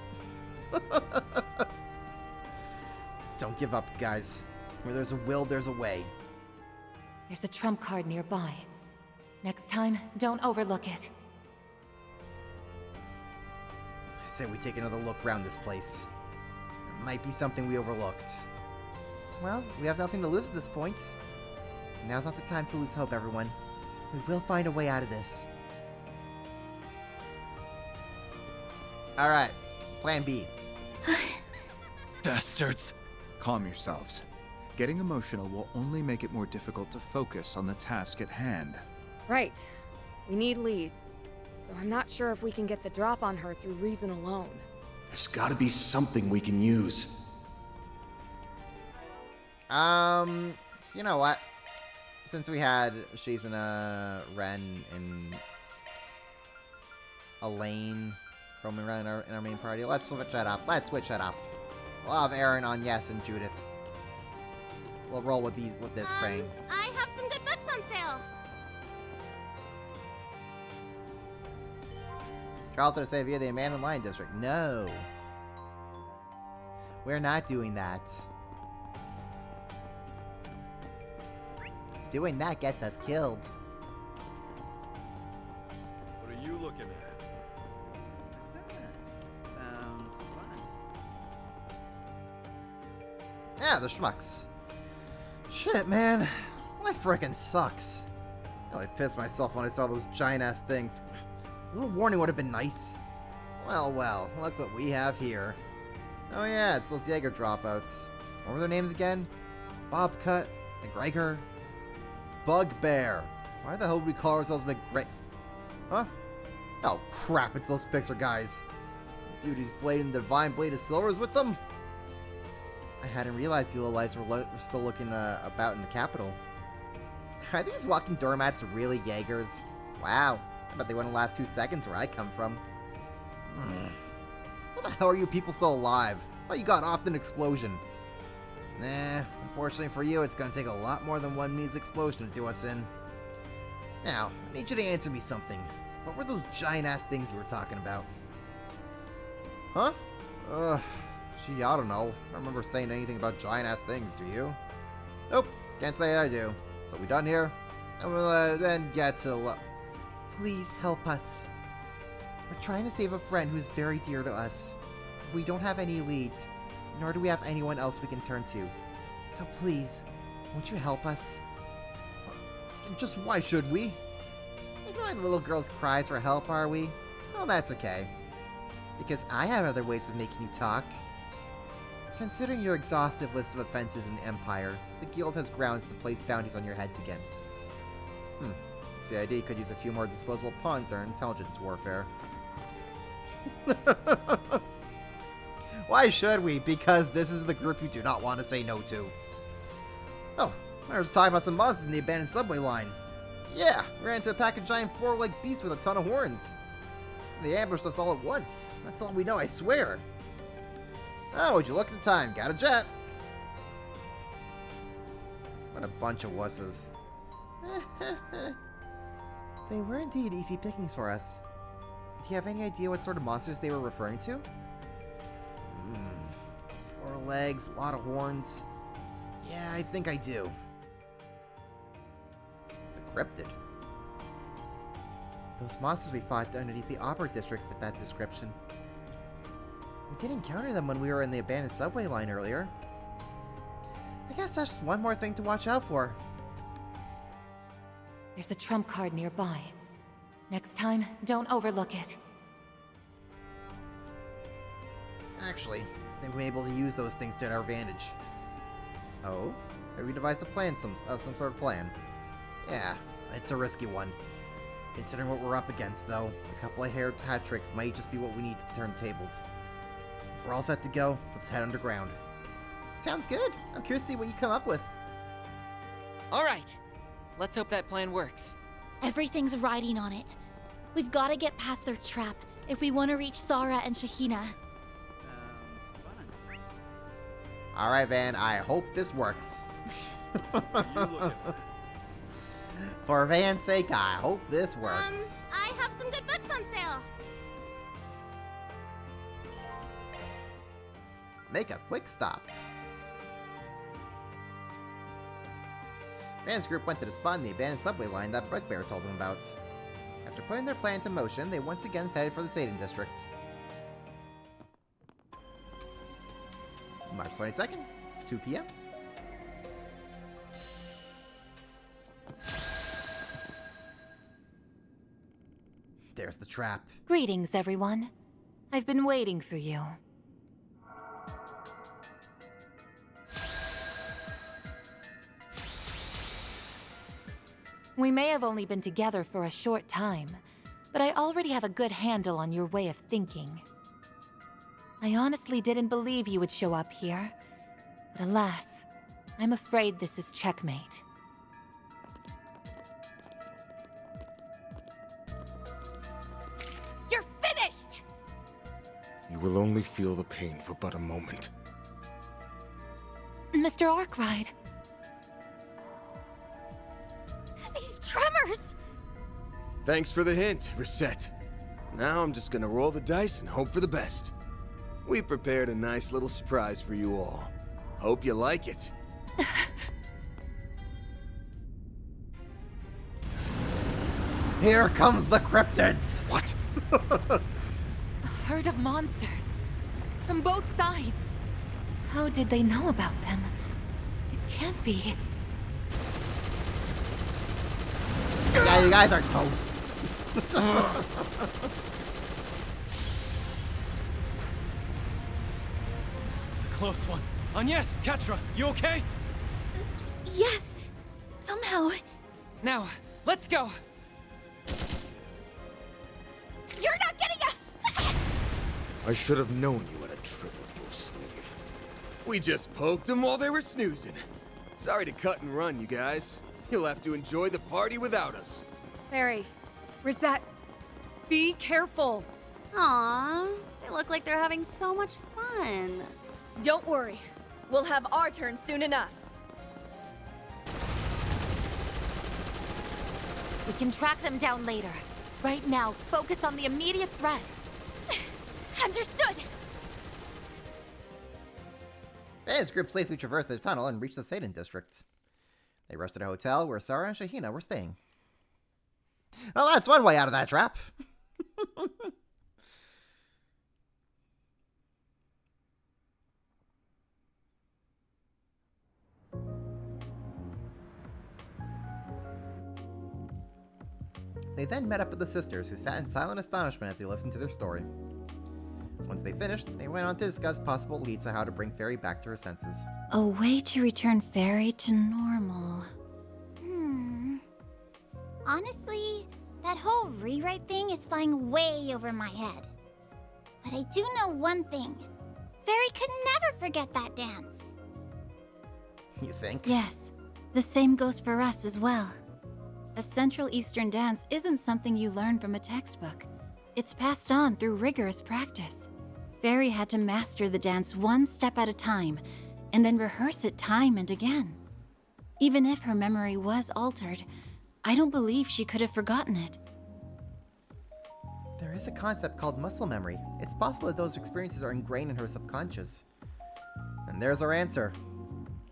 Don't give up, guys. Where there's a will, there's a way. There's a trump card nearby. Next time, don't overlook it. I say we take another look around this place. There might be something we overlooked. Well, we have nothing to lose at this point. Now's not the time to lose hope, everyone. We will find a way out of this. Alright, plan B. Bastards. Calm yourselves. Getting emotional will only make it more difficult to focus on the task at hand. Right. We need leads. Though I'm not sure if we can get the drop on her through reason alone. There's gotta be something we can use. You know what? Since we had Shizuna, Ren, and Elaine roaming around in our main party, let's switch that up. Let's switch that up. We'll have Aaron on Yes and Judith. We'll roll with this crane. I have some good books on sale. Travel to say via the Abandoned Lion District. No. We're not doing that. Doing that gets us killed. What are you looking at? Sounds fun. Yeah, the schmucks. Shit, man. Life frickin' sucks. I really pissed myself when I saw those giant-ass things. A little warning would have been nice. Well, well, look what we have here. Oh yeah, it's those Jaeger dropouts. What were their names again? Bobcut, McGregor, Bugbear. Why the hell would we call ourselves McGregor? Huh? Oh crap, it's those fixer guys. Beauty's Blade and the Divine Blade of Silver is with them? I hadn't realized the lowlifes were still looking about in the capital. Are these walking doormats really Jaegers? Wow, I bet they wouldn't last 2 seconds where I come from. How the hell are you people still alive? I thought you got off in an explosion. Nah, unfortunately for you, it's gonna take a lot more than one means explosion to do us in. Now, I need you to answer me something. What were those giant-ass things you were talking about? Huh? Gee, I don't know. I don't remember saying anything about giant-ass things, do you? Nope, can't say I do. So we done here? And we'll then get to Please help us. We're trying to save a friend who's very dear to us. We don't have any leads, nor do we have anyone else we can turn to. So please, won't you help us? Just why should we? Ignoring the little girl's cries for help, are we? Oh, that's okay. Because I have other ways of making you talk. Considering your exhaustive list of offenses in the Empire, the Guild has grounds to place bounties on your heads again. CID could use a few more disposable pawns or intelligence warfare. Why should we? Because this is the group you do not want to say no to. Oh, I was talking about some monsters in the abandoned subway line. Yeah, we ran into a pack of giant four-legged beasts with a ton of horns. They ambushed us all at once. That's all we know, I swear. Oh, would you look at the time? Got a jet. What a bunch of wusses. They were indeed easy pickings for us. Do you have any idea what sort of monsters they were referring to? 4 legs, a lot of horns. Yeah, I think I do. The cryptid. Those monsters we fought underneath the Opera District fit that description. We did encounter them when we were in the abandoned subway line earlier. I guess that's just one more thing to watch out for. There's a trump card nearby. Next time, don't overlook it. Actually, I think we're able to use those things to our advantage. Oh? Have we devised a plan, some sort of plan? Yeah, it's a risky one. Considering what we're up against, though, a couple of hat tricks might just be what we need to turn tables. If we're all set to go, let's head underground. Sounds good. I'm curious to see what you come up with. All right. Let's hope that plan works. Everything's riding on it. We've got to get past their trap if we want to reach Sara and Shahina. All right, Van. I hope this works. For Van's sake, I hope this works. I have some good books on sale. Make a quick stop. Van's group went to the spot in the abandoned subway line that Bugbear told them about. After putting their plan into motion, they once again headed for the Satan District. March 22nd, 2 p.m. There's the trap. Greetings, everyone. I've been waiting for you. We may have only been together for a short time, but I already have a good handle on your way of thinking. I honestly didn't believe you would show up here, but alas, I'm afraid this is checkmate. You're finished! You will only feel the pain for but a moment. Mr. Arkwright. These tremors! Thanks for the hint, Reset. Now I'm just gonna roll the dice and hope for the best. We prepared a nice little surprise for you all. Hope you like it. Here comes the cryptids! What? A herd of monsters. From both sides. How did they know about them? can't be. Yeah, you guys are toast. It's a close one. Agnes, Ketra, you okay? Yes, somehow. Now, let's go. You're not getting a... I should have known you had a trick up your sleeve. We just poked them while they were snoozing. Sorry to cut and run, you guys. You'll have to enjoy the party without us. Barry, Rosette, be careful. Aww, they look like they're having so much fun. Don't worry. We'll have our turn soon enough. We can track them down later. Right now, focus on the immediate threat. Understood! Band's group safely traversed the tunnel and reached the Satan district. They rushed to a hotel where Sarah and Shahina were staying. Well, that's one way out of that trap. They then met up with the sisters, who sat in silent astonishment as they listened to their story. Once they finished, they went on to discuss possible leads to how to bring Fairy back to her senses. A way to return Fairy to normal. Honestly, that whole rewrite thing is flying way over my head. But I do know one thing. Fairy could never forget that dance. You think? Yes, the same goes for us as well. A Central Eastern dance isn't something you learn from a textbook. It's passed on through rigorous practice. Fairy had to master the dance one step at a time, and then rehearse it time and again. Even if her memory was altered, I don't believe she could have forgotten it. There is a concept called muscle memory. It's possible that those experiences are ingrained in her subconscious. And there's our answer.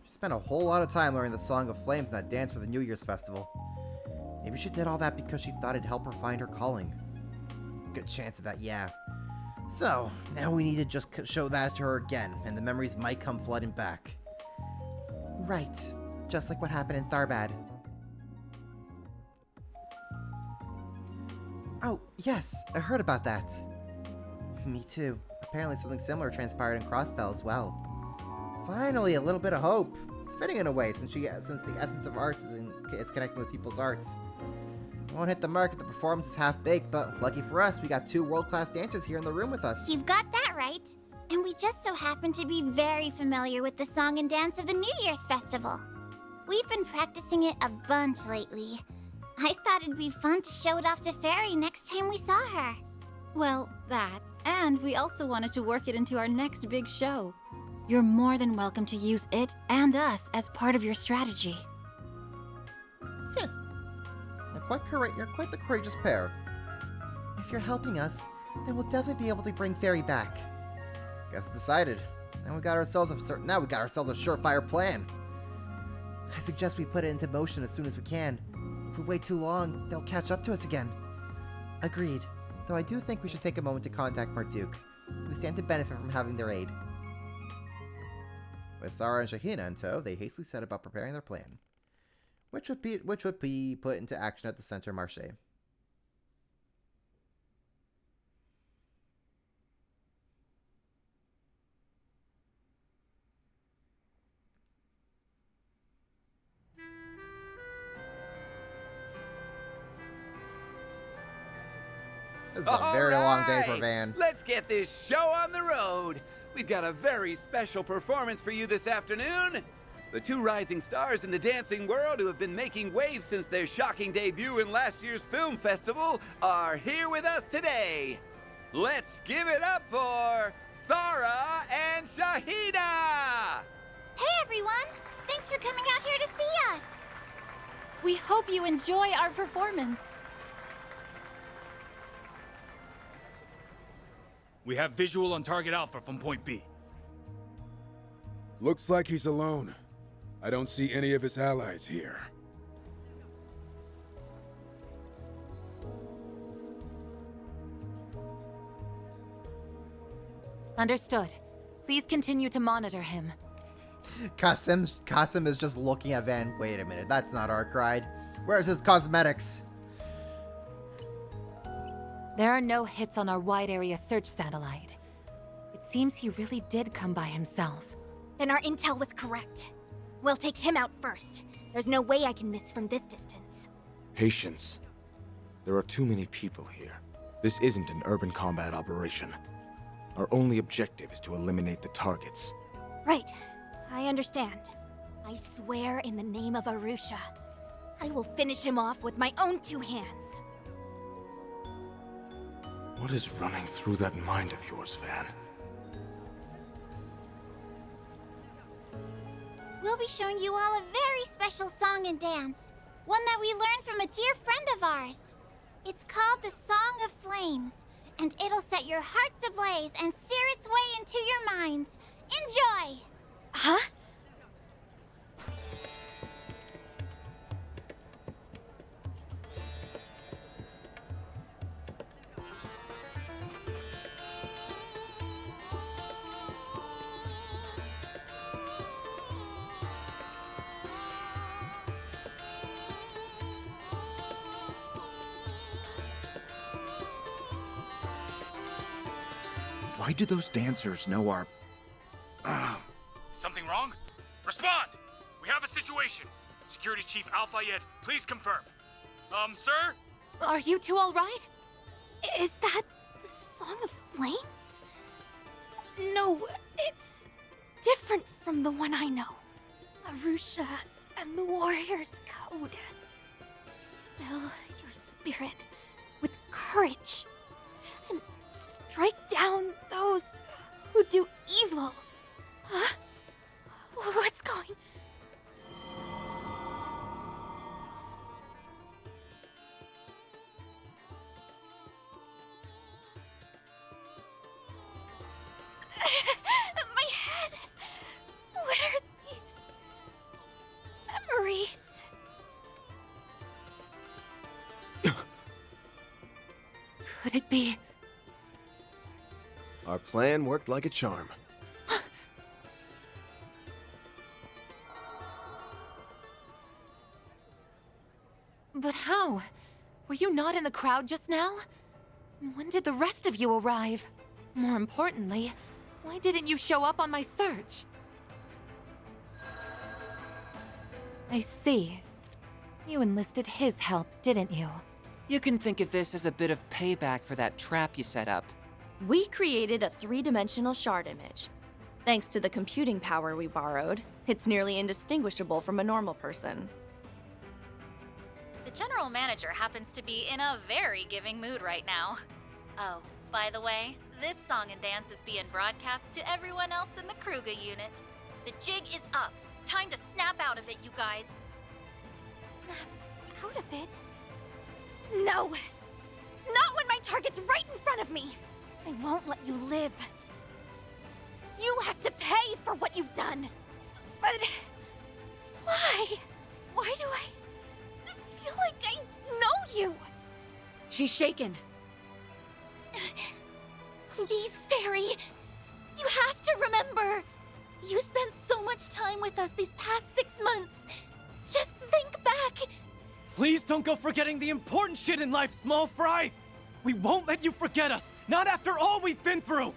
She spent a whole lot of time learning the Song of Flames and that dance for the New Year's festival. Maybe she did all that because she thought it'd help her find her calling. Good chance of that, yeah. So, now we need to just show that to her again, and the memories might come flooding back. Right. Just like what happened in Tharbad. Oh, yes, I heard about that. Me too. Apparently something similar transpired in Crossbell as well. Finally, a little bit of hope. It's fitting in a way, since the essence of arts is connecting with people's arts. Won't hit the mark if the performance is half-baked, but lucky for us, we got 2 world-class dancers here in the room with us. You've got that right. And we just so happen to be very familiar with the song and dance of the New Year's Festival. We've been practicing it a bunch lately. I thought it'd be fun to show it off to Fairy next time we saw her. Well, that, and we also wanted to work it into our next big show. You're more than welcome to use it and us as part of your strategy. You're quite the courageous pair. If you're helping us, then we'll definitely be able to bring Fairy back. Guess it's decided. Now we got ourselves a surefire plan. I suggest we put it into motion as soon as we can. If we wait too long, they'll catch up to us again. Agreed. Though I do think we should take a moment to contact Marduk. We stand to benefit from having their aid. With Sarah and Shahina in tow, they hastily set about preparing their plan, which would be put into action at the Center Marché. This is a very long day for Van. Let's get this show on the road. We've got a very special performance for you this afternoon. The 2 rising stars in the dancing world who have been making waves since their shocking debut in last year's film festival are here with us today. Let's give it up for Sarah and Shahina! Hey everyone! Thanks for coming out here to see us! We hope you enjoy our performance. We have visual on target Alpha from point B. Looks like he's alone. I don't see any of his allies here. Understood. Please continue to monitor him. Kasim is just looking at Van. Wait a minute, that's not Arc Ride. Where's his cosmetics? There are no hits on our wide area search satellite. It seems he really did come by himself. Then our intel was correct. We'll take him out first. There's no way I can miss from this distance. Patience. There are too many people here. This isn't an urban combat operation. Our only objective is to eliminate the targets. Right. I understand. I swear in the name of Arusha, I will finish him off with my own 2 hands. What is running through that mind of yours, Van? We'll be showing you all a very special song and dance. One that we learned from a dear friend of ours. It's called the Song of Flames, and it'll set your hearts ablaze and sear its way into your minds. Enjoy! Huh? Why do those dancers know our... Something wrong? Respond! We have a situation. Security Chief Al-Fayed, please confirm. Sir? Are you two all right? Is that the Song of Flames? No, it's different from the one I know. Arusha and the Warrior's Code. Fill your spirit with courage and strike down those who do evil. Huh? What's going? My head. What are these memories? Could it be? Our plan worked like a charm. But how? Were you not in the crowd just now? And when did the rest of you arrive? More importantly, why didn't you show up on my search? I see. You enlisted his help, didn't you? You can think of this as a bit of payback for that trap you set up. We created a 3-dimensional shard image. Thanks to the computing power we borrowed, it's nearly indistinguishable from a normal person. The general manager happens to be in a very giving mood right now. Oh, by the way, this song and dance is being broadcast to everyone else in the Kruger unit. The jig is up. Time to snap out of it, you guys. Snap out of it? No! Not when my target's right in front of me! I won't let you live. You have to pay for what you've done. But... why? Why do I feel like I know you? She's shaken. Please, Fairy. You have to remember. You spent so much time with us these past 6 months. Just think back. Please don't go forgetting the important shit in life, small fry! We won't let you forget us, not after all we've been through!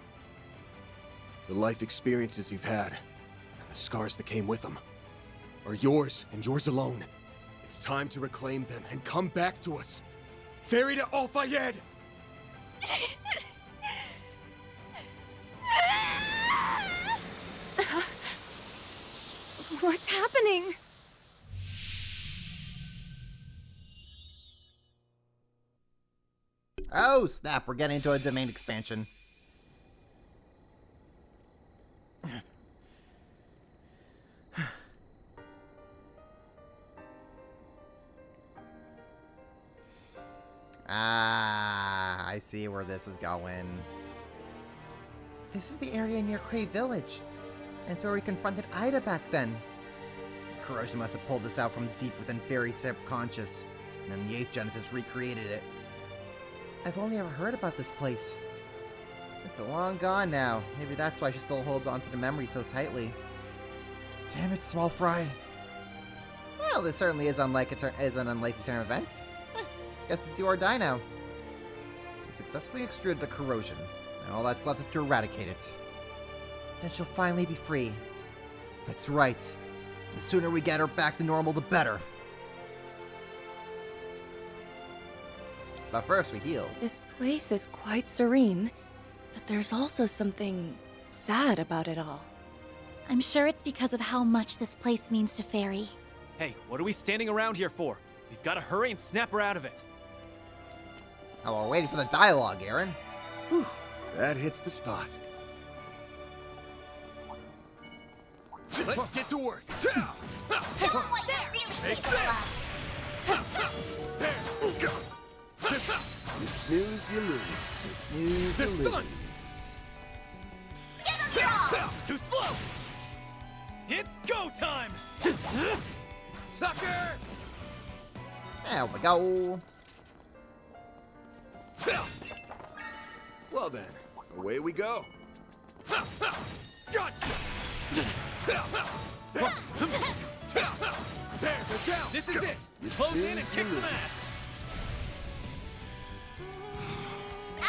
The life experiences you've had, and the scars that came with them, are yours and yours alone. It's time to reclaim them and come back to us. Ferry to Al-Fayed! What's happening? Oh, snap. We're getting into a domain expansion. Ah, I see where this is going. This is the area near Cray Village. And it's where we confronted Ida back then. Kuroshi must have pulled this out from deep within Fairy's subconscious, and then the 8th Genesis recreated it. I've only ever heard about this place. It's long gone now. Maybe that's why she still holds on to the memory so tightly. Damn it, small fry. Well, this certainly is an unlikely turn of events. Guess it's do or die now. We successfully extruded the corrosion. Now all that's left is to eradicate it. Then she'll finally be free. That's right. The sooner we get her back to normal, the better. But first, we heal. This place is quite serene, but there's also something sad about it all. I'm sure it's because of how much this place means to Fairy. Hey, what are we standing around here for? We've got to hurry and snap her out of it. Oh, we're waiting for the dialogue, Aaron. Whew, that hits the spot. Let's get to work. Show 'em what you're really capable of. There, go. You snooze, you lose. You snooze, you lose. Give 'em your all. Too slow! It's go time! Sucker! There we go. Well then, away we go. Gotcha! There, they're down. This is it! You Close in and snooze, kick you some lose. ass!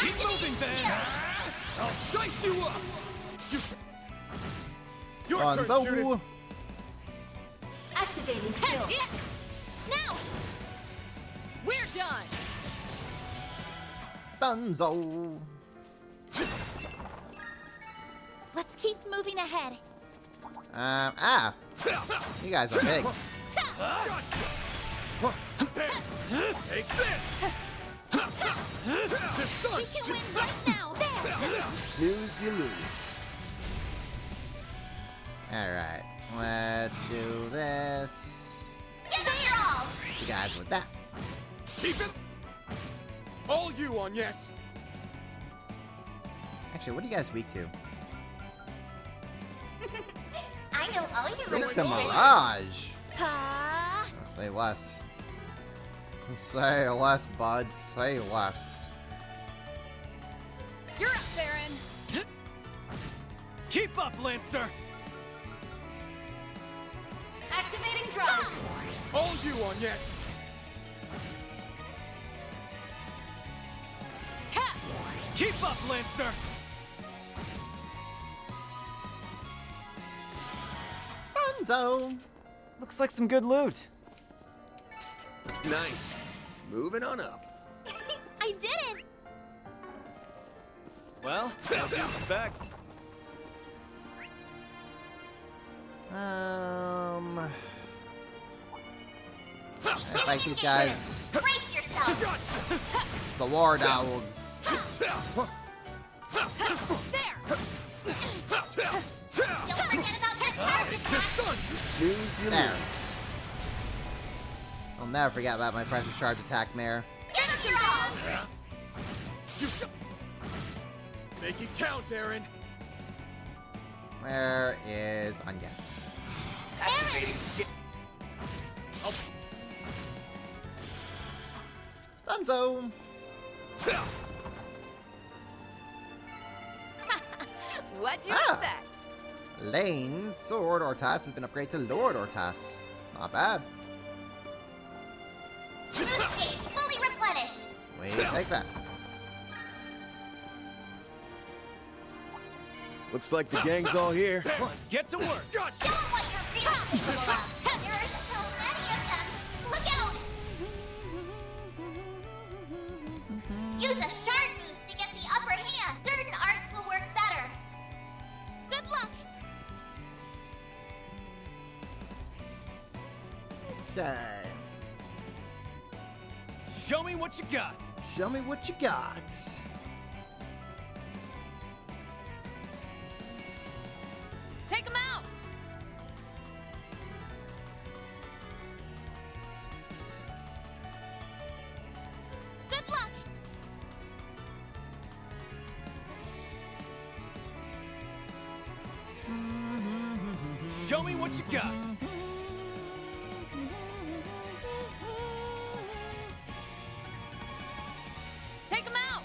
Keep moving, Ben! I'll dice you up! Your turn, Gonzo. Judith. Activating skill. Now! We're done! Dunzo. Let's keep moving ahead. You guys are big. Take this! This done! We can win right now. There! Snooze, you lose. Alright, let's do this. Give them your all. You guys with that. Keep it! All you on yes! Actually, what are you guys weak to? I know all your Weak little to secrets. Mirage. Ha! Say less. Say less, bud. Say less. You're up, Baron! Keep up, Lanster! Activating drop. All you on yes! Keep up, Lanster! Dunzo. Looks like some good loot. Nice. Moving on up. I did it! Well, what do you expect? I like these guys. Brace yourself! The War Owls. There! Don't forget about your target! Snooze, you There. lose. I'll never forget about my precious charge attack, Mare. Give us your all! Make it count, Aaron. Where is Anya? Activating skill. Dunzo. What'd you Ah. expect? Lane's sword Ortas has been upgraded to Lord Ortas. Not bad. Boost gauge fully replenished! Wait, take that. Looks like the gang's all here. Let's get to work! Show 'em what you're really capable of! There are so many of them! Look out! Use a shard boost to get the upper hand! Certain arts will work better! Good luck! Okay. Show me what you got! Show me what you got. Take him out! Good luck! Show me what you got! Take him out!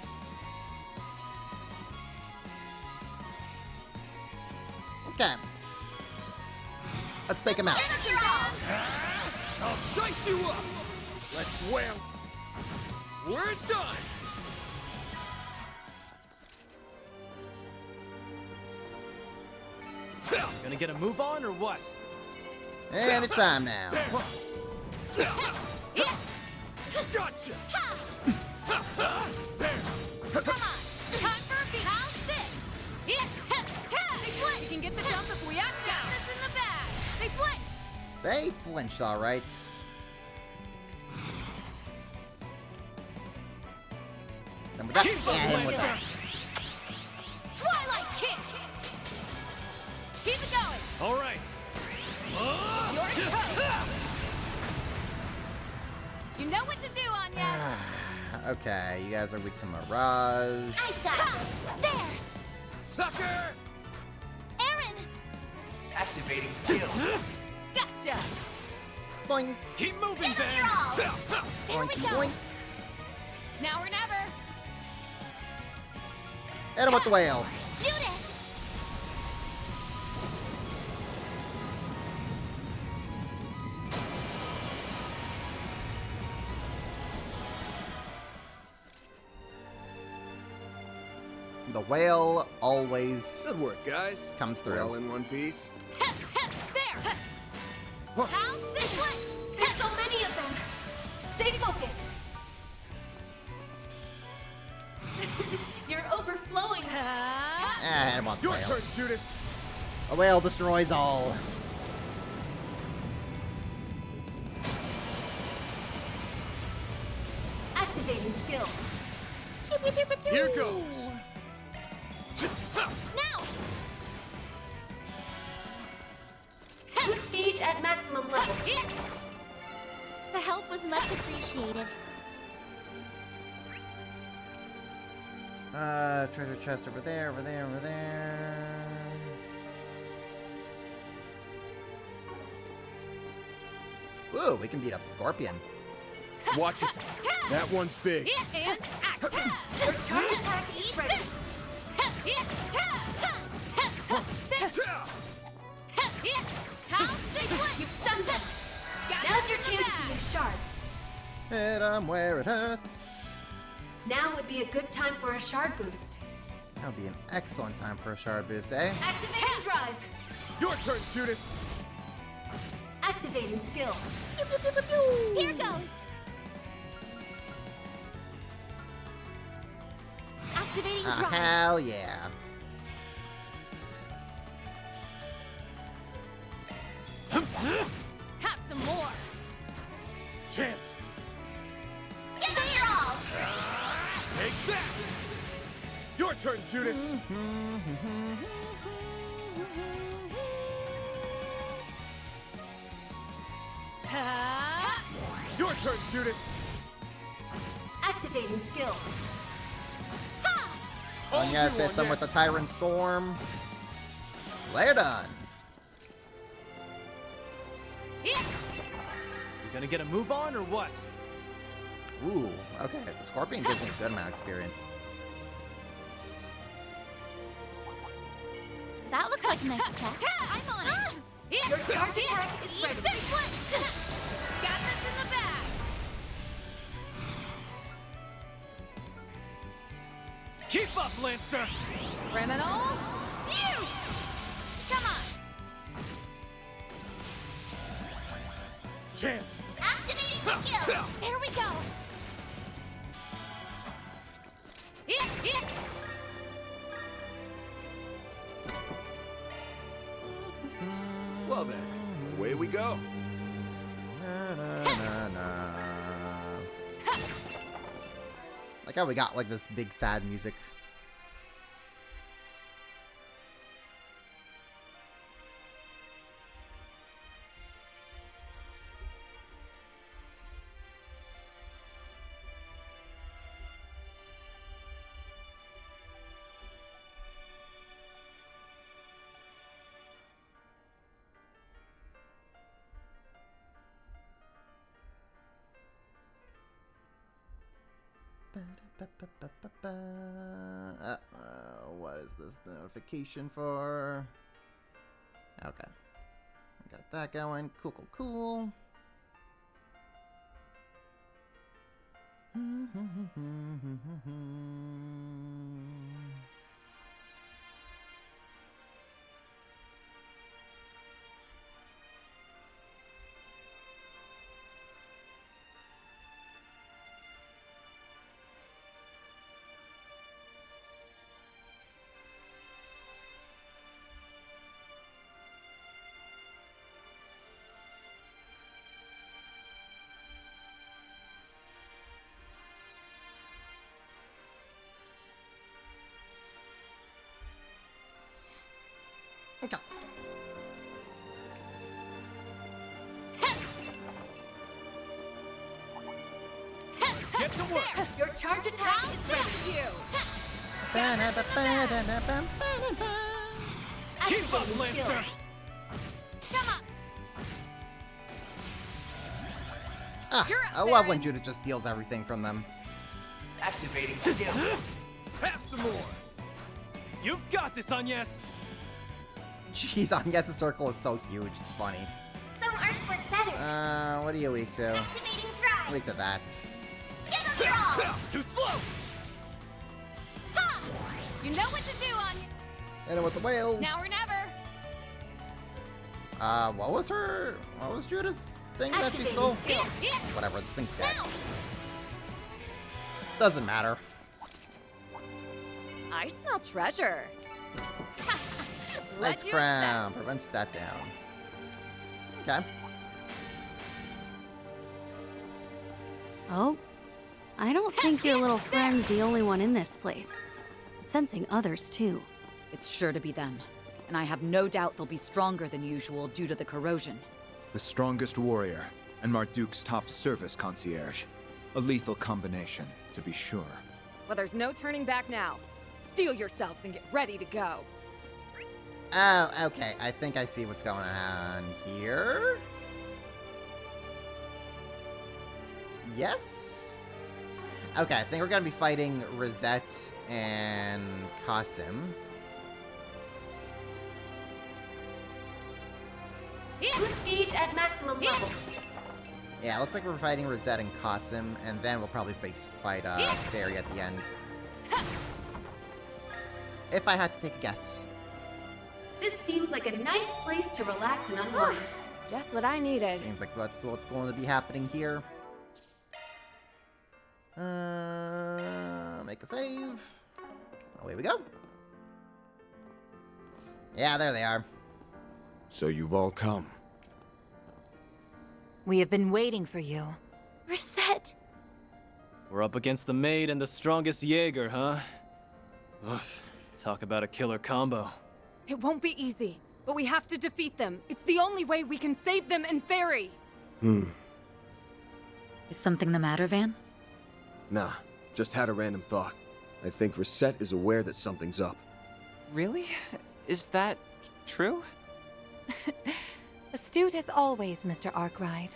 Okay. Let's take him out. I'll dice you up! Let's whale! We're done! Gonna get a move on or what? And it's time now. Gotcha! Come on! Time for a beat! How's this? They flinch! We can get the jump if we act out! This in the bag! They flinch! They flinched, all right. And with that, and with that. Twilight kick! Keep it going! All right. Your toast! You know what to do, Anya! Okay, you guys are weak to Mirage. I got it. There! Sucker! Aaron! Activating skill. Gotcha! Boing. Keep moving, Give it Van. your all! There we go! Boing. Now or never! Hit him with the whale. Shoot it! The whale always Good work, guys. comes through. All in one piece. There! How's this flinched? There's so many of them. Stay focused. You're overflowing. Ah, hit him with the Your whale. turn, Judith. A whale destroys all. Activating skill. Here goes. Now! Boost gauge at maximum level. The help was much appreciated. Treasure chest over there, over there, over there. Ooh, we can beat up Scorpion. Watch it. That one's big. And act! Your charge attack is ready. How's this flinched? You've stunned them. Got Now's this your in the chance to bag. use shards. Hit him where it hurts. Now would be a good time for a shard boost. That would be an excellent time for a shard boost, eh? Activating drive. Your turn, Judith. Activating skill. Here goes! Activating drive. Hell yeah. Have some more! Chance. Give it your all! Take that. Your turn, Judith. Your turn, Judith. Activating skill. Oh, yes, hits him with the Tyrant Storm. They're done. You gonna get a move on or what? Ooh, okay. The Scorpion gives me a good amount of experience. That looks like a nice chest. I'm on it. Your charge attack is ready. This one! Got this in the bag! Keep up, Lancer! Criminal! You! Come on! Chance. Activating skill! There we go. Well then, away we go. Na, na, na, na. Like how we got like this big sad music. What is this notification for? Okay. Got that going. Cool, cool, cool. Okay. Get to work! There! Your charge attack is ready. You! Keep up, Lancer! Come on! Ah, You're I love when Judah just steals everything from them. Activating skill. Have some more! You've got this, Agnes! Jeez, Agnes' circle is so huge, it's funny. Some arts work better. What are you weak to? Activating thrive. Weak to that. Give them your all. Too slow! Ha! You know what to do, Anya. Hit him with the whale. Now or never. What was Judah's thing that she stole? Whatever, this thing's dead. Now. Doesn't matter. I smell treasure. Knight's Crown prevents that down. Okay. Oh, I don't think your little friend's the only one in this place. I'm sensing others too. It's sure to be them. And I have no doubt they'll be stronger than usual due to the corrosion. The strongest warrior, and Marduk's top service concierge. A lethal combination, to be sure. Well, there's no turning back now. Steel yourselves and get ready to go. Oh, okay. I think I see what's going on here. Yes? Okay, I think we're gonna be fighting Rosette and Qasim. Boost gauge at maximum level. Yeah, it looks like we're fighting Rosette and Qasim, and then we'll probably fight Fairy at the end. If I had to take a guess. This seems like a nice place to relax and unwind. Just what I needed. Seems like that's what's going to be happening here. Make a save. Away we go. Yeah, there they are. So you've all come. We have been waiting for you. Rosette! We're up against the maid and the strongest Jaeger, huh? Oof. Talk about a killer combo. It won't be easy, but we have to defeat them. It's the only way we can save them and Fairy. Is something the matter, Van? Nah, just had a random thought. I think Rosette is aware that something's up. Really? Is that true? Astute as always, Mr. Arkwright.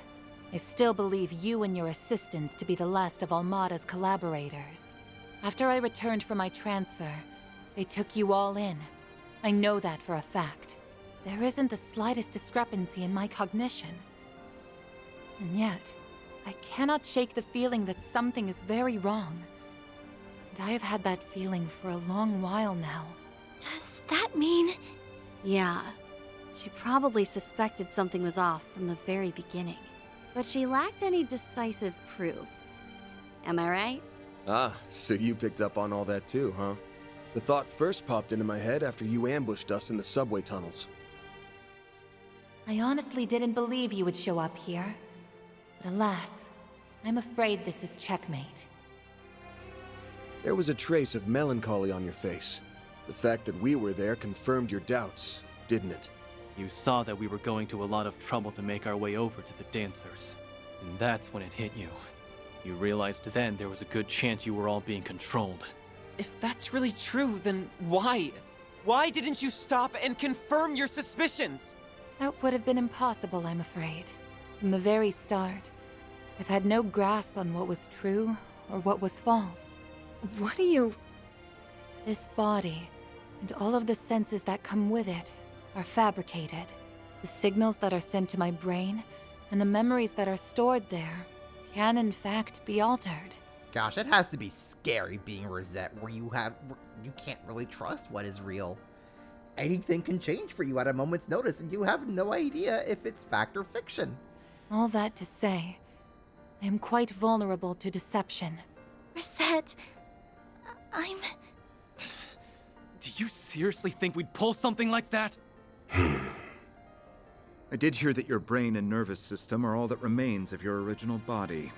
I still believe you and your assistants to be the last of Almada's collaborators. After I returned from my transfer, they took you all in. I know that for a fact. There isn't the slightest discrepancy in my cognition. And yet, I cannot shake the feeling that something is very wrong. And I have had that feeling for a long while now. Does that mean... Yeah. She probably suspected something was off from the very beginning. But she lacked any decisive proof. Am I right? Ah, so you picked up on all that too, huh? The thought first popped into my head after you ambushed us in the subway tunnels. I honestly didn't believe you would show up here. But alas, I'm afraid this is checkmate. There was a trace of melancholy on your face. The fact that we were there confirmed your doubts, didn't it? You saw that we were going to a lot of trouble to make our way over to the dancers. And that's when it hit you. You realized then there was a good chance you were all being controlled. If that's really true, then why? Why didn't you stop and confirm your suspicions? That would have been impossible, I'm afraid. From the very start, I've had no grasp on what was true or what was false. What do you... This body, and all of the senses that come with it, are fabricated. The signals that are sent to my brain and the memories that are stored there can in fact be altered. Gosh, it has to be scary being Rosette, where you can't really trust what is real. Anything can change for you at a moment's notice, and you have no idea if it's fact or fiction. All that to say, I am quite vulnerable to deception. Rosette, I'm... Do you seriously think we'd pull something like that? I did hear that your brain and nervous system are all that remains of your original body.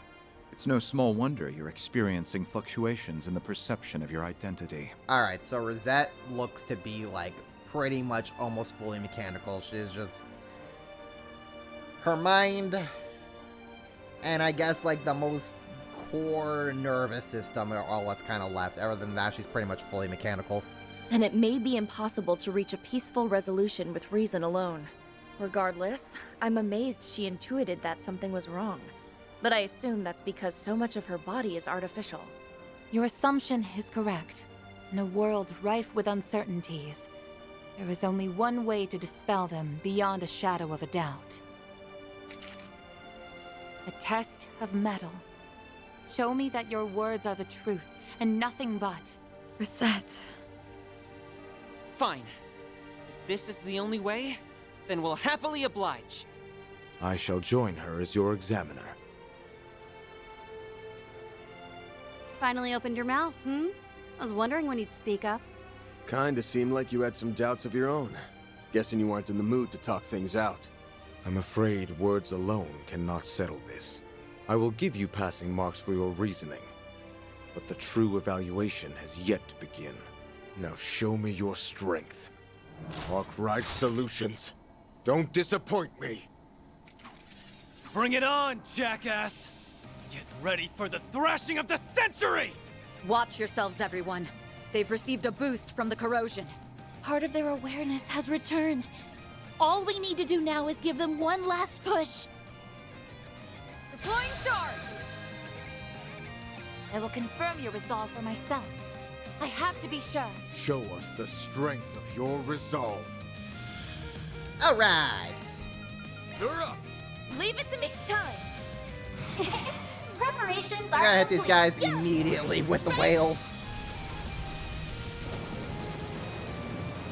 It's no small wonder you're experiencing fluctuations in the perception of your identity. Alright, so Rosette looks to be, like, pretty much almost fully mechanical. She's just... her mind, and I guess, like, the most core nervous system are all that's kind of left. Other than that, she's pretty much fully mechanical. Then it may be impossible to reach a peaceful resolution with reason alone. Regardless, I'm amazed she intuited that something was wrong. But I assume that's because so much of her body is artificial. Your assumption is correct. In a world rife with uncertainties, there is only one way to dispel them beyond a shadow of a doubt. A test of metal. Show me that your words are the truth, and nothing but. Rosette. Fine. If this is the only way, then we'll happily oblige. I shall join her as your examiner. Finally opened your mouth, I was wondering when you'd speak up. Kinda seemed like you had some doubts of your own. Guessing you weren't in the mood to talk things out. I'm afraid words alone cannot settle this. I will give you passing marks for your reasoning, but the true evaluation has yet to begin. Now show me your strength. Arkwright Solutions. Don't disappoint me. Bring it on, jackass! Get ready for the thrashing of the century! Watch yourselves, everyone. They've received a boost from the corrosion. Part of their awareness has returned. All we need to do now is give them one last push. Deploying shards! I will confirm your resolve for myself. I have to be sure. Show us the strength of your resolve. Alright! You're up! Leave it to me. It's time. Preparations I are gotta hit these complete. guys immediately with the whale.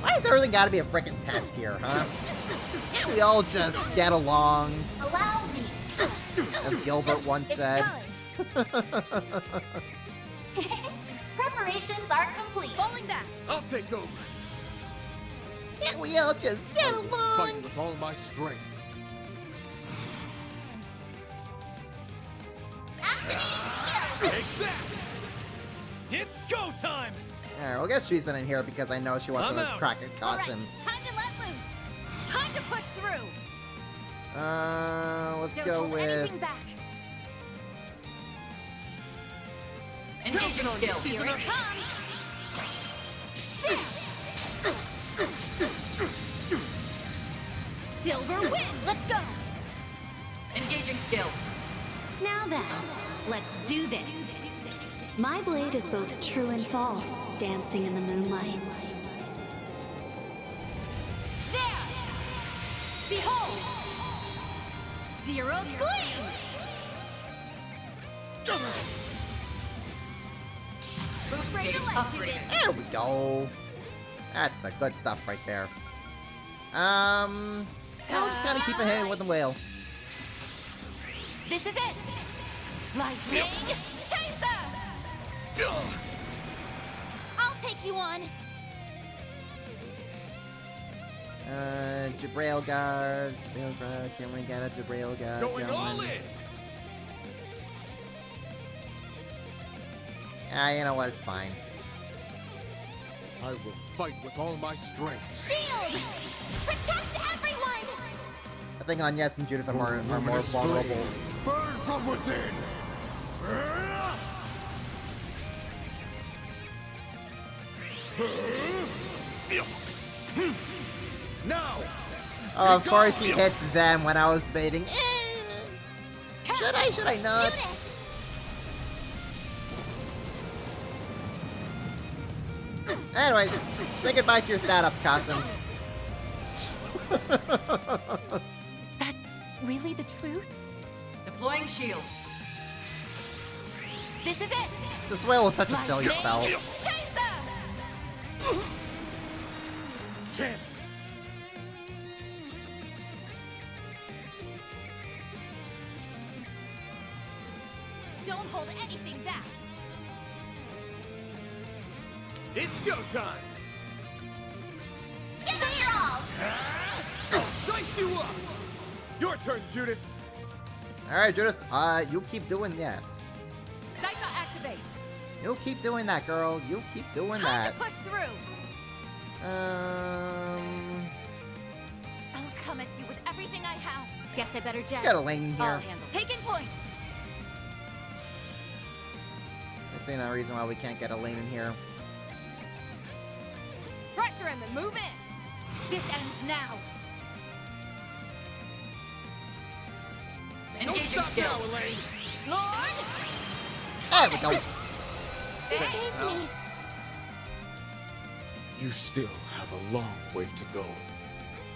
Why has everything gotta be a freaking test here, huh? Can't we all just get along? Allow me. As Gilbert once said. Preparations are complete. Falling back. I'll take over. Can't we all just get along? Fight with all my strength. Activating Take that! It's go time! Alright, we'll get Shizan in here because I know she wants I'm to out. crack at Kasim. Time to let loose. Time to push through. Let's Don't go hold with... anything back. Engaging skill. Here it comes. Silver win. Let's go. Engaging skill. Now then, let's do this. My blade is both true and false, dancing in the moonlight. There. Behold. Zero's gleam. Boost Ready gauge to electrocute upgraded. There we go. That's the good stuff right there. I'll just kind of keep ahead with the whale. This is it. Lightning chaser. I'll take you on. Jabrail guard. Can we get a Jabrail guard? Going all in! Ah, you know what? It's fine. I will fight with all my strength. Shield. Protect everyone. I think Agnes and Judith are more Luminous vulnerable. flame, burn from within! Now! Oh, of course he hits them when I was debating. Should I not? Anyways, say goodbye to your stat ups, Kasim. Is that really the truth? Deploying shield. This is it! This whale is such a silly spell. Chance! Don't hold anything back! It's go time! Give it your all! Dice you up! Your turn, Judith! Alright, Judith, you keep doing that. Daika activate! You keep doing that, girl. You keep doing that. Time to push through! I'll come at you with everything I have. Guess I better jet. Got a lane in here. I'll handle. Taking point! I see no reason why we can't get a lane in here. Pressure him and move in! This ends now! Engaging skill. Now, Elaine. Lord! There we go. Save me! You still have a long way to go.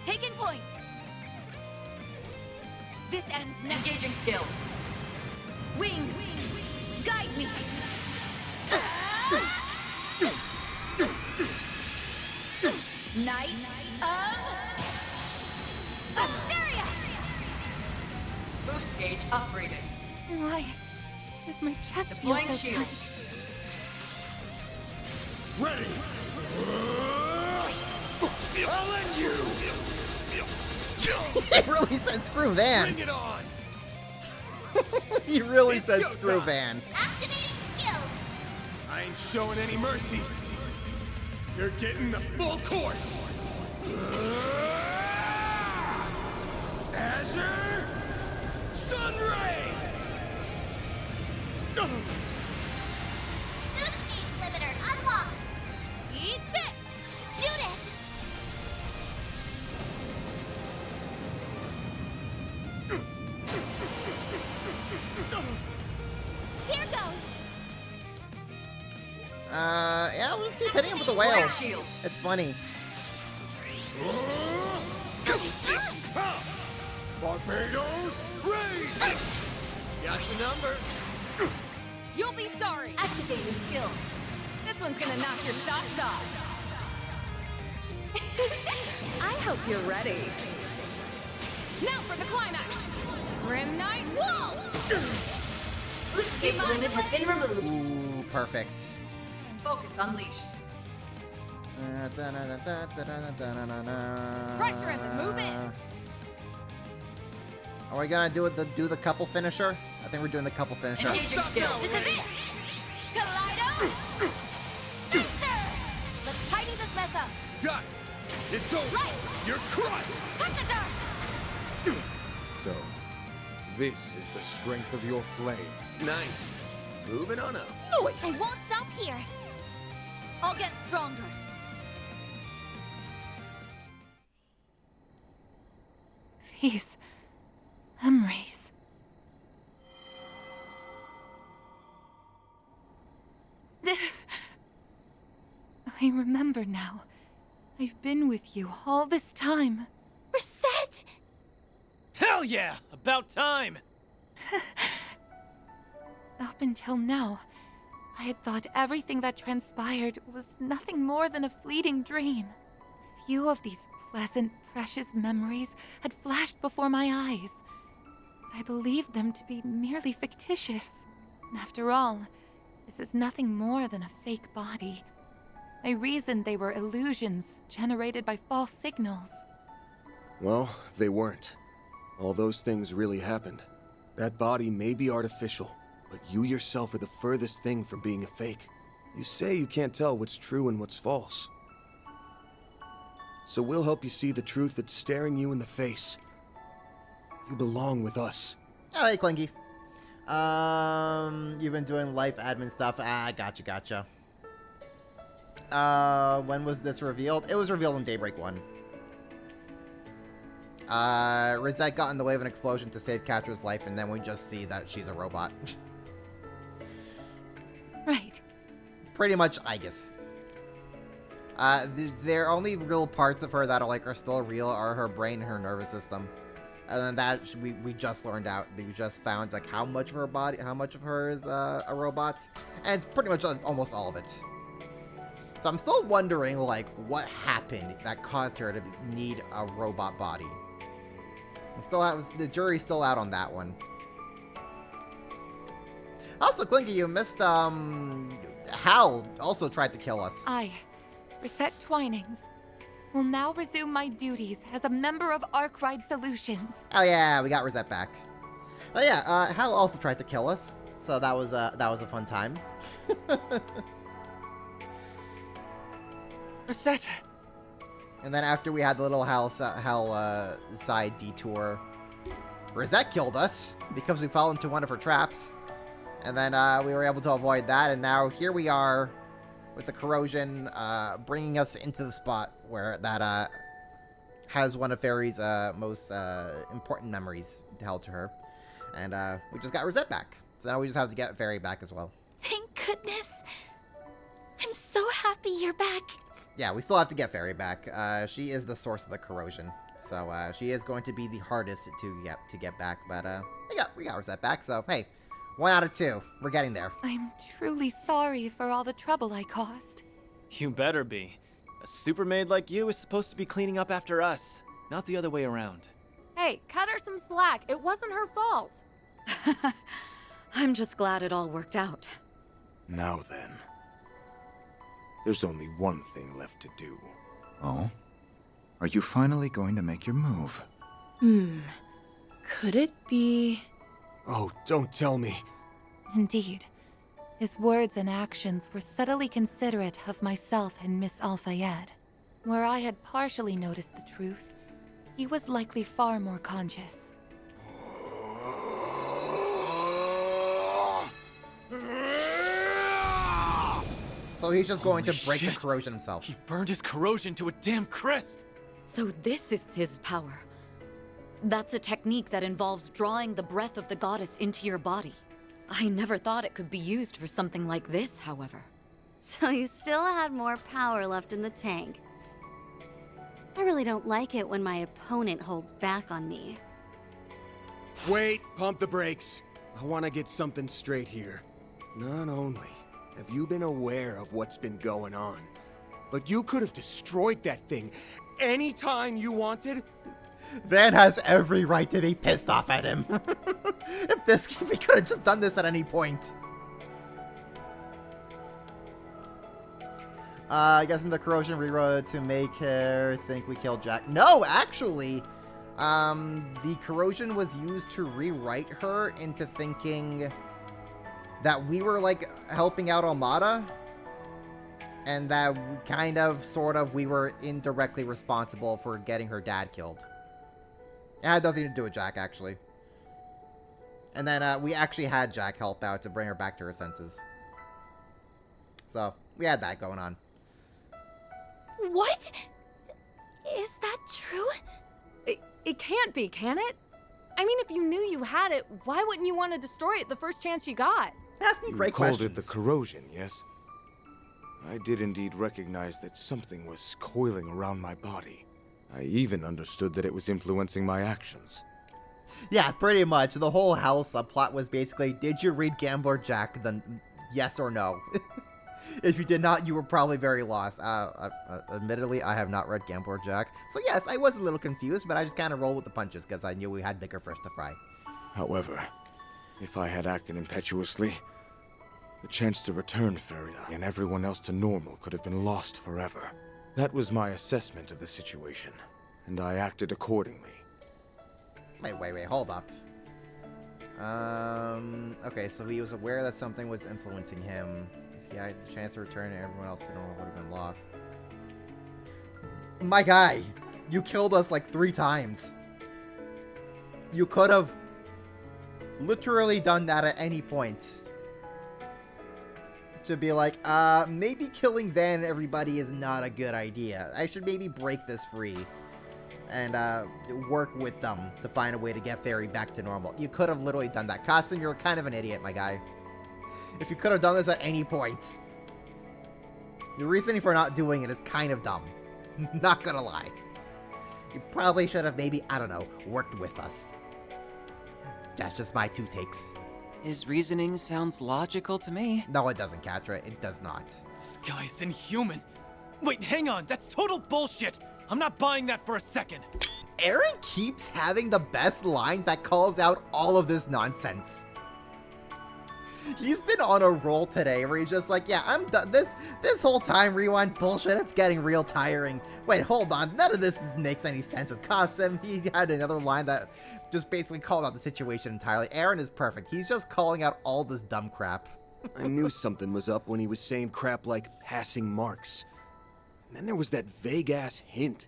Taking point! This ends now! Engaging skill. Wings! Guide me! Knights of Asteria! Boost gauge upgraded. Why does my chest feel Deploying so shield. tight? Ready! I'll end you! He really said screw Van. Bring it on! He really It's said go screw time. Van. Activating skill! I ain't showing any mercy. You're getting the full course. Azure Sunray! Boost gauge limiter unlocked! Eat this! Judith! Here goes! Yeah, we'll just keep hitting him with the whale. Deploying shield. It's funny. Barbados, raid! Got the number. You'll be sorry! Activating skill. This one's gonna knock your socks off. I hope you're ready. Now for the climax! Grim Knight Wall! Boost gauge limit has been removed. Ooh, perfect. Focus unleashed. Pressure him and move in! Are we gonna do the couple finisher? I think we're doing the couple finisher. Engaging skill. This is it! Kaleido! Let's tidy this mess up! Got it. It's over. Light! You're crushed. Cut the dark! So, this is the strength of your flame. Nice. Moving on up. I won't stop here! I'll get stronger. These memories. I remember now. I've been with you all this time. Reset! Hell yeah! About time! Up until now, I had thought everything that transpired was nothing more than a fleeting dream. Few of these pleasant, precious memories had flashed before my eyes. But I believed them to be merely fictitious. And after all, this is nothing more than a fake body. I reasoned they were illusions generated by false signals. Well, they weren't. All those things really happened. That body may be artificial, but you yourself are the furthest thing from being a fake. You say you can't tell what's true and what's false. So we'll help you see the truth that's staring you in the face. You belong with us. Oh, hey, Clinky. You've been doing life admin stuff. Gotcha. When was this revealed? It was revealed in Daybreak 1. Rosette got in the way of an explosion to save Catra's life, and then we just see that she's a robot. Right. Pretty much, I guess. their only real parts of her that are still real are her brain and her nervous system. And then that we just learned out. We just found like how much of her is a robot, and it's pretty much almost all of it. So I'm still wondering like what happened that caused her to need a robot body. The jury's still out on that one. Also, Clinky, you missed Hal also tried to kill us. I, Reset Twinings, will now resume my duties as a member of Arkwright Solutions. Oh yeah, we got Rosette back. Oh yeah, Hal also tried to kill us, so that was a fun time. Reset. And then after we had the little Hal side detour, Rosette killed us because we fell into one of her traps. And then we were able to avoid that, and now here we are with the corrosion bringing us into the spot where that has one of Fairy's most important memories held to her. And we just got Rosette back. So now we just have to get Fairy back as well. Thank goodness. I'm so happy you're back. Yeah, we still have to get Fairy back. She is the source of the corrosion. So she is going to be the hardest to get back. But we got Rosette back, so hey. 1 out of 2. We're getting there. I'm truly sorry for all the trouble I caused. You better be. A super maid like you is supposed to be cleaning up after us, not the other way around. Hey, cut her some slack. It wasn't her fault. I'm just glad it all worked out. Now then. There's only one thing left to do. Oh? Are you finally going to make your move? Could it be... Oh, don't tell me. Indeed. His words and actions were subtly considerate of myself and Miss Al-Fayed. Where I had partially noticed the truth, he was likely far more conscious. So he's just going to break the corrosion himself. He burned his corrosion to a damn crisp. So this is his power. That's a technique that involves drawing the breath of the goddess into your body. I never thought it could be used for something like this, however. So you still had more power left in the tank. I really don't like it when my opponent holds back on me. Wait, pump the brakes. I want to get something straight here. Not only have you been aware of what's been going on, but you could have destroyed that thing anytime you wanted. Van has every right to be pissed off at him. If we could have just done this at any point. I guess in the corrosion rewrote to make her think we killed Jack. No, actually, the corrosion was used to rewrite her into thinking that we were like helping out Almada, and that kind of, sort of, we were indirectly responsible for getting her dad killed. It had nothing to do with Jack, actually. And then we actually had Jack help out to bring her back to her senses. So, we had that going on. What? Is that true? It can't be, can it? I mean, if you knew you had it, why wouldn't you want to destroy it the first chance you got? Ask me You great called questions. it the corrosion, yes? I did indeed recognize that something was coiling around my body. I even understood that it was influencing my actions. Yeah, pretty much. The whole Hell subplot was basically, did you read Gambler Jack? Then yes or no. If you did not, you were probably very lost. Admittedly, I have not read Gambler Jack. So yes, I was a little confused, but I just kind of rolled with the punches because I knew we had bigger fish to fry. However, if I had acted impetuously, the chance to return Farida and everyone else to normal could have been lost forever. That was my assessment of the situation, and I acted accordingly. Wait, hold up. Okay, so he was aware that something was influencing him. If he had the chance to return, everyone else to normal would have been lost. My guy, you killed us like 3 times. You could have literally done that at any point. To be like, maybe killing Van and everybody is not a good idea. I should maybe break this free and work with them to find a way to get Fairy back to normal. You could have literally done that. Costume, you're kind of an idiot, my guy. If you could have done this at any point. Your reasoning for not doing it is kind of dumb. Not gonna lie. You probably should have maybe, I don't know, worked with us. That's just my 2 takes. His reasoning sounds logical to me. No, it doesn't, Catra. It does not. This guy's inhuman. Wait, hang on. That's total bullshit. I'm not buying that for a second. Aaron keeps having the best lines that calls out all of this nonsense. He's been on a roll today where he's just like, yeah, I'm done. This whole time rewind bullshit, it's getting real tiring. Wait, hold on. None of this makes any sense with Qasim. He had another line that just basically called out the situation entirely. Aaron is perfect. He's just calling out all this dumb crap. I knew something was up when he was saying crap like passing marks. And then there was that vague-ass hint.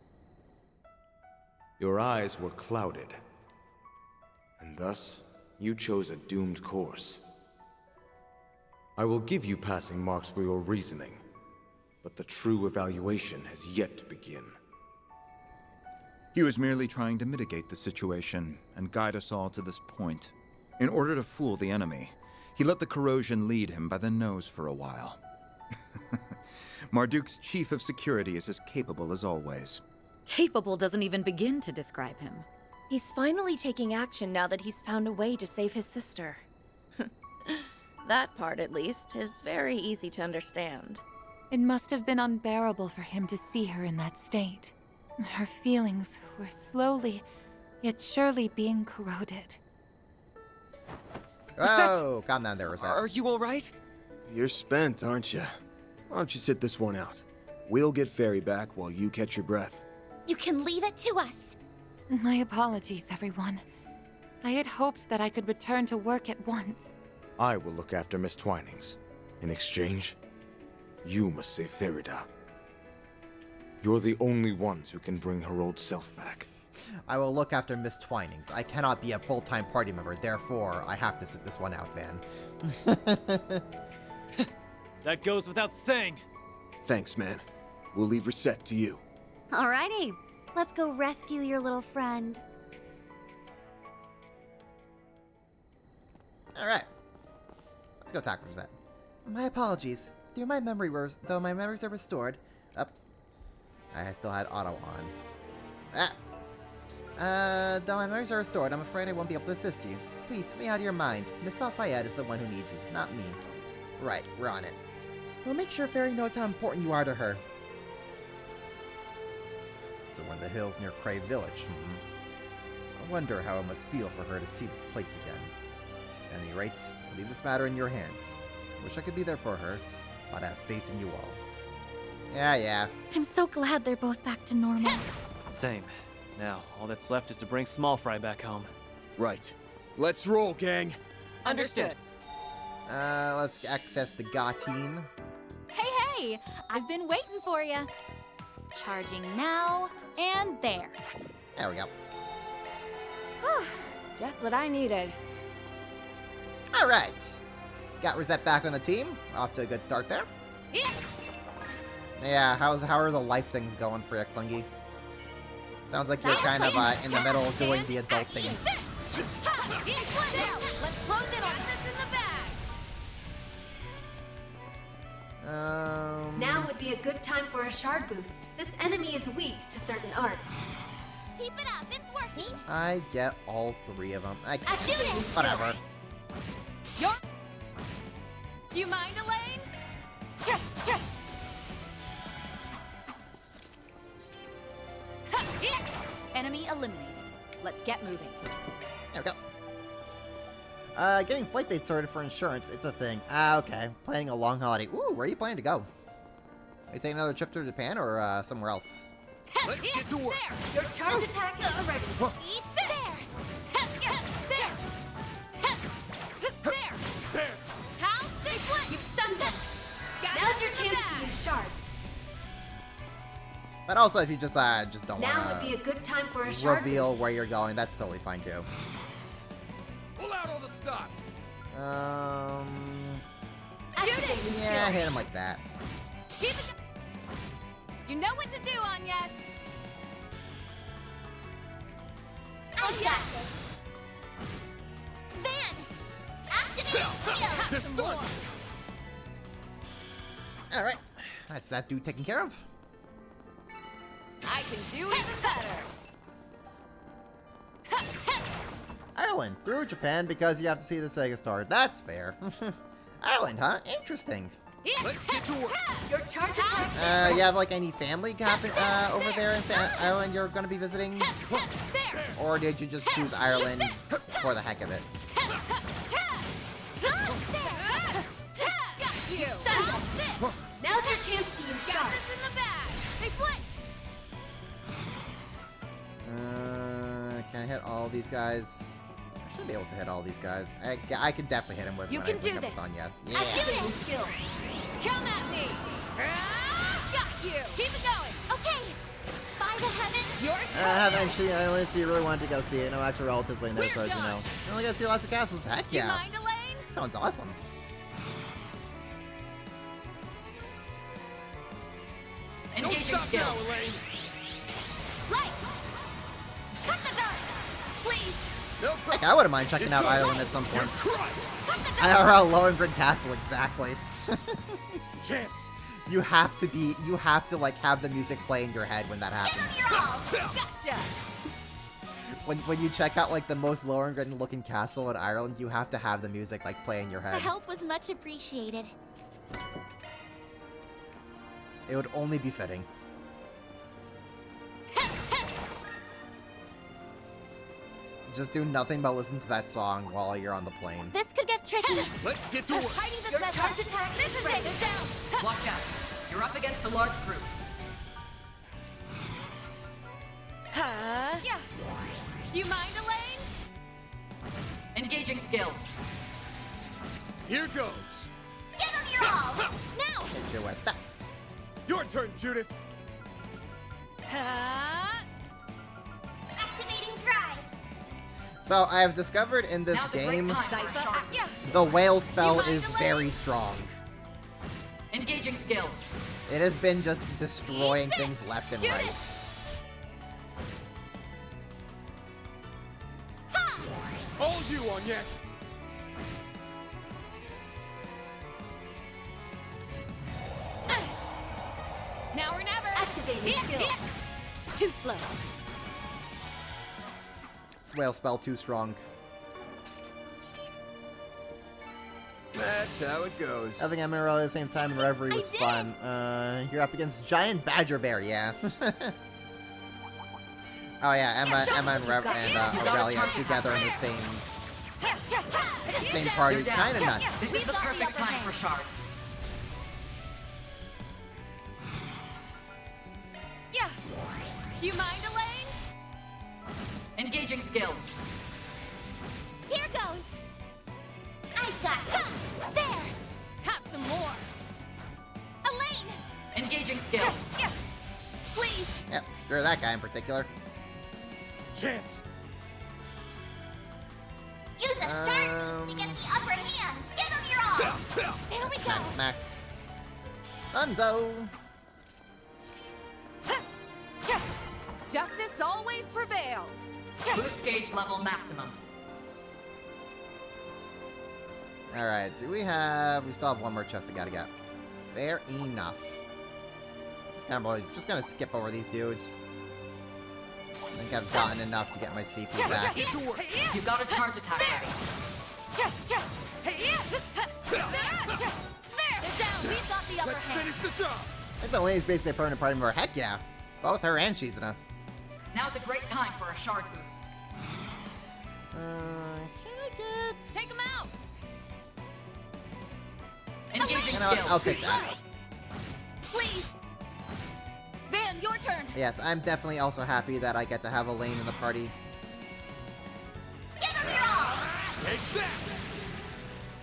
Your eyes were clouded, and thus you chose a doomed course. I will give you passing marks for your reasoning, but the true evaluation has yet to begin. He was merely trying to mitigate the situation and guide us all to this point. In order to fool the enemy, he let the corrosion lead him by the nose for a while. Marduk's chief of security is as capable as always. Capable doesn't even begin to describe him. He's finally taking action now that he's found a way to save his sister. That part, at least, is very easy to understand. It must have been unbearable for him to see her in that state. Her feelings were slowly, yet surely being corroded. Oh, calm down there, Rosette. Are you alright? You're spent, aren't you? Why don't you sit this one out? We'll get Fairy back while you catch your breath. You can leave it to us. My apologies, everyone. I had hoped that I could return to work at once. I will look after Miss Twinings. In exchange, you must save Ferida. You're the only ones who can bring her old self back. I will look after Miss Twinings. I cannot be a full-time party member, therefore I have to sit this one out, Van. That goes without saying. Thanks, man. We'll leave Reset to you. Alrighty, let's go rescue your little friend. Alright. Let's go talk to Rosette. My apologies. Though my memories are restored. Oops. I still had auto on. Though my memories are restored, I'm afraid I won't be able to assist you. Please, put me out of your mind. Miss Al-Fayed is the one who needs you, not me. Right, we're on it. We'll make sure Fairy knows how important you are to her. So in the hills near Crave Village, I wonder how it must feel for her to see this place again. At any rate, I'll leave this matter in your hands. Wish I could be there for her, but I have faith in you all. Yeah. I'm so glad they're both back to normal. Same. Now, all that's left is to bring Small Fry back home. Right. Let's roll, gang. Understood. Let's access the Gatine. Hey! I've been waiting for you. Charging now, and there. There we go. Just what I needed. Alright. Got Rosette back on the team. Off to a good start there. Yeah, how are the life things going for you, Klungy? Sounds like you're kind of in the middle of doing the adult thing. Let's close it on this in the bag. Now would be a good time for a shard boost. This enemy is weak to certain arts. Keep it up, it's working. I get all 3 of them. Shoot it! Whatever. Do you mind, Elaine? Enemy eliminated. Let's get moving. There we go. Getting flight dates sorted for insurance, it's a thing. Okay. Planning a long holiday. Ooh, where are you planning to go? Are you taking another trip to Japan or somewhere else? Let's get to work. Your charge attack is ready. There! How? You've stunned them. Now's your chance to use shards. But also, if you just don't Now would want be a good time for a to shard reveal boost. where you're going, that's totally fine too. Pull out all the stops. Activating Yeah, skill. hit him like that. Keep it. You know what to do, Anya. I got this. Van! Activate skill! They're stunned. Alright. That's that dude taken care of. I can do even better. Ireland, through Japan because you have to see the Sega Star. That's fair. Ireland, huh? Interesting. Let's get to work. Your charge attack. You have like any family over there in Ireland you're gonna be visiting? Or did you just choose Ireland for the heck of it? Got you. Now's your chance to use Got sharp. this in the bag. They flinch. Can I hit all these guys? I should be able to hit all these guys. I could definitely hit him with You when can I do look up this. the thumb, yes. Yeah. Activating skill. Come at me. Got you. Keep it going. Okay. By the heavens. Your I turn. haven't actually. I really wanted to go see it. No actual relatives in there, We're so as you done. know. I only got to see lots of castles. Heck You yeah. mind, Elaine? Sounds awesome. Engaging skill. Light. Cut the dark. Please. Heck, I wouldn't mind checking out Ireland at some point. Cut the I dark. know around Lohengrin Castle, exactly. Chance. You have to like have the music play in your head when that happens. Give 'em your all. Gotcha. When you check out like the most Lohengrin looking castle in Ireland, you have to have the music like play in your The head. help was much appreciated. It would only be fitting. Just do nothing but listen to that song while you're on the plane. This could get tricky. Let's get to work. Hiding the Your special. charge attack. This is it. They're down. Watch out. You're up against a large group. Yeah. You mind, Elaine? Engaging skill. Here goes. Give 'em your all. Now. Hit you with that. Your turn, Judith. Activating drive. So I have discovered in this Now's a great game, time for a sharp. Yes. the whale spell mind, is Elaine? very strong. Engaging skill. It has been just destroying things left and Judith. right. All you on yes. Now or never. Activating skill. Too slow. Whale spell too strong. That's how it goes. Having Emerald at the same time in Reverie was fun. You're up against Giant Badger Bear, yeah. Oh yeah, Emma and Aurelia are together in the same party. You're down. Kinda nuts. This is the perfect time for shards. Yeah. You mind, Elaine? Engaging skill. Here goes. I got it. There. Have some more. Elaine. Engaging skill. Please. Yep, screw that guy in particular. Chance. Use a sharp boost to get the upper hand. Give 'em your all. There we Smack, go. smack. Dunzo! Justice always prevails. Boost gauge level maximum. Alright, we still have one more chest I gotta get. Fair enough. Just gonna skip over these dudes. I think I've gotten enough to get my CP back. You got a charge attack ready. There. They're down. We've got the upper Let's hand. finish the job. I think the Lane's basically a permanent party member. Heck yeah. Both her and Shizuna. Now's a great time for a shard boost. Can I get... Take them out. Engaging You know what? skill. I'll take that. Please. Van, your turn. Yes, I'm definitely also happy that I get to have a Lane in the party. Give 'em your all. Take that.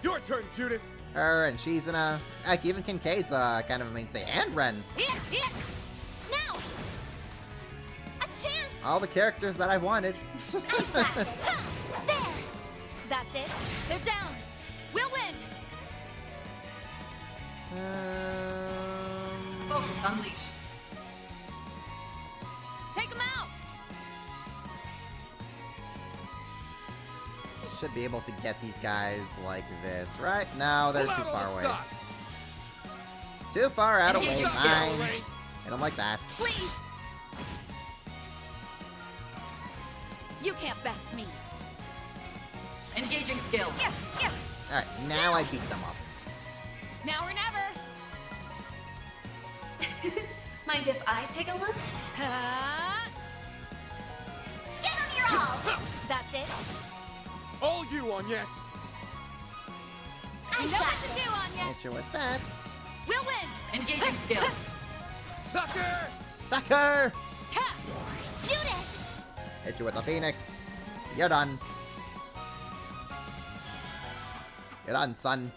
Your turn, Judith. Her and Shizuna. Heck, even Kincaid's kind of a mainstay. And Ren. Now. A chance. All the characters that I wanted. There. That's it. They're down. We'll win. Focus unleashed. Take them out. Should be able to get these guys like this, right? No, they're too far away. Too far out of way. Engaging Fine. skill. I don't like that. Please! You can't best me. Engaging skill. Alright, now I beat them up. Now or never! Mind if I take a look? Give them your all! That's it. All you, Agnes! I know what to do, Anya! Hit you with that. We'll win! Engaging skill. Sucker! Sucker! Ha! Shoot it! Hit you with the Phoenix. You're done. You're done, son.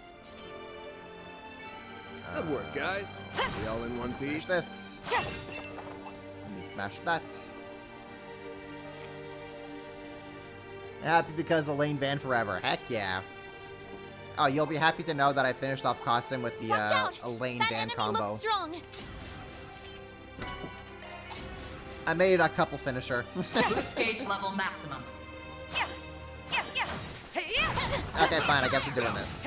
Good work, guys. We all in one piece? Smash this. Let me smash that. Happy because Elaine Van forever. Heck yeah. Oh, you'll be happy to know that I finished off Costume with the Elaine That Van enemy combo. looks strong. I made a couple finisher. Boost gauge level maximum. Okay, fine. I guess we're doing this.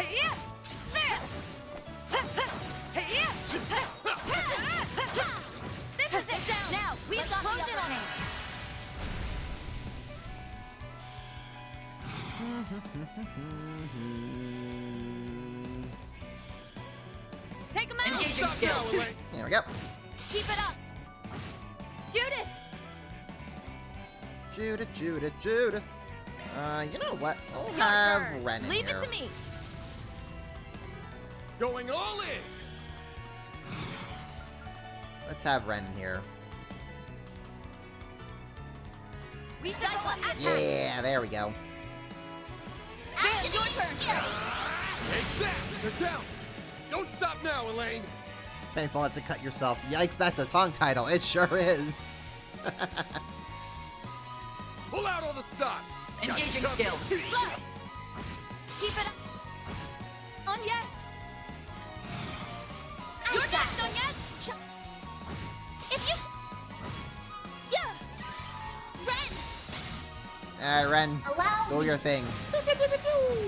This is it down. Now, we've got the upper hand. Take him out! Engaging skill. There we go. Keep it up. Judith! Judith, Judith, Judith. You know what? I'll Your have turn. Ren in Leave here. it to me. Going all in! Let's have Ren in here. We should go on after. Yeah, there we go. Ren, your turn. Take that! They're down! Don't stop now, Elaine! Painful enough to cut yourself. Yikes, that's a song title. It sure is. Pull out all the stops! Engaging Got you skill. covered. Too slow. Keep it up. On yes. You're next, on yes. If you... Yeah. Ren. Alright, Ren. Allow Do me. your thing.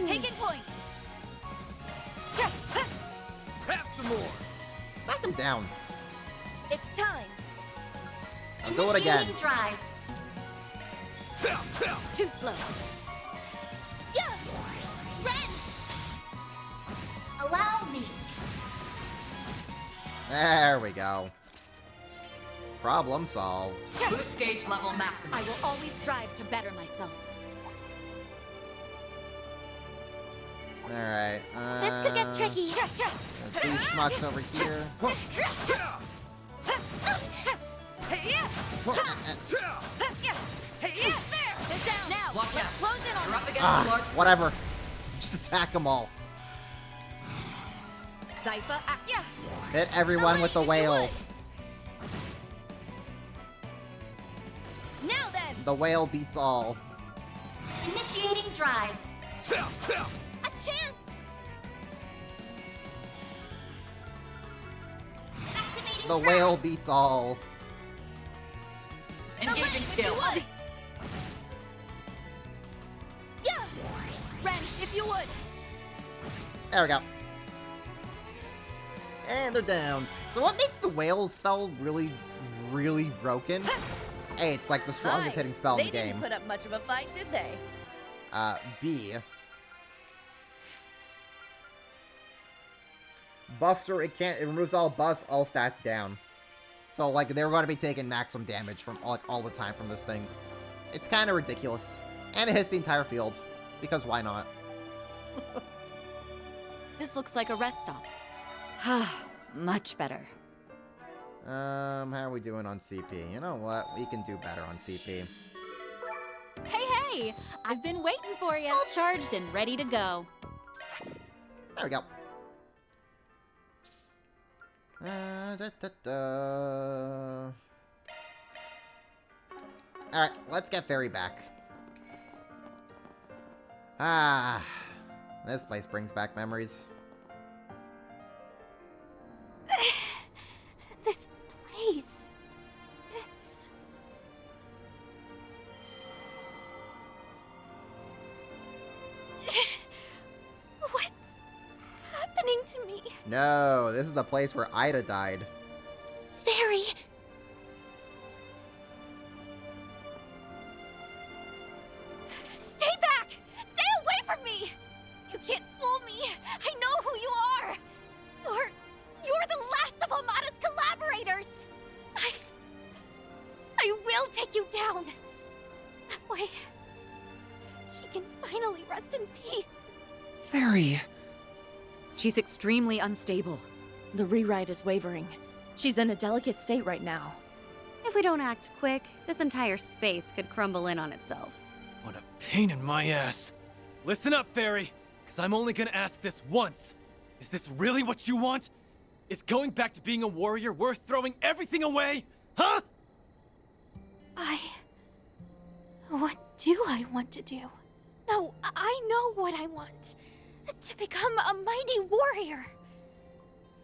Taking point. Have some more! Smack him down. It's time. I'll do it again. Initiating drive. Too slow. Yeah. Ren. Allow me. There we go. Problem solved. Boost gauge level maximum. I will always strive to better myself. Alright. This could get tricky. There's these schmucks over here. Now, Watch out. close in on You're up me. against a large Whatever. Just attack them all. Zypha, yeah. Hit everyone with the whale. Now then, The whale beats all. initiating drive. A chance. Activating The whale beats all. Engaging skill. Yeah. Ren, if you would. There we go. And they're down. So what makes the whale spell really, really broken? A, it's like the strongest hitting spell in the game. They didn't put up much of a fight, did they? B. Buffs or it removes all buffs, all stats down. So like they're going to be taking maximum damage from like all the time from this thing. It's kind of ridiculous. And it hits the entire field. Because why not? This looks like a rest stop. Much better. How are we doing on CP? You know what? We can do better on CP. Hey! I've been waiting for you. All charged and ready to go. There we go. Alright, let's get Fairy back. Ah, this place brings back memories. This place. It's... What's happening to me? me. No, this is the place where Ida died. Fairy! Stay back! Stay away from me! You can't fool me! I know who you are! You're the last of Hamada's collaborators! I will take you down! That way, she can finally rest in peace. Fairy. She's extremely unstable. The rewrite is wavering. She's in a delicate state right now. If we don't act quick, this entire space could crumble in on itself. What a pain in my ass. Listen up, Fairy, because I'm only gonna ask this once. Is this really what you want? Is going back to being a warrior worth throwing everything away? Huh? What do I want to do? No, I know what I want. To become a mighty warrior.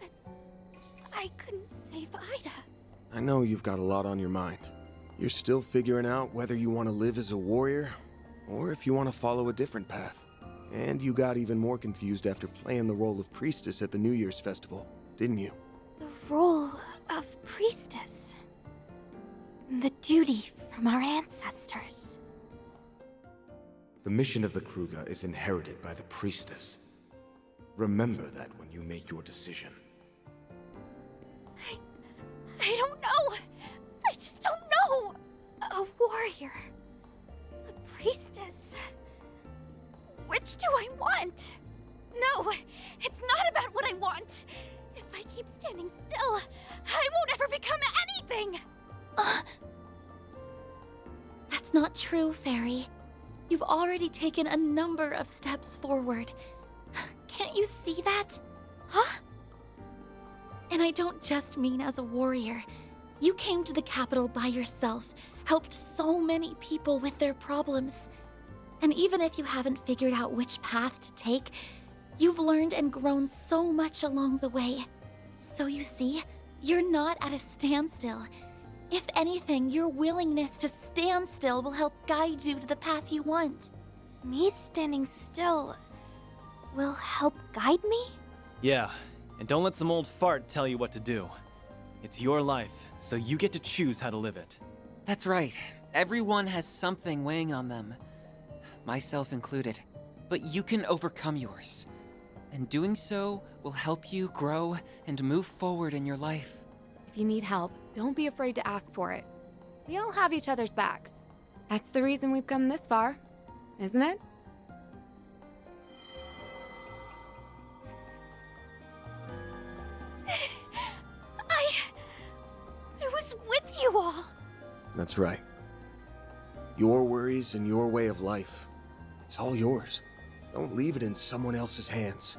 But I couldn't save Ida. I know you've got a lot on your mind. You're still figuring out whether you want to live as a warrior, or if you want to follow a different path. And you got even more confused after playing the role of priestess at the New Year's festival, didn't you? The role of priestess. The duty from our ancestors. The mission of the Kruger is inherited by the priestess. Remember that when you make your decision. I don't know. I just don't know. A warrior. A priestess. Which do I want? No, it's not about what I want. If I keep standing still, I won't ever become anything. That's not true, Fairy. You've already taken a number of steps forward. Can't you see that? Huh? And I don't just mean as a warrior. You came to the capital by yourself, helped so many people with their problems. And even if you haven't figured out which path to take, you've learned and grown so much along the way. So you see, you're not at a standstill. If anything, your willingness to stand still will help guide you to the path you want. Me standing still will help guide me? Yeah, and don't let some old fart tell you what to do. It's your life, so you get to choose how to live it. That's right. Everyone has something weighing on them. Myself included. But you can overcome yours. And doing so will help you grow and move forward in your life. If you need help, don't be afraid to ask for it. We all have each other's backs. That's the reason we've come this far, isn't it? I was with you all. That's right. Your worries and your way of life. It's all yours. Don't leave it in someone else's hands.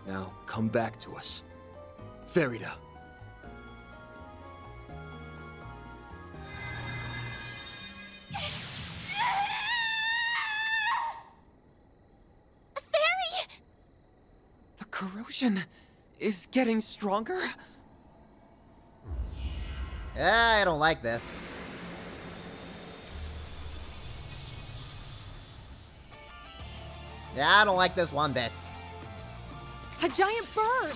Now, come back to us. Ferida. Fairy! The corrosion is getting stronger? I don't like this. Yeah, I don't like this one bit. A giant bird!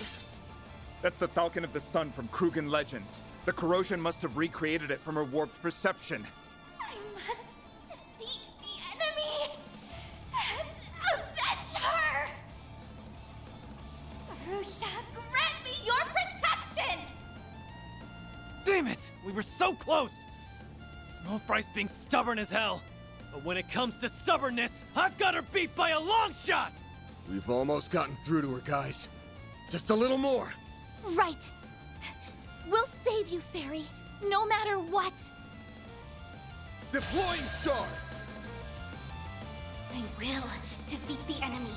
That's the Falcon of the Sun from Krugen Legends. The corrosion must have recreated it from her warped perception. I must defeat the enemy and avenge her! Arusha, grant me your protection! Damn it! We were so close! Small Fry's being stubborn as hell. But when it comes to stubbornness, I've got her beat by a long shot! We've almost gotten through to her, guys. Just a little more. Right. We'll save you, Fairy, no matter what. Deploying shards! I will defeat the enemy.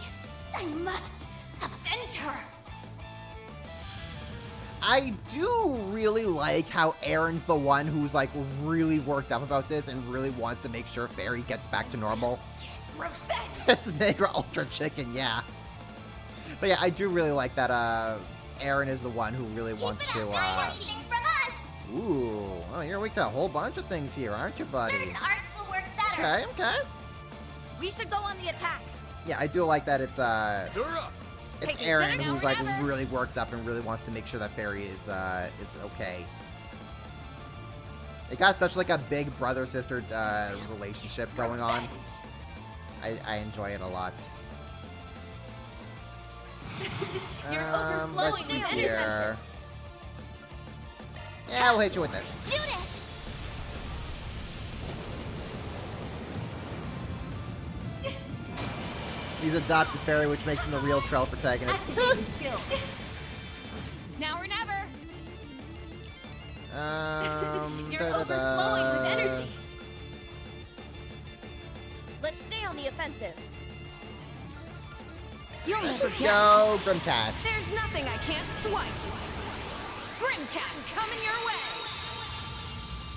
I must avenge her. I do really like how Aaron's the one who's like really worked up about this and really wants to make sure Fairy gets back to normal. Revenge! It's Mega Ultra Chicken, yeah. But yeah, I do really like that Aaron is the one who really wants to Ooh, well, you're weak to a whole bunch of things here, aren't you, buddy? Certain arts will work better. Okay, okay. We should go on the attack. Yeah, I do like that it's You're up. It's Take me Aaron now who's or like never. really worked up and really wants to make sure that Fairy is okay. They got such like a big brother-sister relationship going on. I enjoy it a lot. Let's see here. Yeah, we'll hit you with this. Shoot it! He's adopted Fairy, which makes him the real trail protagonist. Activating skill. Now or never. You're overflowing with energy. Let's stay on the offensive. You'll never Let's get go, Grimcat. There's nothing I can't swipe. Grimcat coming your way.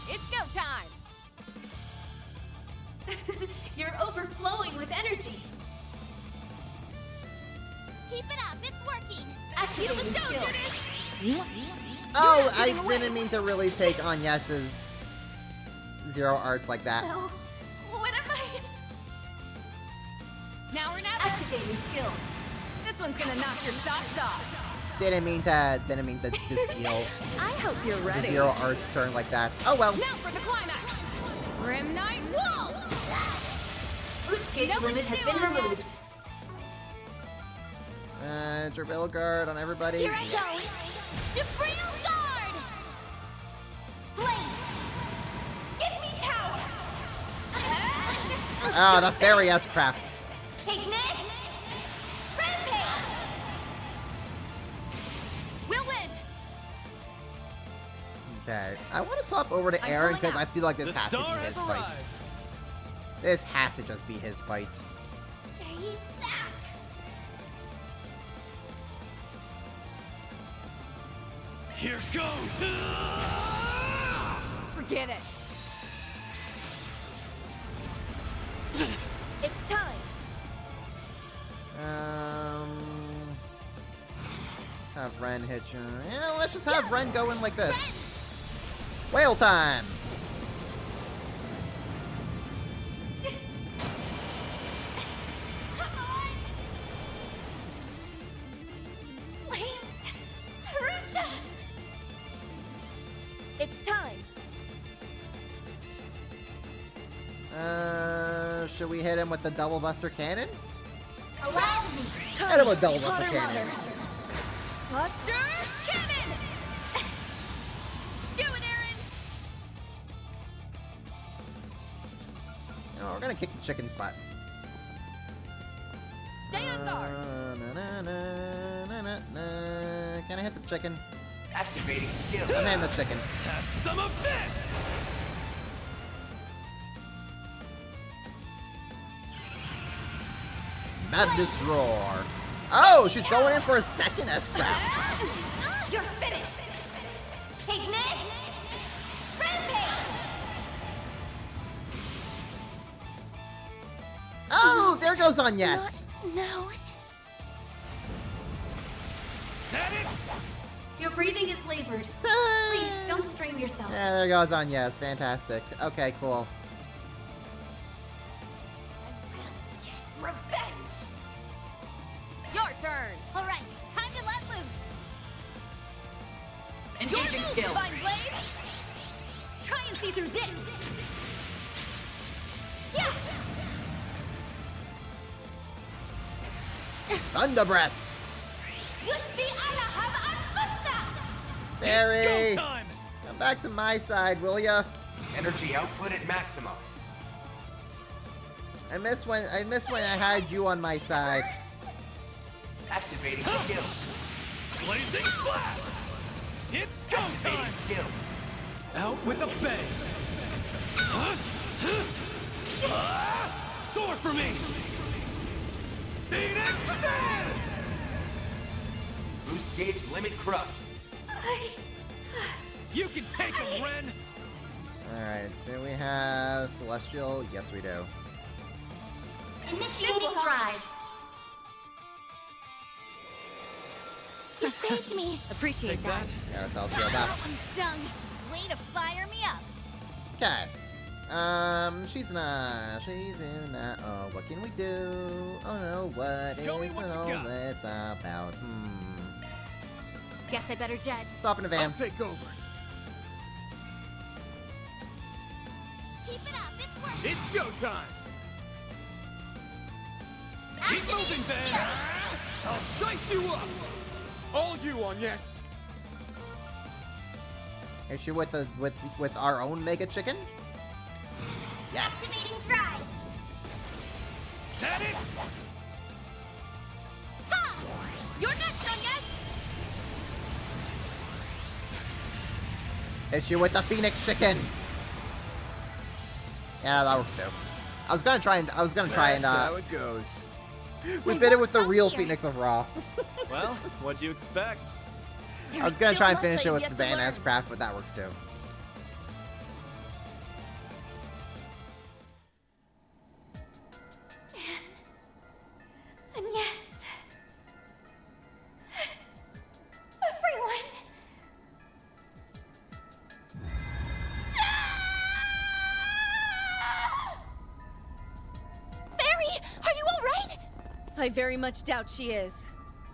It's go time. You're overflowing with energy. Keep it up, it's working. Activating Feel the show, skill. Judas. Oh, I didn't mean to really take on Yes's Zero Arts like that. No. What am I? Now or never. Activating skill. This one's gonna knock your socks off. Didn't mean to steal I hope you're the ready. Zero Arts turn like that. Oh well. Now for the climax. Grim Knight Wall. Boost gauge limit has been removed. Drill guard on everybody. Here I go. Jabril Guard! Blaze! Give me power! Oh, the Fairy S-Craft. Take this! Rampage! We'll win. Okay. I want to swap over to Aaron because I feel like this has to be his fight. This has to just be his fight. Stay back! Here goes! Forget it. It's time. Let's have Ren hit you. Yeah, let's just have Ren go in like this. Whale time! Flames! Harusha! It's time. Should we hit him with the Double Buster Cannon? Allow me! Hit him with Double Buster Hotter, Cannon. Buster Cannon. Do it, Aaron. No, we're gonna kick the chicken's butt. Stay on guard. Can I hit the chicken? Activating skill. I'm hitting the chicken. Have some of this! Madness Roar. Oh, she's going in for a second S-Craft. You're finished! Take this! Rampage! Oh, there goes on yes. No. Your breathing is labored. Please don't strain yourself. Yeah, there goes on yes. Fantastic. Okay, cool. Revenge! Your turn. Alright, time to let loose! Engaging skill. Divine Blade. Try and see through this. Yeah! Thunder Breath. Yusbi Alaham Anfusta! Barry, come back to my side, will ya? Energy output at maximum. I miss when I had you on my side. Activating skill. Blazing Flash! It's go Activating time! skill. Out with a bang! Sword for me! Phoenix Dance! Boost gauge limit crushed. You can take him, Ren! Alright, do we have Celestial? Yes, we do. Initiating drive. You saved me. Appreciate Take that. Yeah, Celestial back. I'm stung. Way to fire me up. Okay. She's in oh, what can we do? Oh no, what is all this about? Guess I better jet. Stop in the van. I'll take over. Keep it up, it's working. It's go time. Keep moving, Van! I'll dice you up. All you on yes. Is she with our own Mega Chicken? Yes. Activating drive. That it? Ha! You're next on yes. Is she with the Phoenix Chicken? Yeah, that works too. I was gonna try and That's how it goes. We bit it with the real Phoenix of Raw. Well, what'd you expect? I was gonna try and finish it with the Van Ass Craft, but that works too. And yes. Everyone. Fairy, are you all right? I very much doubt she is.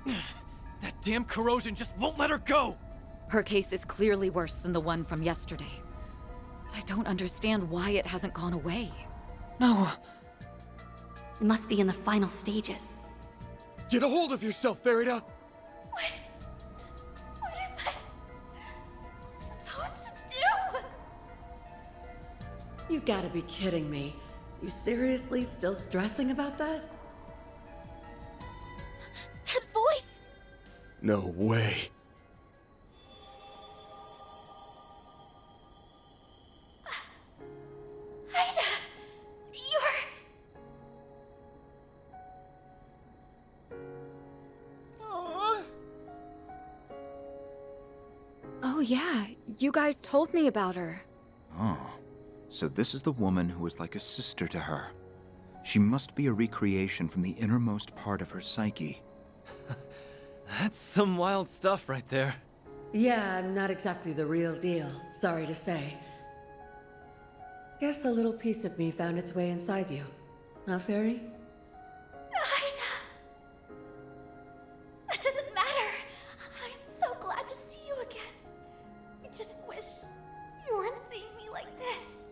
That damn corrosion just won't let her go! Her case is clearly worse than the one from yesterday. But I don't understand why it hasn't gone away. No. It must be in the final stages. Get a hold of yourself, Farida. What am I supposed to do? You gotta be kidding me. You seriously still stressing about that? That voice! No way. Ida, you're... Oh yeah, you guys told me about her. Oh, so this is the woman who was like a sister to her. She must be a recreation from the innermost part of her psyche. That's some wild stuff right there. Yeah, I'm not exactly the real deal, sorry to say. Guess a little piece of me found its way inside you. Huh, Fairy? Ida! That doesn't matter. I'm so glad to see you again. I just wish you weren't seeing me like this.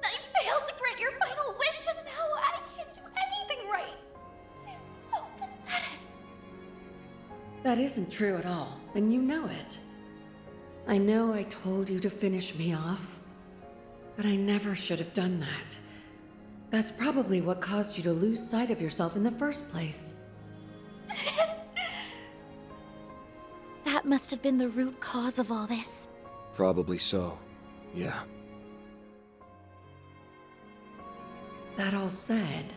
I failed to grant your final wish and now I can't do anything right. I'm so pathetic. That isn't true at all, and you know it. I know I told you to finish me off, but I never should have done that. That's probably what caused you to lose sight of yourself in the first place. That must have been the root cause of all this. Probably so. Yeah. That all said,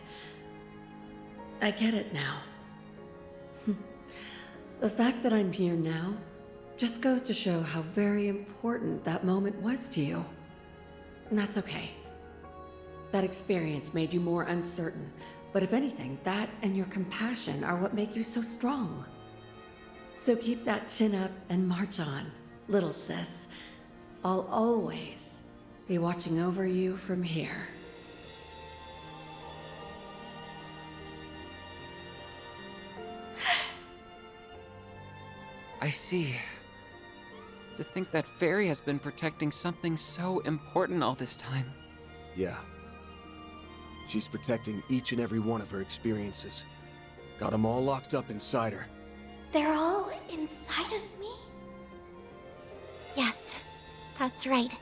I get it now. The fact that I'm here now just goes to show how very important that moment was to you. And that's okay. That experience made you more uncertain, but if anything, that and your compassion are what make you so strong. So keep that chin up and march on, little sis. I'll always be watching over you from here. I see. To think that Fairy has been protecting something so important all this time. Yeah. She's protecting each and every one of her experiences. Got them all locked up inside her. They're all inside of me? Yes, that's right.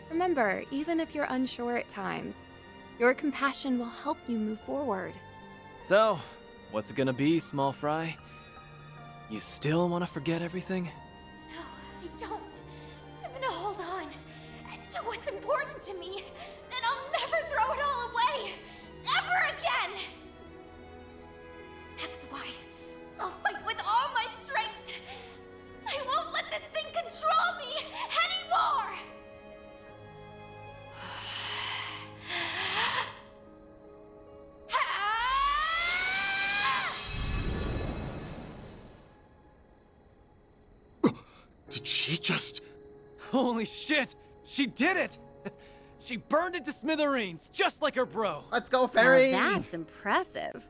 Remember, even if you're unsure at times, your compassion will help you move forward. So, what's it gonna be, small fry? You still want to forget everything? No, I don't. I'm gonna hold on to what's important to me, and I'll never throw it all away. Ever again! That's why I'll fight with all my strength. I won't let this thing control me anymore! Did she just... Holy shit! She did it! She burned it to smithereens, just like her bro. Let's go, Fairy! Now that's impressive.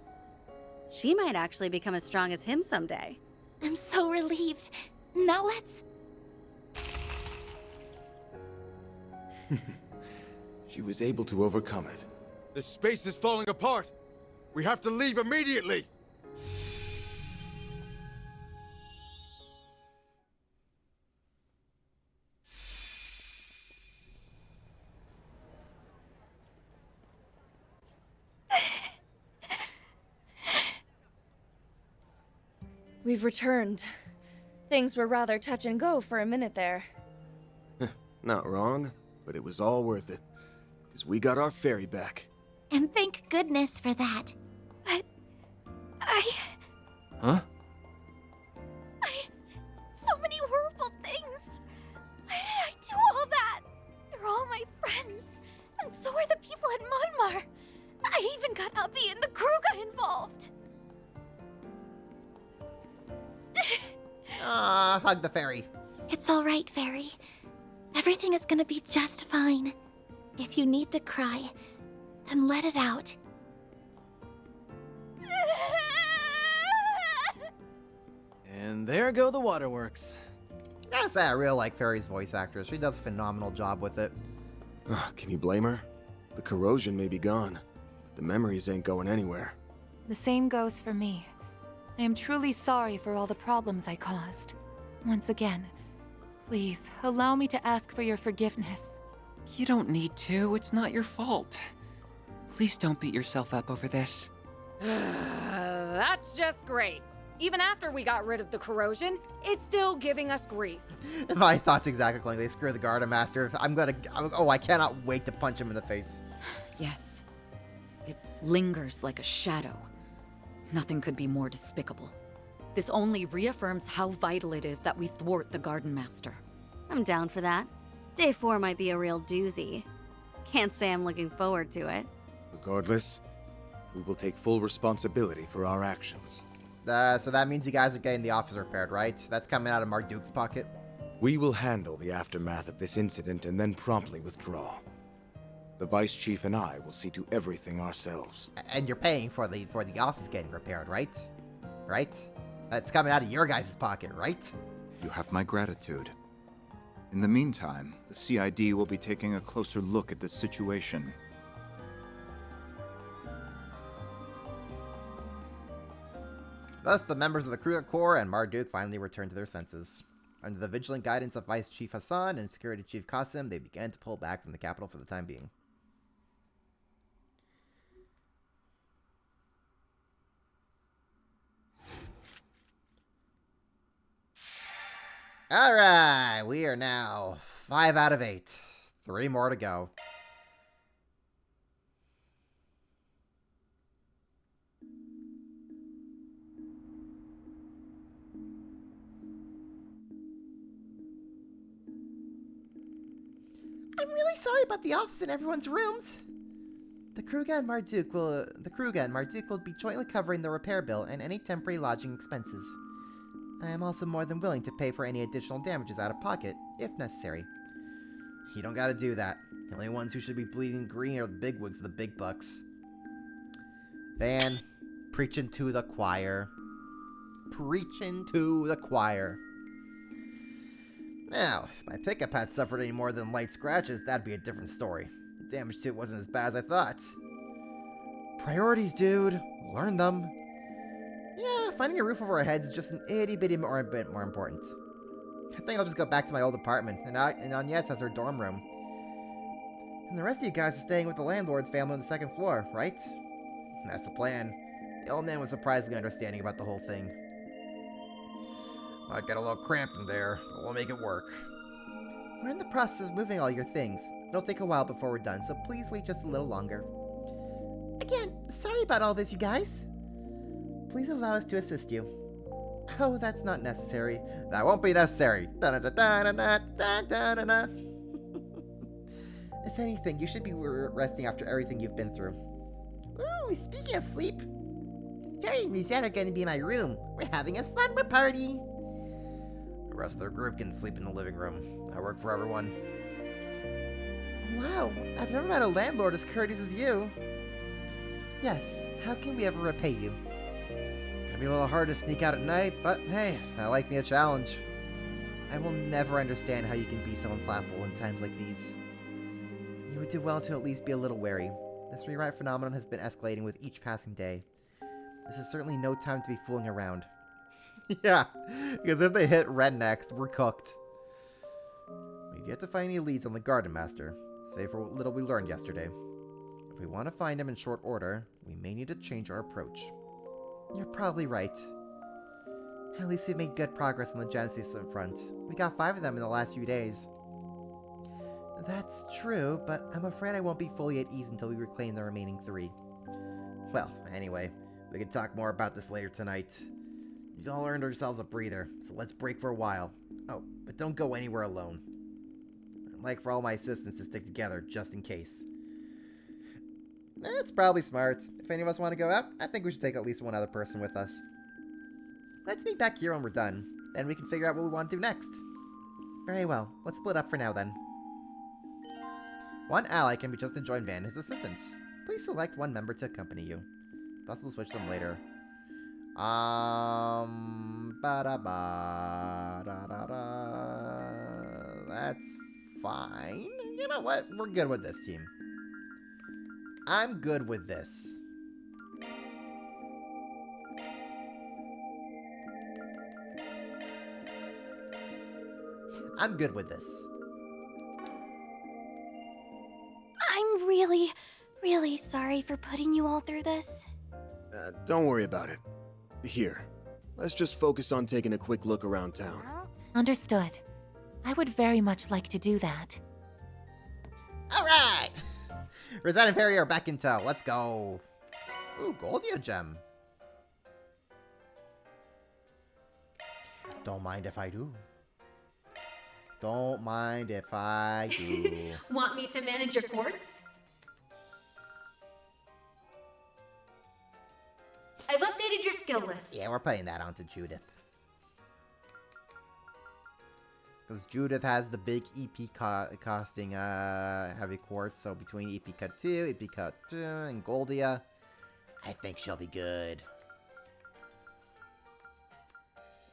She might actually become as strong as him someday. I'm so relieved. Now let's... She was able to overcome it. This space is falling apart. We have to leave immediately. We've returned. Things were rather touch and go for a minute there. Not wrong, but it was all worth it. Because we got our fairy back. And thank goodness for that. But... Huh? I did so many horrible things. Why did I do all that? They're all my friends. And so are the people at Monmar. I even got Uppy and the Kruga involved. Hug the fairy. It's all right, Fairy. Everything is gonna be just fine. If you need to cry, then let it out. And there go the waterworks. Gotta say, I really like Fairy's voice actress. She does a phenomenal job with it. Can you blame her? The corrosion may be gone, but the memories ain't going anywhere. The same goes for me. I am truly sorry for all the problems I caused. Once again, please allow me to ask for your forgiveness. You don't need to. It's not your fault. Please don't beat yourself up over this. That's just great. Even after we got rid of the corrosion, it's still giving us grief. My thoughts exactly, Clingly. Screw the Garden Master. I cannot wait to punch him in the face. Yes. It lingers like a shadow. Nothing could be more despicable. This only reaffirms how vital it is that we thwart the Garden Master. I'm down for that. Day 4 might be a real doozy. Can't say I'm looking forward to it. Regardless, we will take full responsibility for our actions. So that means you guys are getting the office repaired, right? That's coming out of Marduke's pocket. We will handle the aftermath of this incident and then promptly withdraw. The Vice Chief and I will see to everything ourselves. And you're paying for the office getting repaired, right? Right? That's coming out of your guys' pocket, right? You have my gratitude. In the meantime, the CID will be taking a closer look at this situation. Thus, the members of the Kruga Corps and Marduk finally returned to their senses. Under the vigilant guidance of Vice Chief Hassan and Security Chief Qasim, they began to pull back from the capital for the time being. Alright, we are now 5 out of 8. 3 more to go. I'm really sorry about the office and everyone's rooms. The Kruga and Marduk will be jointly covering the repair bill and any temporary lodging expenses. I am also more than willing to pay for any additional damages out of pocket, if necessary. You don't gotta do that. The only ones who should be bleeding green are the bigwigs of the big bucks. Van, preaching to the choir. Preaching to the choir. Now, if my pickup had suffered any more than light scratches, that'd be a different story. The damage to it wasn't as bad as I thought. Priorities, dude. Learn them. Yeah, finding a roof over our heads is just an itty bitty bit more important. I think I'll just go back to my old apartment, and Agnes has her dorm room. And the rest of you guys are staying with the landlord's family on the second floor, right? That's the plan. The old man was surprisingly understanding about the whole thing. Might get a little cramped in there, but we'll make it work. We're in the process of moving all your things. It'll take a while before we're done, so please wait just a little longer. Again, sorry about all this, you guys. Please allow us to assist you. Oh, that's not necessary. That won't be necessary. If anything, you should be resting after everything you've been through. Ooh, speaking of sleep, Fairy and Musette are going to be in my room. We're having a slumber party. The rest of their group can sleep in the living room. I work for everyone. Wow, I've never met a landlord as courteous as you. Yes, how can we ever repay you? Gonna be a little hard to sneak out at night, but hey, I like me a challenge. I will never understand how you can be so inflammable in times like these. You would do well to at least be a little wary. This rewrite phenomenon has been escalating with each passing day. This is certainly no time to be fooling around. Yeah, because if they hit Ren next, we're cooked. We've yet to find any leads on the Garden Master, save for what little we learned yesterday. If we want to find him in short order, we may need to change our approach. You're probably right. At least we've made good progress on the Genesis front. We got 5 of them in the last few days. That's true, but I'm afraid I won't be fully at ease until we reclaim the remaining 3. Well, anyway, we can talk more about this later tonight. You all earned ourselves a breather, so let's break for a while. Oh, but don't go anywhere alone. I'd like for all my assistants to stick together, just in case. It's probably smart. If any of us want to go out, I think we should take at least one other person with us. Let's meet back here when we're done. Then we can figure out what we want to do next. Very well. Let's split up for now then. One ally can be just to join Van as assistants. Please select one member to accompany you. Plus we'll switch them later. That's fine. You know what? We're good with this team. I'm good with this. I'm good with this. I'm really, really sorry for putting you all through this. Don't worry about it. Here, let's just focus on taking a quick look around town. Understood. I would very much like to do that. Alright! Rosette and Perry are back in tow. Let's go. Ooh, Goldia gem. Don't mind if I do. Don't mind if I do. Want me to manage your quartz? I've updated your skill list. Yeah, we're putting that onto Judith. Because Judith has the big EP costing heavy quartz, so between EP Cut 2, EP Cut 2, and Goldia, I think she'll be good.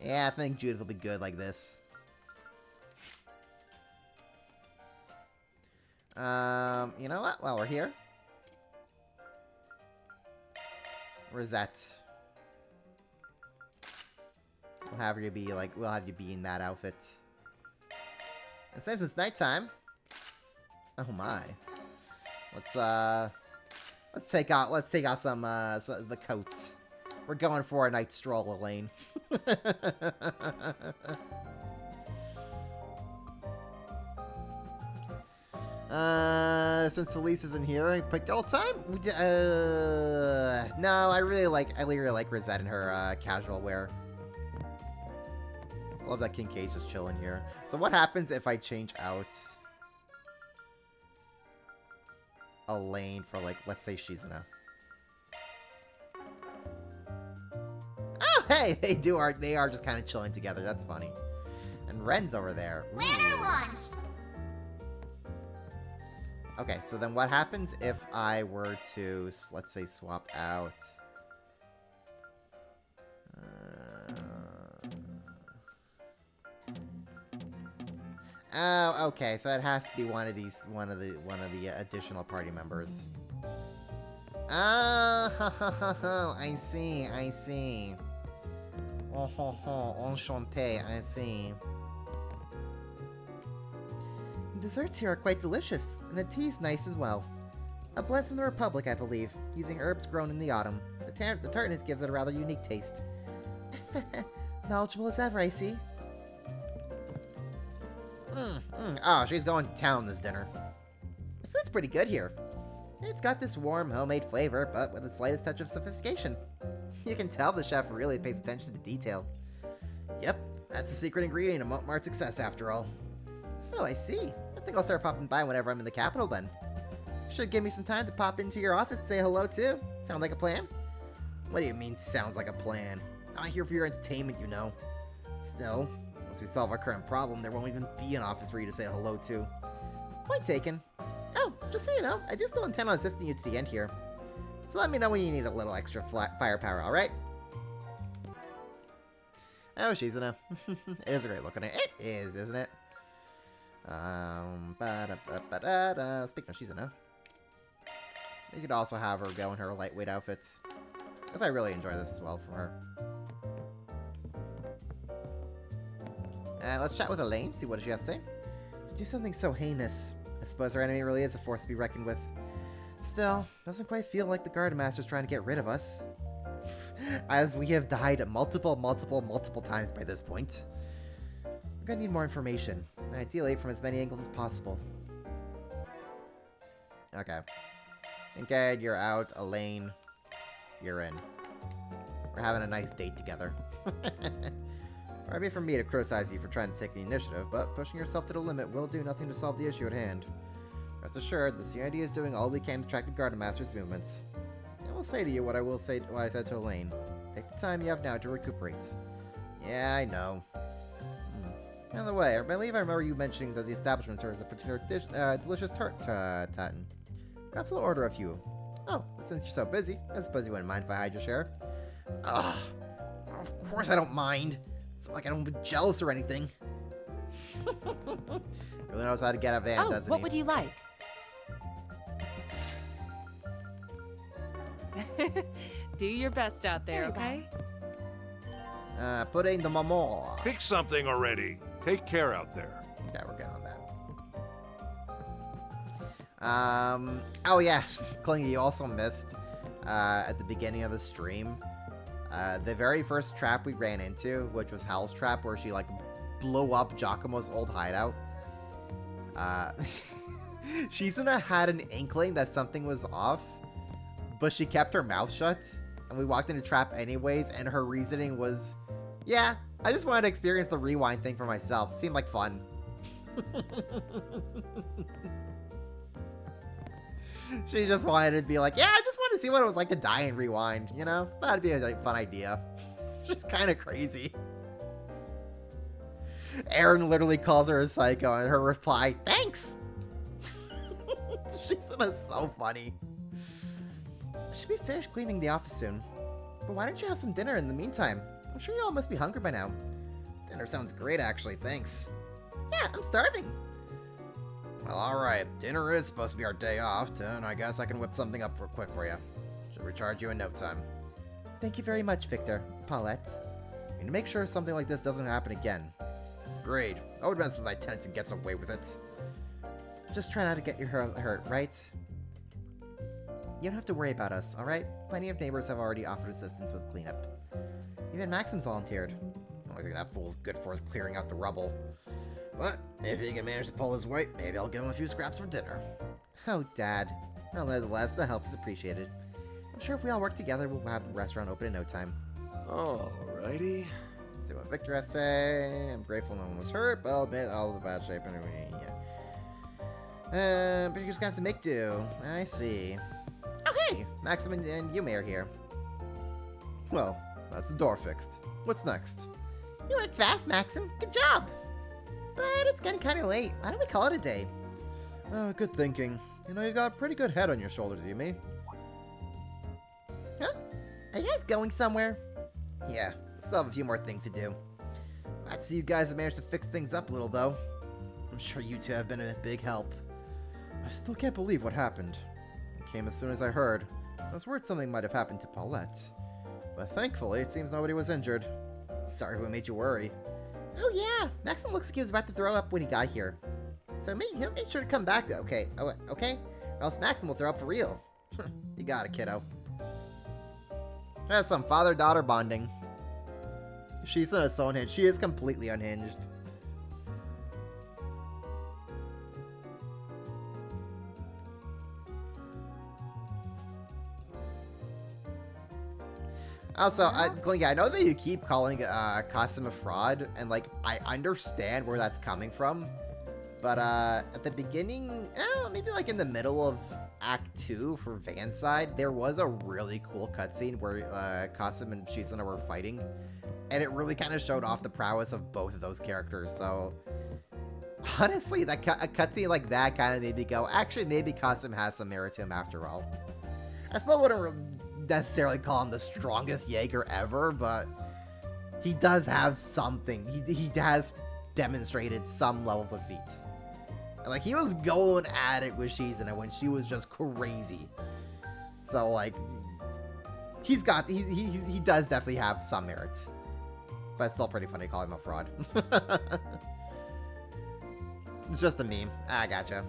Yeah, I think Judith will be good like this. You know what? While we're here, Rosette. We'll have you be like, we'll have you be in that outfit. And since it's nighttime, oh my, let's take out some the coats. We're going for a night stroll, Elaine. Since Elise isn't here, quick old time. No, I really like Rosette in her casual wear. Love that Kincaid's just chilling here. So what happens if I change out Elaine for, like, let's say Shizuna? Oh, hey, they are just kind of chilling together. That's funny. And Ren's over there. Ooh. Lantern launched. Okay, so then what happens if I were to, let's say, swap out... Oh, okay, so it has to be one of the additional party members. Oh, I see. Oh, enchanté, I see. Desserts here are quite delicious, and the tea's nice as well. A blend from the Republic, I believe, using herbs grown in the autumn. The tartness gives it a rather unique taste. Knowledgeable as ever, I see. Oh, she's going to town this dinner. The food's pretty good here. It's got this warm, homemade flavor, but with the slightest touch of sophistication. You can tell the chef really pays attention to detail. Yep, that's the secret ingredient of Montmart's success, after all. So, I see. I think I'll start popping by whenever I'm in the capital, then. Should give me some time to pop into your office and say hello, too. Sound like a plan? What do you mean, sounds like a plan? I'm not here for your entertainment, you know. Still, once we solve our current problem, there won't even be an office for you to say hello to. Point taken. just so you know, I do still intend on assisting you to the end here. So let me know when you need a little extra firepower, alright? Oh, Shizuna. It is a great look on it. It is, isn't it? Speaking of Shizuna, you could also have her go in her lightweight outfit. Because I really enjoy this as well from her. Let's chat with Elaine, see what she has to say. To do something so heinous, I suppose our enemy really is a force to be reckoned with. Still, doesn't quite feel like the Garden Master's trying to get rid of us. As we have died multiple times by this point. We're gonna need more information, and ideally from as many angles as possible. Okay. Kinkade, you're out. Elaine, you're in. We're having a nice date together. Far be from me to criticize you for trying to take the initiative, but pushing yourself to the limit will do nothing to solve the issue at hand. Rest assured, the CID is doing all we can to track the Garden Master's movements. I will say to you what I said to Elaine. Take the time you have now to recuperate. Yeah, I know. By the way, I believe I remember you mentioning that the establishment serves a particular delicious tart, Tatin. Perhaps I'll order a few. Oh, but since you're so busy, I suppose you wouldn't mind if I had your share. Ugh. Of course I don't mind. It's not like I don't be jealous or anything. Really knows how to get a van, doesn't he? What would you like? Do your best out there, okay? Putting the mama. Pick something already. Take care out there. Yeah, we're good on that. Oh yeah, Clingy, you also missed, at the beginning of the stream, the very first trap we ran into, which was Hal's trap, where she, like, blew up Giacomo's old hideout. Shizuna had an inkling that something was off, but she kept her mouth shut, and we walked into trap anyways, and her reasoning was, yeah, I just wanted to experience the rewind thing for myself. Seemed like fun. She just wanted to be like, yeah, I just wanted to see what it was like to die and rewind, you know? That'd be a fun idea. She's kind of crazy. Aaron literally calls her a psycho, and her reply, thanks! She's so funny. I should be finished cleaning the office soon. But why don't you have some dinner in the meantime? I'm sure you all must be hungry by now. Dinner sounds great, actually, thanks. Yeah, I'm starving. Well, alright. Dinner is supposed to be our day off, and I guess I can whip something up real quick for you. Should recharge you in no time. Thank you very much, Victor. Paulette. I need to make sure something like this doesn't happen again. Great. I would mess with my tenants and gets away with it. Just try not to get your hurt, right? You don't have to worry about us, alright? Plenty of neighbors have already offered assistance with cleanup. Even Maxim's volunteered. The only thing that fool's good for is clearing out the rubble. But if he can manage to pull his weight, maybe I'll give him a few scraps for dinner. Oh, Dad. Nonetheless, the help is appreciated. I'm sure if we all work together, we'll have the restaurant open in no time. Alrighty. See what Victor has to say. I'm grateful no one was hurt, but I'll admit all the bad shape anyway. Yeah. But you're just gonna have to make do. I see. Oh, hey! Maxim and Yume are here. Well, that's the door fixed. What's next? You worked fast, Maxim. Good job! But it's getting kind of late. Why don't we call it a day? Oh, good thinking. You know, you got a pretty good head on your shoulders, Yume. Huh? Are you guys going somewhere? Yeah, still have a few more things to do. Glad to see you guys have managed to fix things up a little, though. I'm sure you two have been a big help. I still can't believe what happened. It came as soon as I heard. I was worried something might have happened to Paulette. But thankfully, it seems nobody was injured. Sorry who made you worry. Oh yeah, Maxim looks like he was about to throw up when he got here. So he'll make sure to come back, okay? Oh, okay? Or else Maxim will throw up for real. You got it, kiddo. That's some father-daughter bonding. She's not so unhinged. She is completely unhinged. Also, Glingy, I know that you keep calling Qasim a fraud, and like I understand where that's coming from, but at the beginning, maybe like in the middle of Act 2 for Van's side, there was a really cool cutscene where Qasim and Shizuna were fighting, and it really kind of showed off the prowess of both of those characters. So Honestly, a cutscene like that kind of made me go, actually, maybe Kasum has some merit to him after all. I still wouldn't necessarily call him the strongest Jaeger ever, but he does have something. He has demonstrated some levels of feat. Like, he was going at it with Shizuna when she was just crazy. So, like, he does definitely have some merit. But it's still pretty funny to call him a fraud. It's just a meme. I gotcha.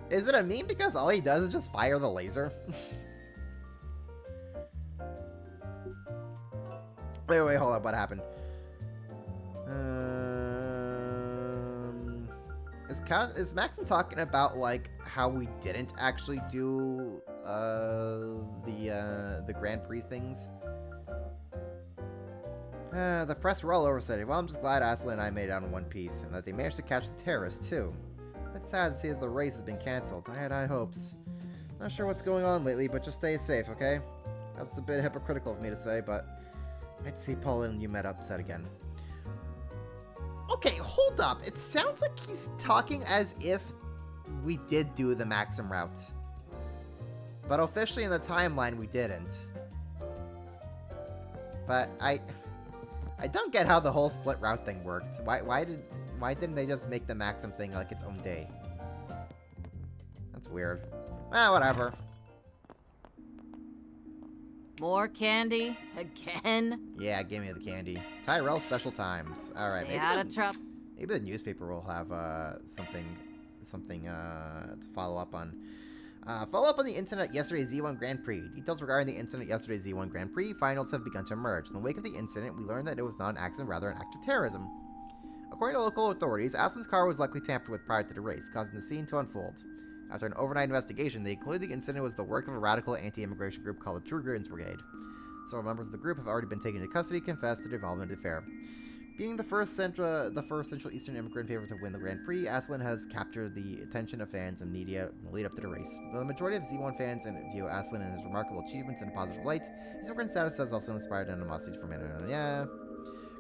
Is it a meme because all he does is just fire the laser? Wait, hold up. What happened? Is Maxim talking about, like, how we didn't actually do the Grand Prix things? The press were all over said, well, I'm just glad Aslan and I made it out in one piece, and that they managed to catch the terrorists, too. It's sad to see that the race has been cancelled. I had high hopes. Not sure what's going on lately, but just stay safe, okay? That was a bit hypocritical of me to say, but I'd see Paula and you met upset again. Okay, hold up. It sounds like he's talking as if we did do the Maxim route. But officially in the timeline, we didn't. But I don't get how the whole split route thing worked. Why didn't they just make the Maxim thing like its own day? That's weird. Whatever. More candy? Again? Yeah, give me the candy. Tyrell Special Times. Alright, Stay out of trouble. Maybe the newspaper will have something to follow up on. Follow up on the incident at yesterday's Z1 Grand Prix. Details regarding the incident at yesterday's Z1 Grand Prix finals have begun to emerge. In the wake of the incident, we learned that it was not an accident, rather an act of terrorism. According to local authorities, Aslan's car was likely tampered with prior to the race, causing the scene to unfold. After an overnight investigation, they concluded the incident was the work of a radical anti-immigration group called the True Grins Brigade. Several members of the group have already been taken into custody, confessed to their involvement in the affair. Being the first Central Eastern immigrant favorite to win the Grand Prix, Aslan has captured the attention of fans and media in the lead up to the race. Though the majority of Z1 fans view Aslan and his remarkable achievements in a positive light, his immigrant status has also inspired animosity from many.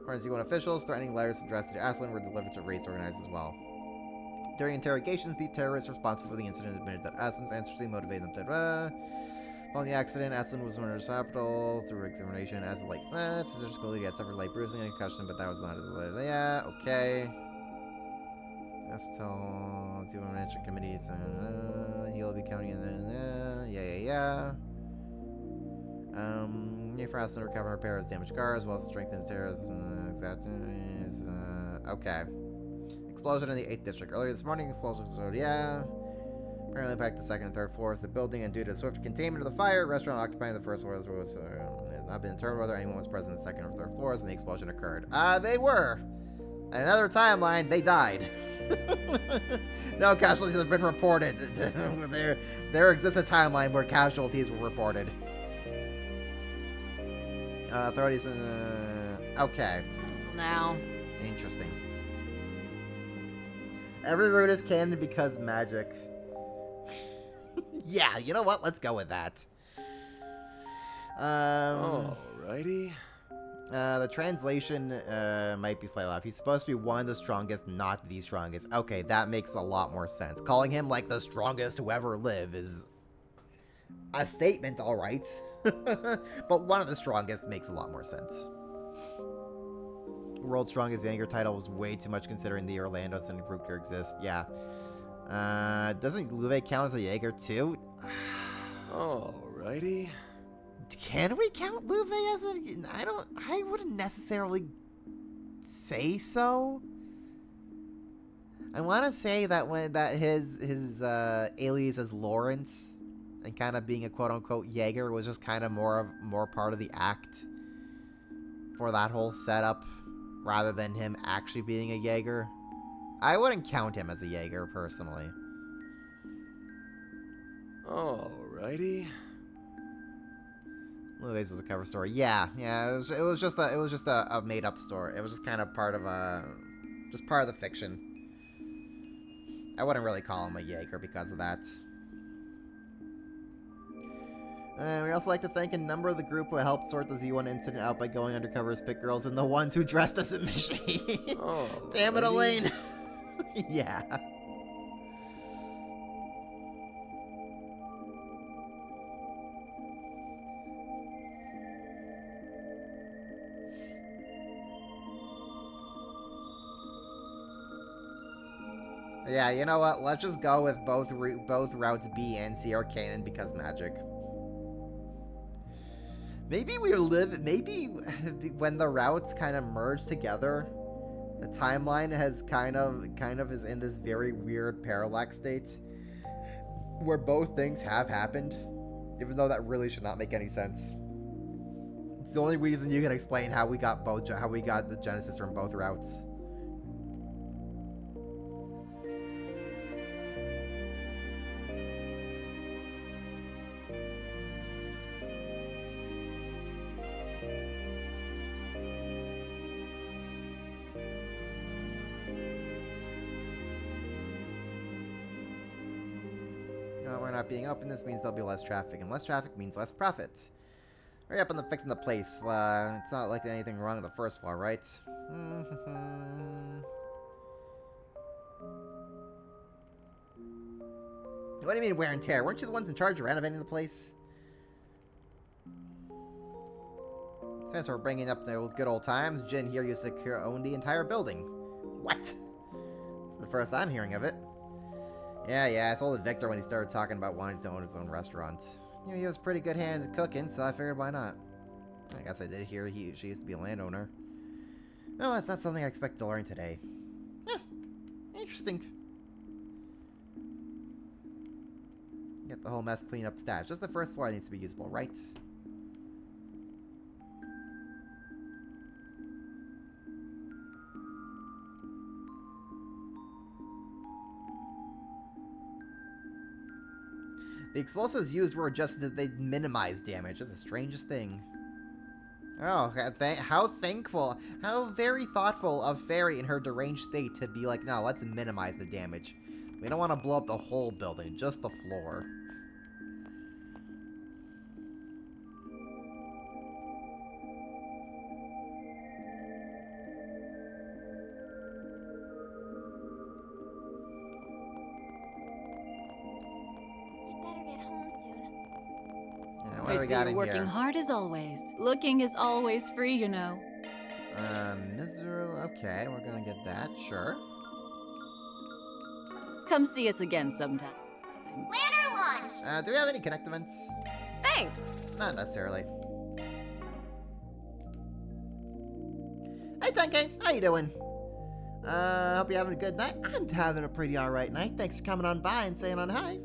According to Z1 officials, threatening letters addressed to Aslan were delivered to race organizers as well. During interrogations, the terrorists responsible for the incident admitted that Aslan's ancestry motivated them to... Following the accident, Aslan was murdered in the hospital through examination as a light snap. Physicians concluded he had suffered light bruising and concussion, but that was not his... Yeah, okay. That's all... Z1 Management Committee, he'll be counting in there... Yeah. Need for Aslan to recover and repair his damaged car, as well as strengthen his terrorists okay. Explosion in the 8th District. Earlier this morning, explosions apparently impacted the 2nd and 3rd floors of the building, and due to swift containment of the fire, a restaurant occupying the 1st floor has not been determined whether anyone was present in the 2nd or 3rd floors when the explosion occurred. They were! In another timeline, they died. No casualties have been reported. There exists a timeline where casualties were reported. Authorities... okay. Now. Interesting. Every route is canon because magic. Yeah, you know what? Let's go with that. Alrighty. The translation might be slightly off. He's supposed to be one of the strongest, not the strongest. Okay, that makes a lot more sense. Calling him like the strongest who ever live is a statement, alright. But one of the strongest makes a lot more sense. World's Strongest Jaeger title was way too much considering the Orlando's and Brooker exist. Yeah. Doesn't Luve count as a Jaeger too? Alrighty. Can we count Luve as a... I wouldn't necessarily say so. I want to say that his alias as Lawrence and kind of being a quote-unquote Jaeger was just kind of more part of the act for that whole setup, rather than him actually being a Jaeger. I wouldn't count him as a Jaeger, personally. Alrighty. Luve's was a cover story. Yeah. It was just a made up story. It was just kind of part of the fiction. I wouldn't really call him a Jaeger because of that. We also like to thank a number of the group who helped sort the Z1 incident out by going undercover as pit girls and the ones who dressed as a machine. Oh, Damn it, really? Elaine. Yeah. Yeah, you know what? Let's just go with both routes B and C are canon because magic. Maybe maybe when the routes kind of merge together, the timeline has kind of is in this very weird parallax state where both things have happened, even though that really should not make any sense. It's the only reason you can explain how we got the Genesis from both routes. We're not being open. This means there'll be less traffic, and less traffic means less profit. Hurry up on the fixing the place. It's not like anything wrong with the first floor, right? What do you mean wear and tear? Weren't you the ones in charge of renovating the place? Since we're bringing up the good old times, Jin here used to own the entire building. What? It's the first I'm hearing of it. Yeah, I sold it to Victor when he started talking about wanting to own his own restaurant. You know, he has pretty good hands at cooking, so I figured why not. I guess I did hear she used to be a landowner. No, that's not something I expect to learn today. Yeah, interesting. Get the whole mess cleaned up stashed. Just the first floor needs to be usable, right? The explosives used were adjusted that they minimize damage. That's the strangest thing. Oh, how very thoughtful of Fairy in her deranged state to be like, no, let's minimize the damage. We don't want to blow up the whole building, just the floor. What do we got in working here? hard as always. Looking is always free, you know. Okay, we're gonna get that, sure. Come see us again sometime. Lantern launch! Do we have any connect events? Thanks. Not necessarily. Hey, 10K, how you doing? Hope you're having a good night. I'm having a pretty alright night. Thanks for coming on by and saying on hi.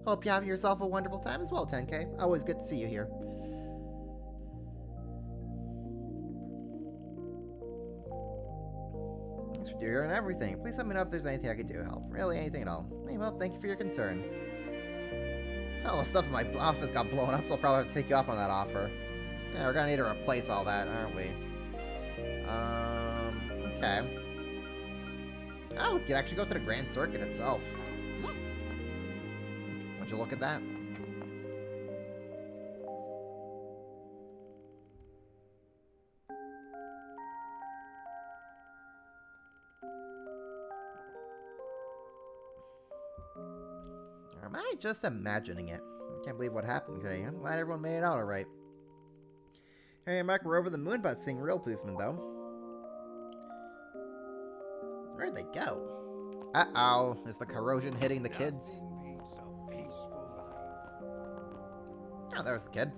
Hope you're having yourself a wonderful time as well, 10K. Always good to see you here. Thanks for doing everything. Please let me know if there's anything I can do to help. Really, anything at all. Hey, well, thank you for your concern. Oh, the stuff in my office got blown up, so I'll probably have to take you up on that offer. Yeah, we're gonna need to replace all that, aren't we? Okay. Oh, we could actually go to the Grand Circuit itself. Would you look at that? Or am I just imagining it? I can't believe what happened today. I'm glad everyone made it out alright. Harry and Mark were over the moon about seeing real policemen, though. Where'd they go? Uh-oh. Is the corrosion hitting the kids? Oh, there's the kid.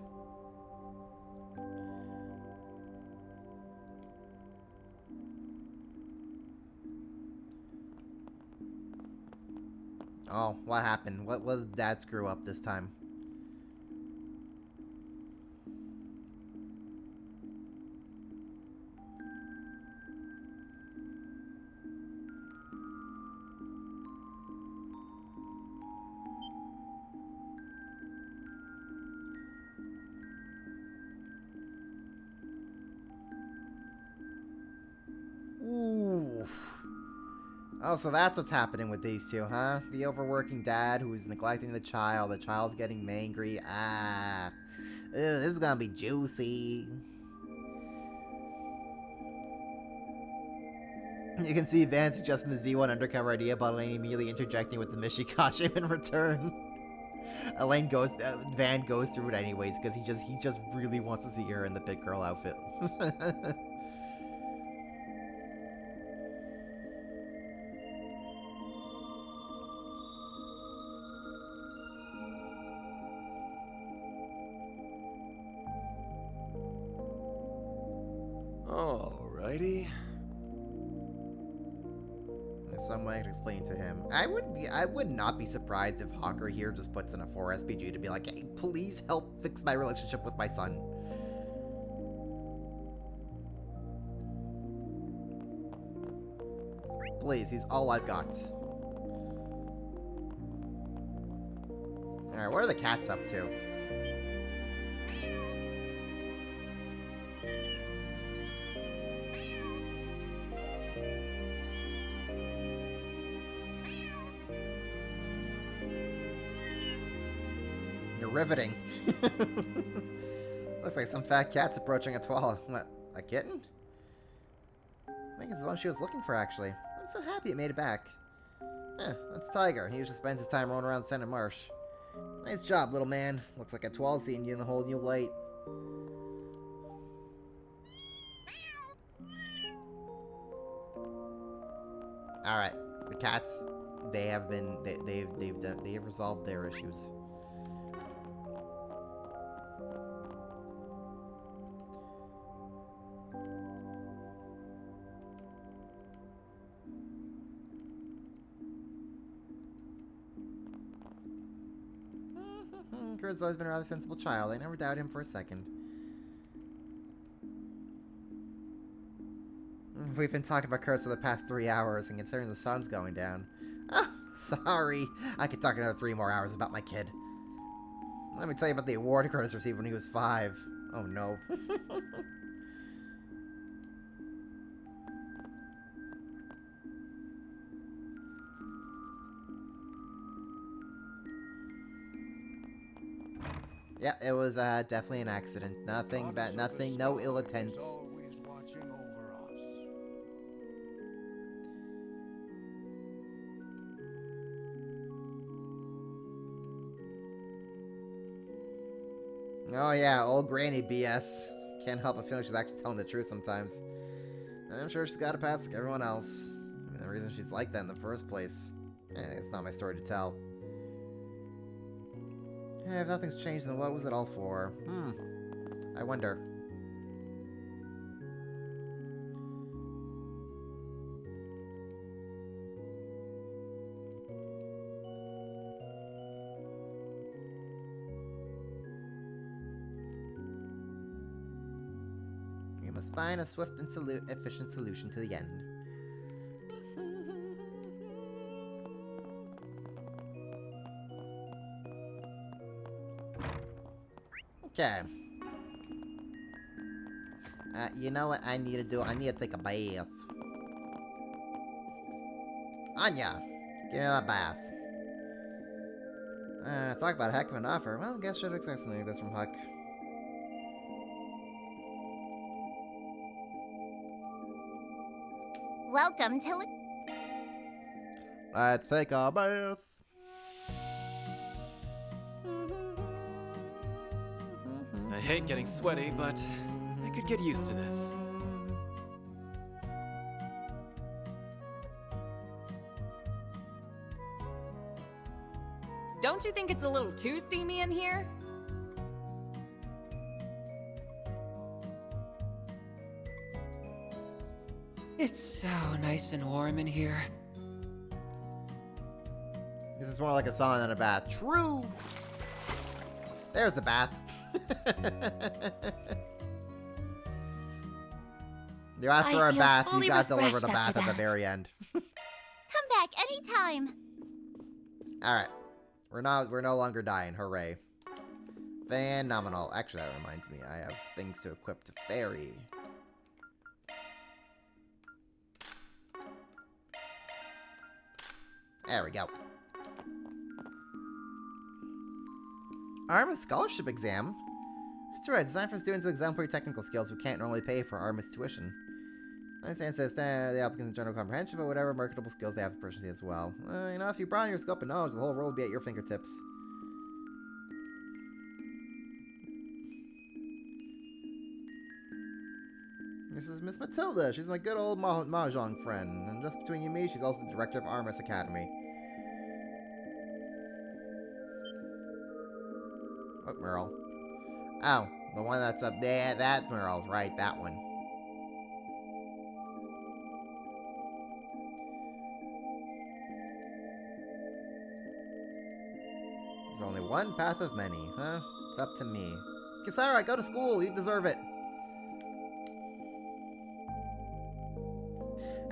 Oh, what happened? What did Dad screw up this time? Ooh. Oh, so that's what's happening with these two, huh? The overworking dad who's neglecting the child's getting angry. Ah. This is gonna be juicy. You can see Van suggesting the Z1 undercover idea, but Elaine immediately interjecting with the Mishi costume in return. Van goes through it anyways because he just really wants to see her in the pit girl outfit. Alrighty. There's some way to explain to him. I would not be surprised if Hawker here just puts in a 4 SPG to be like, hey, please help fix my relationship with my son. Please, he's all I've got. Alright, what are the cats up to? You're riveting. Looks like some fat cat's approaching a Twala. What, a kitten? I think it's the one she was looking for, actually. I'm so happy it made it back. That's Tiger. He usually spends his time rolling around Senate Marsh. Nice job, little man. Looks like a Twala seeing you in a whole new light. Alright. The cats, they have been, they have resolved their issues. Kurt's always been a rather sensible child. I never doubted him for a second. We've been talking about Kurt for the past 3 hours, and considering the sun's going down. Oh, sorry. I could talk another 3 more hours about my kid. Let me tell you about the award Curtis received when he was 5. Oh no. Yeah, it was definitely an accident. Nothing bad, nothing, no ill intents. Oh yeah, old granny BS. Can't help but feel she's actually telling the truth sometimes. I'm sure she's got a past like everyone else. I mean, the reason she's like that in the first place. It's not my story to tell. If nothing's changed, then what was it all for? I wonder. We must find a swift and efficient solution to the end. Okay. You know what I need to do? I need to take a bath. Anya, give me my bath. Talk about a heck of an offer. Well, I guess you'd expect something like this from Huck. Welcome to... Let's take a bath. I hate getting sweaty, but I could get used to this. Don't you think it's a little too steamy in here? It's so nice and warm in here. This is more like a sauna than a bath. True! There's the bath. You asked for a bath, you got delivered a bath at the very end. Come back anytime. Alright. We're no longer dying, hooray. Phenomenal. Actually, that reminds me, I have things to equip to Fairy. There we go. Arma scholarship exam? That's right. It's designed for students with exemplary technical skills who can't normally pay for Armis tuition. I understand says the applicants' general comprehension, but whatever marketable skills they have proficiency as well. You know, if you broaden your scope of knowledge, the whole world will be at your fingertips. This is Miss Matilda. She's my good old mahjong friend. And just between you and me, she's also the director of Armis Academy. What Merle? Oh, the one that's up there. That Merle. Right, that one. There's only one path of many, huh? It's up to me. Kisara, go to school. You deserve it.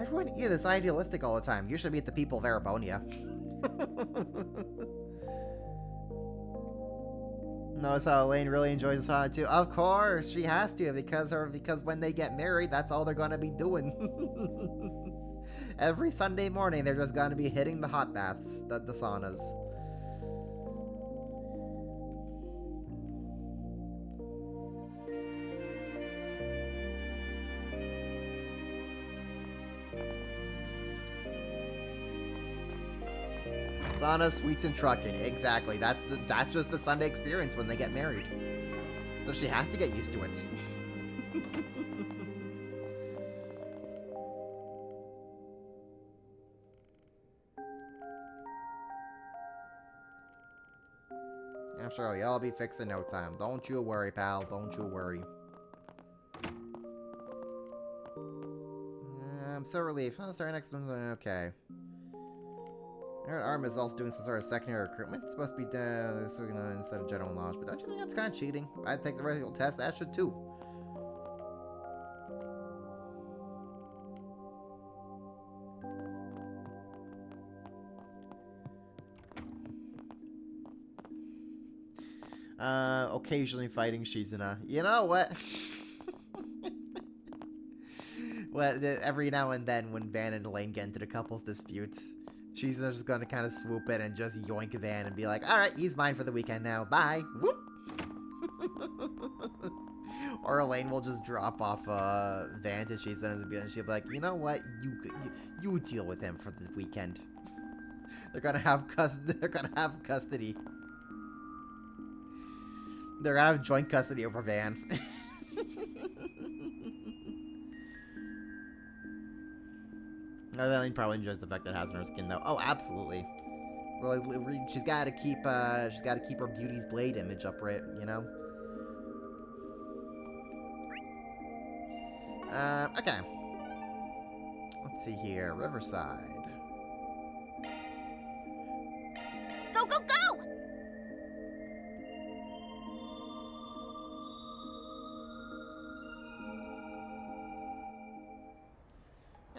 Everyone here is idealistic all the time. You should meet the people of Arabonia. Notice how Elaine really enjoys the sauna too. Of course, she has to because when they get married, that's all they're gonna be doing. Every Sunday morning, they're just gonna be hitting the hot baths, the saunas. Sauna, sweets, and trucking. Exactly. That's just the Sunday experience when they get married. So she has to get used to it. I'm sure you'll all be fixed in no time. Don't you worry, pal. Don't you worry. I'm so relieved. Oh, sorry, next one's okay. I heard Arm is also doing some sort of secondary recruitment. It's supposed to be done instead of general knowledge, but don't you think that's kind of cheating? If I take the regular test, that should too. Occasionally fighting Shizuna. You know what? Well, every now and then when Van and Elaine get into the couples disputes, she's just gonna kind of swoop in and just yoink Van and be like, alright, he's mine for the weekend now, bye. Whoop. Or Elaine will just drop off Van to Shizuna and she'll be like, you know what, you deal with him for the weekend. They're gonna have custody. They're gonna have joint custody over Van. Elaine probably enjoys the fact that it has on her skin, though. Oh, absolutely. Well, she's got to keep her beauty's blade image upright, you know. Okay. Let's see here, Riverside. Go, go, go!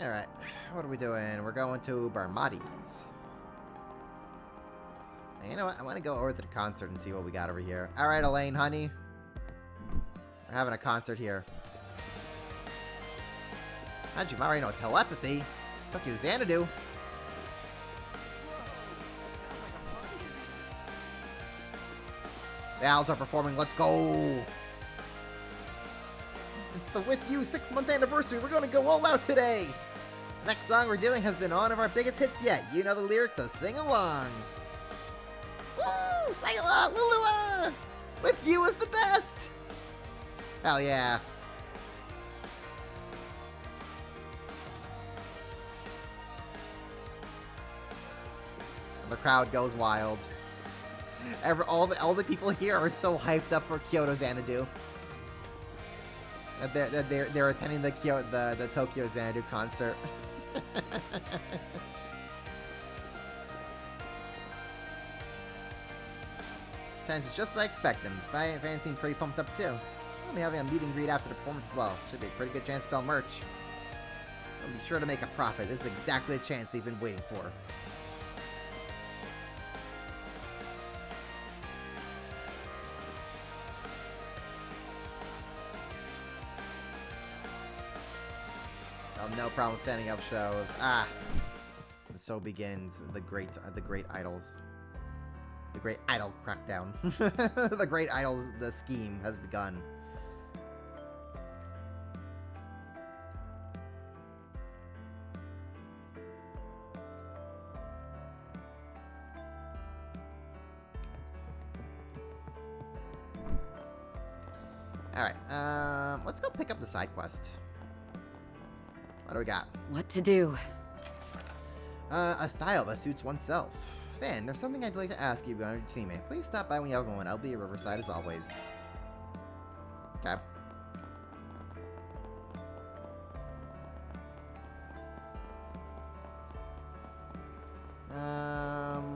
Alright, what are we doing? We're going to Barmati's. Hey, you know what? I want to go over to the concert and see what we got over here. Alright, Elaine, honey. We're having a concert here. How'd you already know telepathy? Took you Xanadu. The Owls are performing. Let's go! It's the With You 6-month anniversary. We're going to go all out today. Next song we're doing has been one of our biggest hits yet. You know the lyrics, so sing along. Woo! Sing along, Lulua! With You is the best. Hell yeah. And the crowd goes wild. All the people here are so hyped up for Kyoto Xanadu. They're attending the Tokyo Xanadu concert. Times it's just as I expect them. Fans seem pretty pumped up too. We'll be having a meet and greet after the performance as well. Should be a pretty good chance to sell merch. We'll be sure to make a profit. This is exactly the chance they've been waiting for. No problem setting up shows. And so begins the great idol. The Great Idol crackdown. The Great Idol's the scheme has begun. Alright, let's go pick up the side quest. What do we got? What to do? A style that suits oneself. Fan, there's something I'd like to ask you about your teammate. Please stop by when you have a moment. I'll be at Riverside as always. Okay.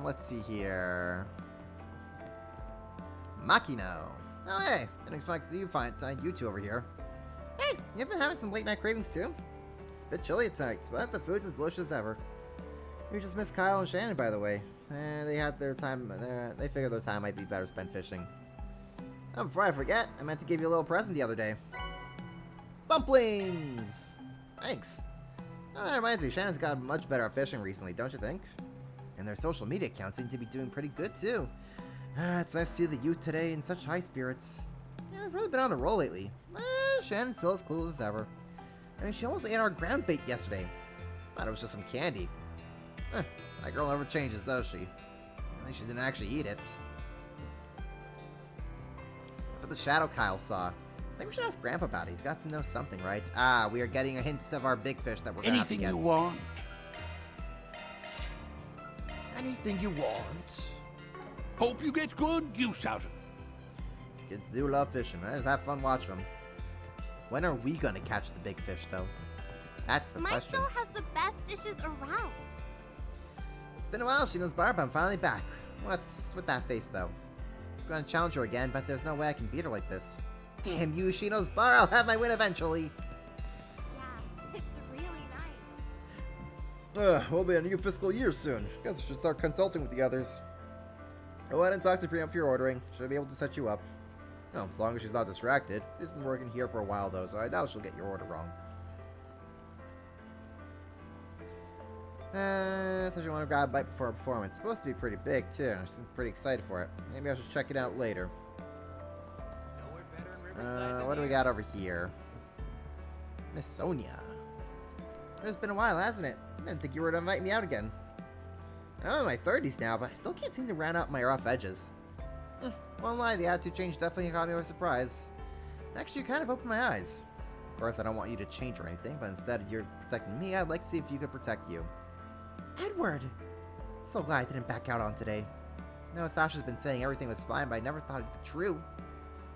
Let's see here. Makino. Oh, hey. Didn't expect you find you two over here. Hey, you've been having some late night cravings too? It's a bit chilly tonight, but the food's as delicious as ever. You just missed Kyle and Shannon, by the way. They had their time. They figured their time might be better spent fishing. Oh, before I forget, I meant to give you a little present the other day. Dumplings! Thanks. Oh, that reminds me, Shannon's gotten much better at fishing recently, don't you think? And their social media accounts seem to be doing pretty good, too. It's nice to see the youth today in such high spirits. Yeah, I've really been on a roll lately. Shannon's still as clueless as ever. I mean, she almost ate our ground bait yesterday. Thought it was just some candy. That girl never changes, does she? At least she didn't actually eat it. But the shadow Kyle saw. I think we should ask Grandpa about it. He's got to know something, right? Ah, we are getting a hint of our big fish that we're gonna have to get. Anything you want? Anything you want? Hope you get good use out of it. Kids do love fishing. I just have fun watching them. When are we gonna catch the big fish, though? That's the question. My stall has the best dishes around. It's been a while, Shino's Barb. I'm finally back. What's with that face, though? I was going to challenge her again, but there's no way I can beat her like this. Damn you, Shino's Bar. I'll have my win eventually. Yeah, it's really nice. We'll be a new fiscal year soon. Guess I should start consulting with the others. Go ahead and talk to Priam for your ordering. She'll be able to set you up. Oh, as long as she's not distracted. She's been working here for a while, though, so I doubt she'll get your order wrong. So you want to grab a bite before a performance. It's supposed to be pretty big, too. I'm pretty excited for it. Maybe I should check it out later. What do we got over here? Miss Sonia. It's been a while, hasn't it? I didn't think you were to invite me out again. I'm in my 30s now, but I still can't seem to round out my rough edges. Won't lie, the attitude change definitely caught me by surprise. Actually, you kind of opened my eyes. Of course, I don't want you to change or anything, but instead you're protecting me, I'd like to see if you could protect you. Edward! So glad I didn't back out on today. I know Sasha's been saying everything was fine, but I never thought it'd be true.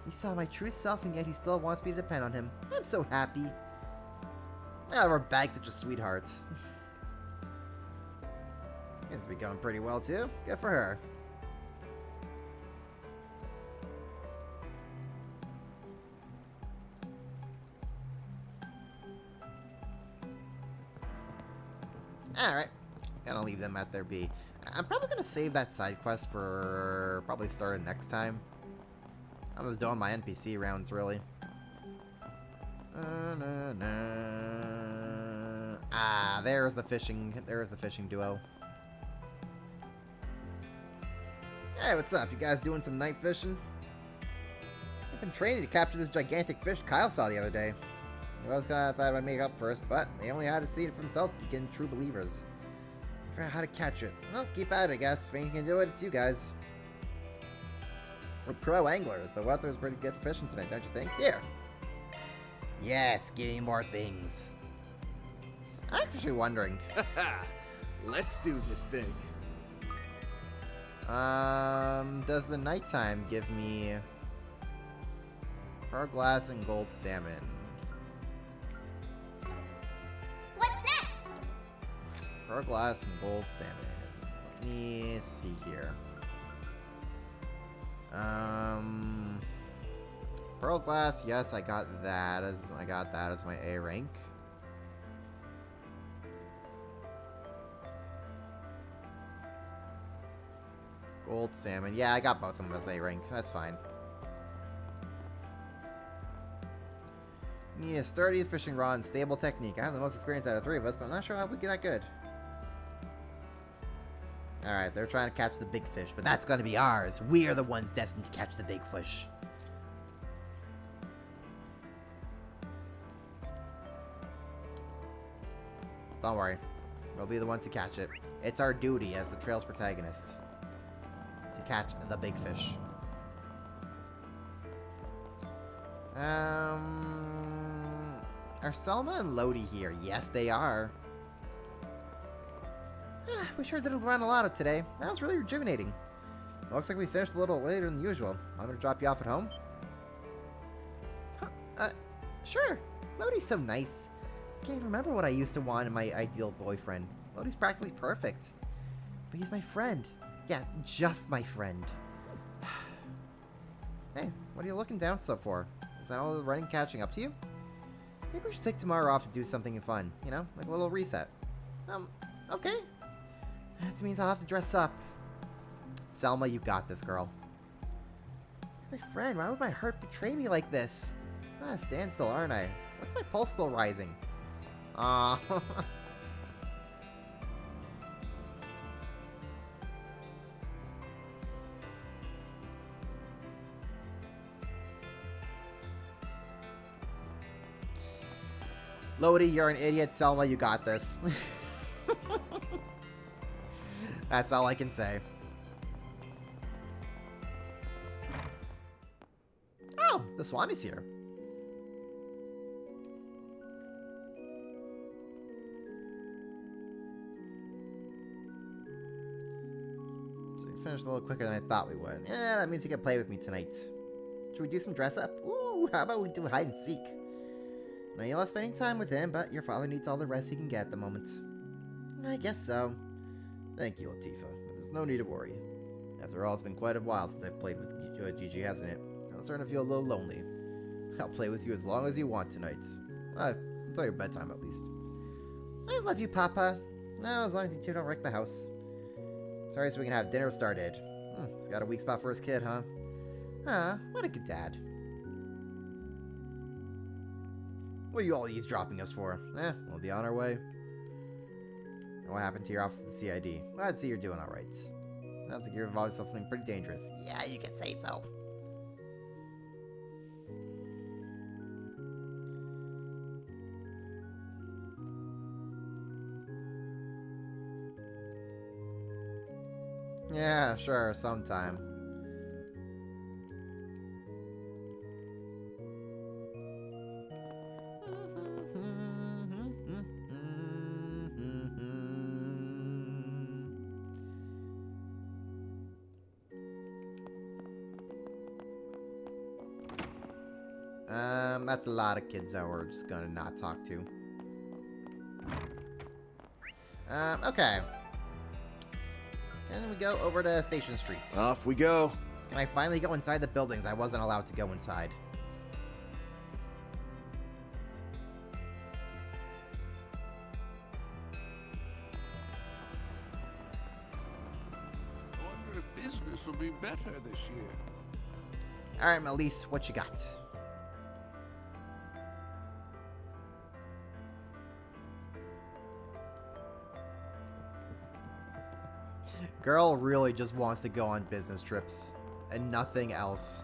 He saw my true self, and yet he still wants me to depend on him. I'm so happy. We're back to just sweethearts. Seems to be going pretty well, too. Good for her. Alright. Gonna leave them at their B. I'm probably gonna save that side quest for probably starting next time. I was doing my NPC rounds, really. Ah, there's the fishing duo. Hey, what's up? You guys doing some night fishing? I've been training to capture this gigantic fish Kyle saw the other day. I was thought I'd make up first, but they only had to see it for themselves to begin true believers. I forgot how to catch it. Well, keep at it, I guess. If anyone can do it, it's you guys. We're pro anglers. The weather's pretty good for fishing tonight, don't you think? Here. Yes, give me more things. I'm actually wondering. Let's do this thing. Does the nighttime give me pearl glass and gold salmon? What's next? Pearl glass and gold salmon. Let me see here. Pearl glass, yes, I got that as my A rank. Gold salmon, yeah, I got both of them as A rank. That's fine. Need a sturdy fishing rod and stable technique. I have the most experience out of the three of us, but I'm not sure how we get that good. Alright, they're trying to catch the big fish, but that's gonna be ours. We are the ones destined to catch the big fish. Don't worry. We'll be the ones to catch it. It's our duty as the trail's protagonist to catch the big fish. Are Selma and Lodi here? Yes, they are. We sure did run a lot of today. That was really rejuvenating. Looks like we finished a little later than usual. I'm gonna drop you off at home. Huh, sure. Lodi's so nice. I can't even remember what I used to want in my ideal boyfriend. Lodi's practically perfect. But he's my friend. Yeah, just my friend. Hey, what are you looking down so for? Is that all the running catching up to you? Maybe we should take tomorrow off to do something fun. You know, like a little reset. Okay. That means I'll have to dress up. Selma, you got this, girl. He's my friend. Why would my heart betray me like this? I'm at a standstill, aren't I? What's my pulse still rising? Aw. Lodi, you're an idiot. Selma, you got this. That's all I can say. Oh, the swan is here. So we finished a little quicker than I thought we would. Yeah, that means you can play with me tonight. Should we do some dress up? Ooh, how about we do hide and seek? I know you love spending time with him, but your father needs all the rest he can get at the moment. I guess so. Thank you, Latifah, but there's no need to worry. After all, it's been quite a while since I've played with Gigi, hasn't it? I'm starting to feel a little lonely. I'll play with you as long as you want tonight. Until your bedtime, at least. I love you, Papa. No, as long as you two don't wreck the house. Sorry, so we can have dinner started. He's got a weak spot for his kid, huh? What a good dad. What are you all eavesdropping us for? We'll be on our way. And what happened to your office at the CID? Glad to see you're doing alright. Sounds like you're involved in something pretty dangerous. Yeah, you can say so. Yeah, sure, sometime. That's a lot of kids that we're just gonna not talk to. Okay. Can we go over to Station Street? Off we go. Can I finally go inside the buildings? I wasn't allowed to go inside. I wonder if business will be better this year. Alright, Melise, what you got? Girl really just wants to go on business trips and nothing else.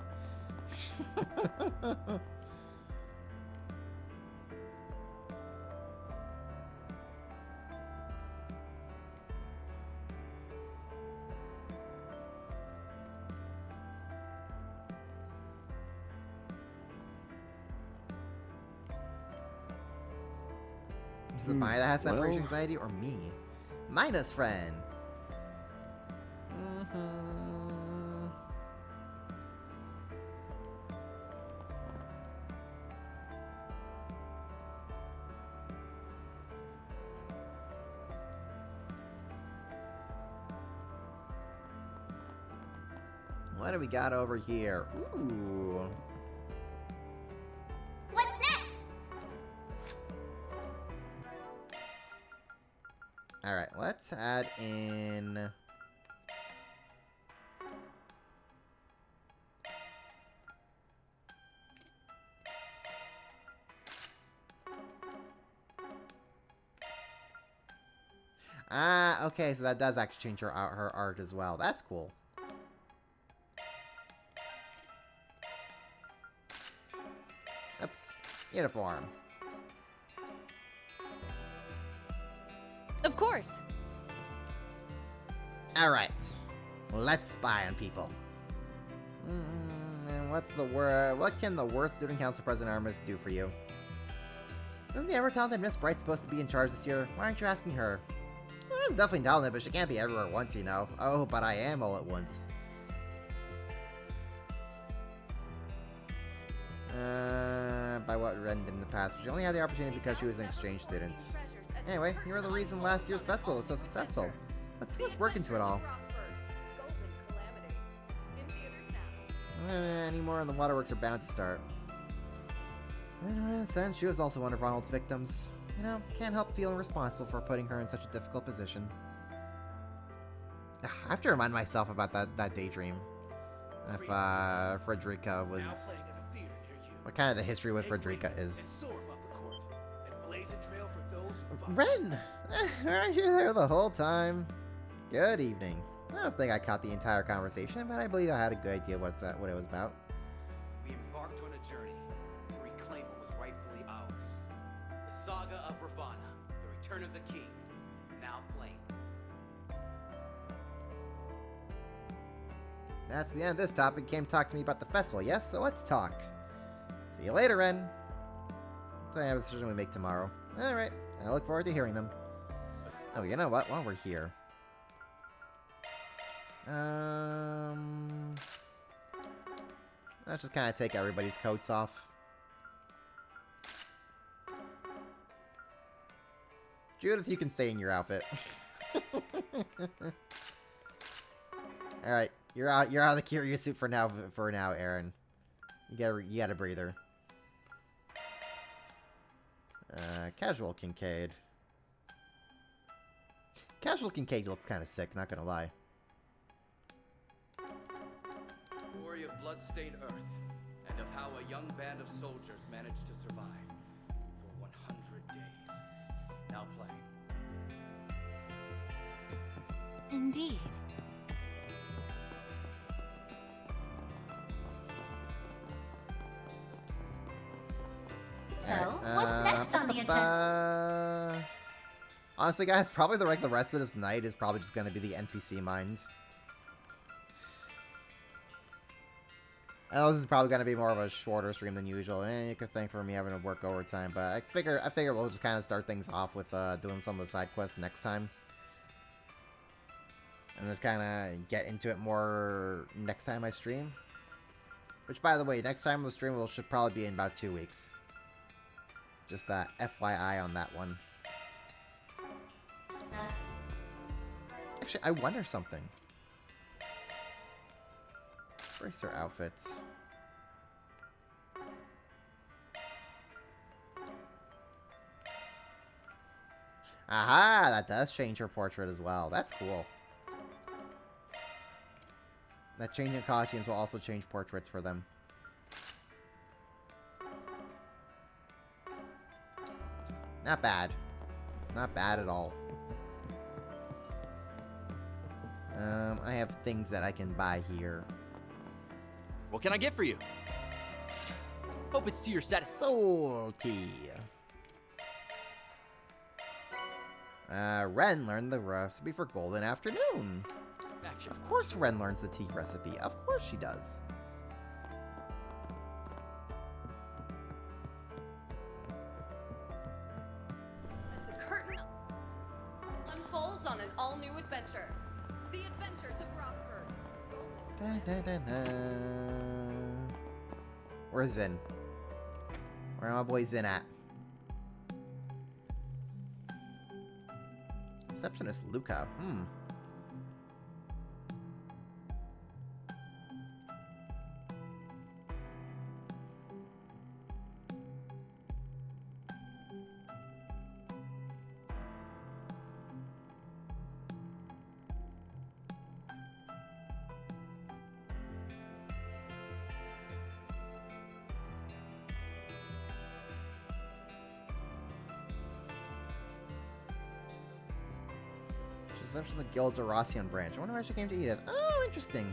Is it Maya that has separation anxiety or me? Mina's friend. What do we got over here? Ooh. What's next? Alright, let's add in... Ah, okay, so that does actually change her art as well. That's cool. Oops. Uniform. Of course. Alright. Let's spy on people. And what can the worst student council president Artemis do for you? Isn't the ever-talented Miss Bright supposed to be in charge this year? Why aren't you asking her? Well, she's definitely talented, but she can't be everywhere at once, you know. Oh, but I am all at once. By what Ren did in the past. She only had the opportunity because she was an exchange student. Anyway, you were the reason last year's festival was so successful. Let's work into it all. Any more and the waterworks are bound to start. In a sense, she was also one of Ronald's victims. You know, can't help feeling responsible for putting her in such a difficult position. I have to remind myself about that daydream. If Frederica was... What kind of the history with Frederica is. Ren! Aren't you there the whole time? Good evening. I don't think I caught the entire conversation, but I believe I had a good idea what it was about. We embarked on a journey to reclaim what was rightfully ours. The saga of Ravana, the return of the king, now playing. That's the end of this topic. You came to talk to me about the festival, yes? So let's talk. See you later, Ren. So I have a decision we make tomorrow. Alright, I look forward to hearing them. Oh, you know what? While we're here. Let's just kind of take everybody's coats off. Judith, you can stay in your outfit. Alright, you're out of the Kiryu suit for now, Aaron. You got a breather. Casual Kincaid. Casual Kincaid looks kind of sick, not gonna lie. Story of blood-stained Earth, and of how a young band of soldiers managed to survive for 100 days. Now playing. Indeed. So, what's next on the agenda? Honestly, guys, probably the rest of this night is probably just going to be the NPC mines. I know this is probably going to be more of a shorter stream than usual. You could thank for me having to work overtime, but I figure we'll just kind of start things off with doing some of the side quests next time. And just kind of get into it more next time I stream. Which, by the way, next time we'll stream should probably be in about 2 weeks. Just FYI on that one. Actually, I wonder something. Bracer outfits. Aha! That does change her portrait as well. That's cool. That change in costumes will also change portraits for them. Not bad. Not bad at all. I have things that I can buy here. What can I get for you? Hope it's to your satisfaction. Soul tea. Ren learned the recipe for Golden Afternoon. Of course Ren learns the tea recipe. Of course she does. As the curtain unfolds on an all-new adventure. The Adventures of Rockford. Where's Zin? Where my boy Zin at? Receptionist Luca. Reception of the Guild's Aracian branch. I wonder why she came to Edith. Oh, interesting.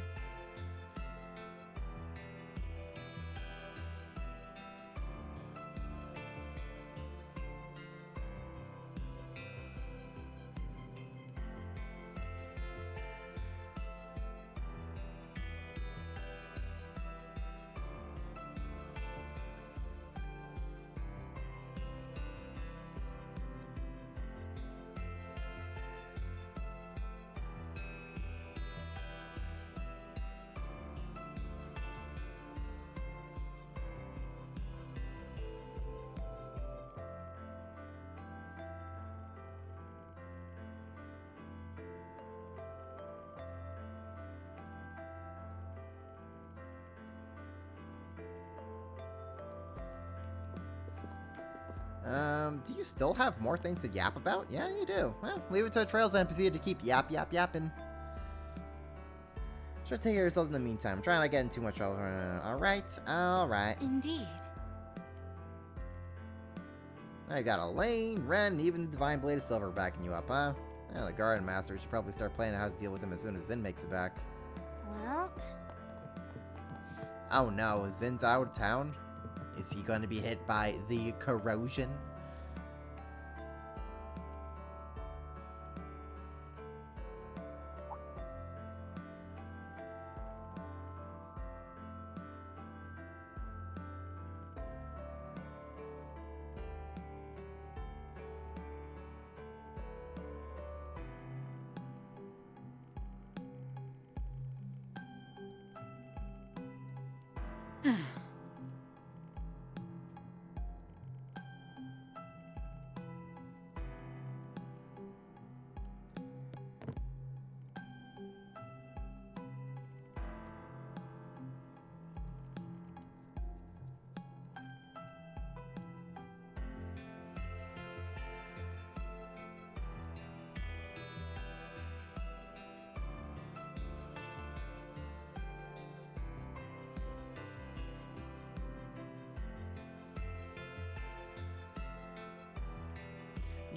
Do you still have more things to yap about? Yeah, you do. Well, leave it to a Trails NPC to keep yapping. Sure, take care of yourselves in the meantime. Try not to get in too much trouble. Alright. Indeed. Now you got Elaine, Ren, and even the Divine Blade of Silver backing you up, huh? Yeah, the Garden Master should probably start planning how to deal with him as soon as Zin makes it back. Well... Oh no, Zin's out of town? Is he going to be hit by the corrosion?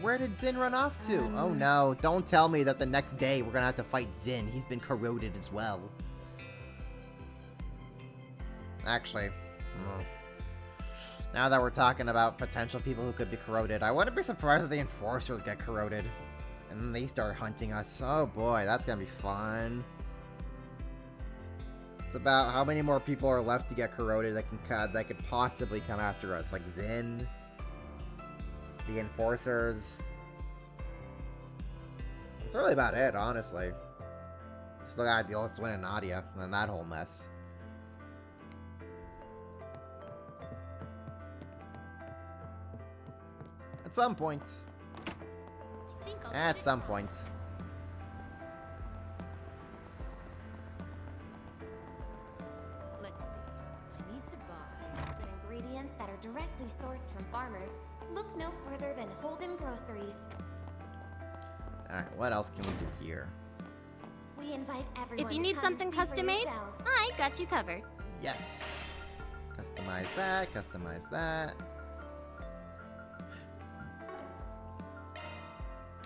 Where did Zin run off to? Oh no, don't tell me that the next day we're gonna have to fight Zin. He's been corroded as well. Actually, now that we're talking about potential people who could be corroded, I wouldn't be surprised if the Enforcers get corroded. And then they start hunting us. Oh boy, that's gonna be fun. It's about how many more people are left to get corroded that could possibly come after us. Like Zin, the Enforcers. That's really about it, honestly. Still gotta deal with Swin and Nadia, and then that whole mess. At some point. At some point. Let's see. I need to buy ingredients that are directly sourced from farmers. Look no further than Holden Groceries. Alright, what else can we do here? We invite everyone. If you need something custom made, I got you covered. Yes. Customize that, customize that.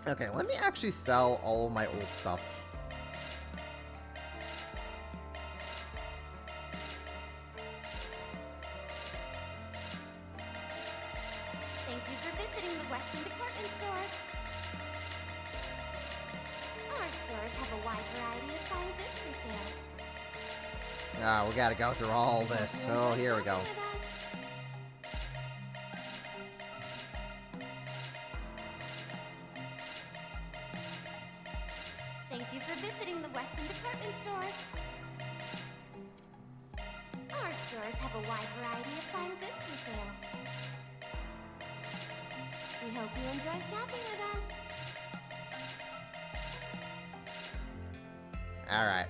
Okay, let me actually sell all of my old stuff. Thank you for visiting the Western Department Store. Our stores have a wide variety of fine goods for sale. Ah, we gotta go through all this. Oh, here we go. Thank you for visiting the Western Department Store. Our stores have a wide variety of fine goods for sale. We hope you enjoy shopping with us. Alright.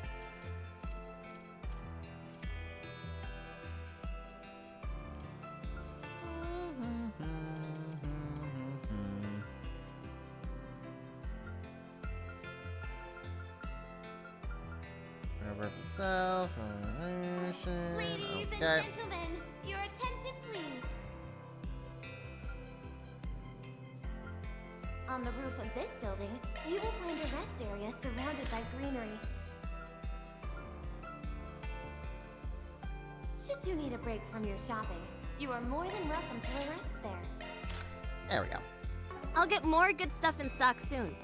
Over south. Ladies and Okay. gentlemen, your attention please. On the roof of this building, you will find a rest area surrounded by greenery. Should you need a break from your shopping, you are more than welcome to relax there. There we go. I'll get more good stuff in stock soon.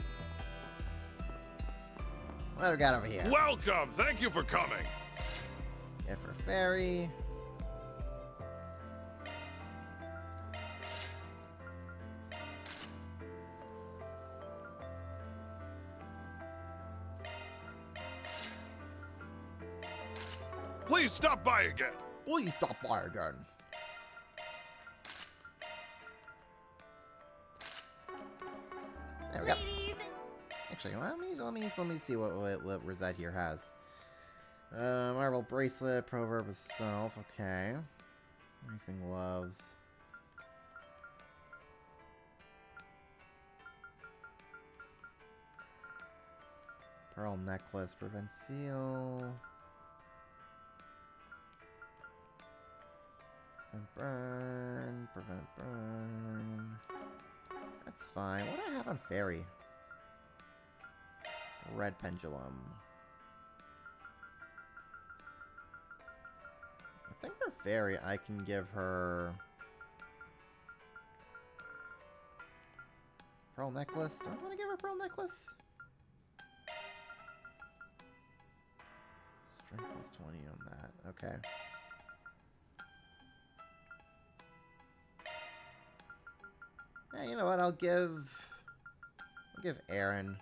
What do we got over here? Welcome! Thank you for coming! Yeah, for Fairy. Please stop by again! Please stop by again. There we go. Actually, let me see what Rosette here has. Marble bracelet, proverb of self. Okay. Racing gloves. Pearl necklace, prevent seal. Prevent burn. That's fine. What do I have on Fairy? Red pendulum. I think for Fairy, I can give her pearl necklace. Do I want to give her pearl necklace? Strength plus 20 on that. Okay. Yeah, you know what? I'll give Aaron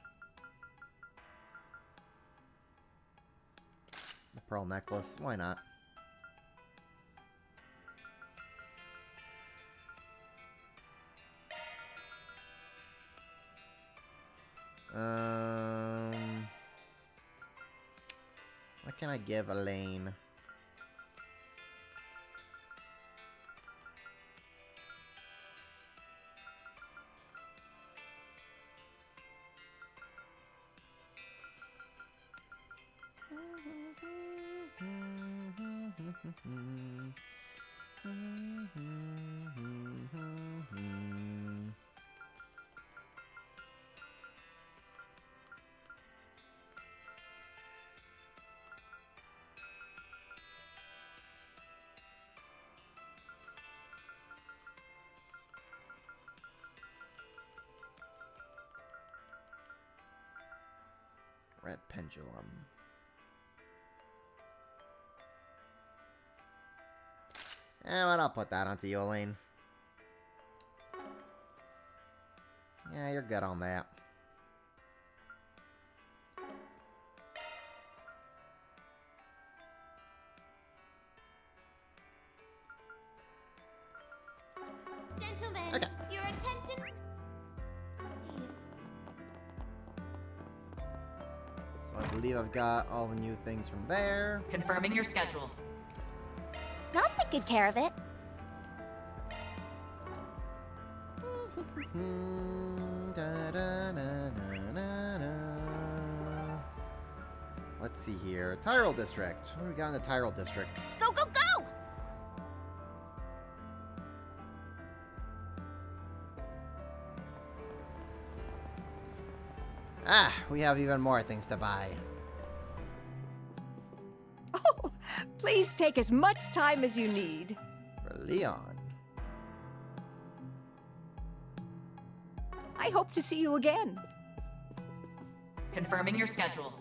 the pearl necklace. Why not? What can I give Elaine? Red pendulum. Well, I'll put that onto you, Elaine. Yeah, you're good on that. Gentlemen, Okay. your attention, please. So I believe I've got all the new things from there. Confirming your schedule. I'll take good care of it. Let's see here. Tyrol District. What do we got in the Tyrol District? Go, go, go! Ah, we have even more things to buy. Oh, please take as much time as you need. For Leon. I hope to see you again. Confirming your schedule.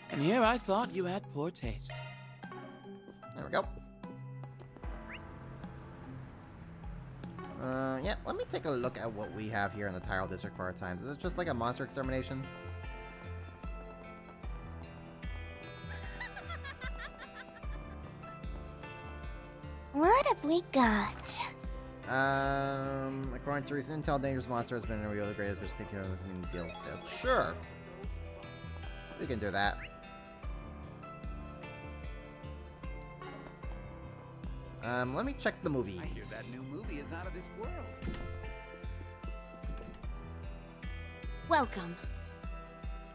And here I thought you had poor taste. There we go. Yeah, let me take a look at what we have here in the Tyrol District for our times. Is it just like a monster extermination? What have we got? According to recent intel, dangerous monster has been revealed. The greatest fish take care of this and deals death. Sure. We can do that. Let me check the movies. I hear that new movie is out of this world. Welcome.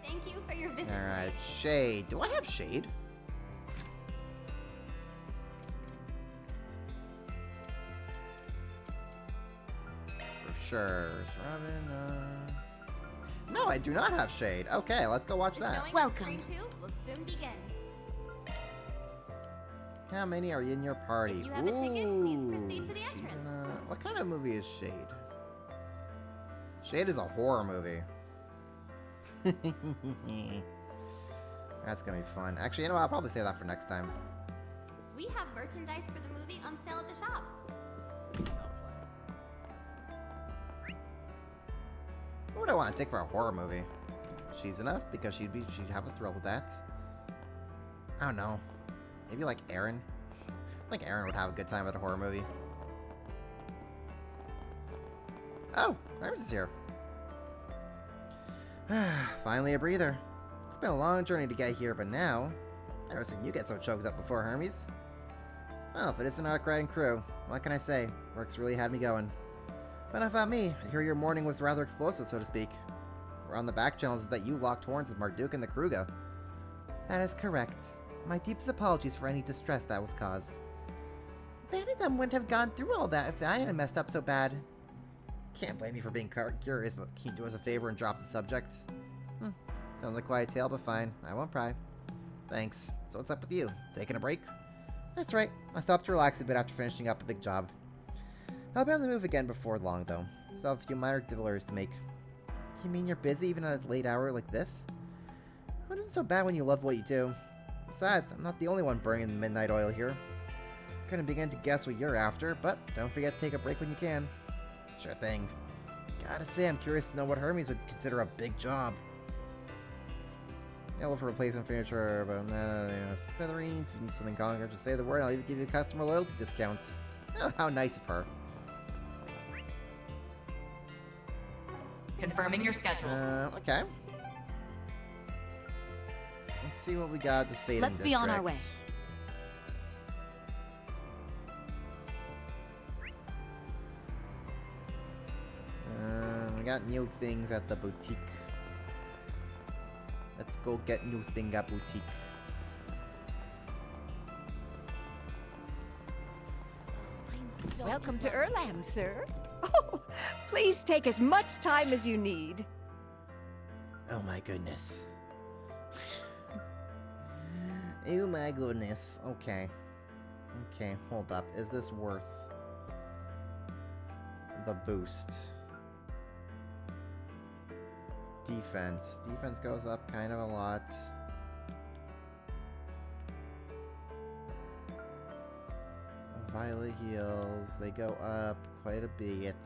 Thank you for your visit. Alright, Shade. Do I have Shade? For sure. Robin, No, I do not have shade. Okay, let's go watch that. Welcome. will soon begin. How many are in your party? If you have a ticket, please proceed to the she's entrance. in a... What kind of movie is Shade? Shade is a horror movie. That's gonna be fun. Actually, you know what? I'll probably save that for next time. We have merchandise for the movie on sale at the shop. What would I want to take for a horror movie? She's enough because she'd have a thrill with that. I don't know. Maybe like Aaron. I think Aaron would have a good time at a horror movie. Oh, Hermes is here. Finally a breather. It's been a long journey to get here, but now I've never seen you get so choked up before, Hermes. Well, if it isn't our riding crew, what can I say? Work's really had me going. But enough about me. I hear your morning was rather explosive, so to speak. We're on the back channels that you locked horns with Marduk and the Kruga. That is correct. My deepest apologies for any distress that was caused. If any of them wouldn't have gone through all that if I hadn't messed up so bad. Can't blame me for being curious, but can you do us a favor and drop the subject? Sounds like quite a tale, but fine. I won't pry. Thanks. So what's up with you? Taking a break? That's right. I stopped to relax a bit after finishing up a big job. I'll be on the move again before long, though. Still have a few minor deliveries to make. You mean you're busy even at a late hour like this? What isn't so bad when you love what you do? Besides, I'm not the only one burning the midnight oil here. Couldn't begin to guess what you're after, but don't forget to take a break when you can. Sure thing. Gotta say, I'm curious to know what Hermes would consider a big job. Yeah, look for replacement furniture, but smithereens. If you need something gone, just say the word and I'll even give you a customer loyalty discount. Oh, how nice of her. Confirming your schedule. Okay. Let's see what we got to say. Let's be on our way. We got new things at the boutique. Let's go get new thing at boutique. Welcome to Erland, sir. Oh, please take as much time as you need. Oh my goodness. Oh my goodness. Okay. Okay, hold up. Is this worth the boost? Defense. Defense goes up kind of a lot. Violet heals. They go up quite a bit.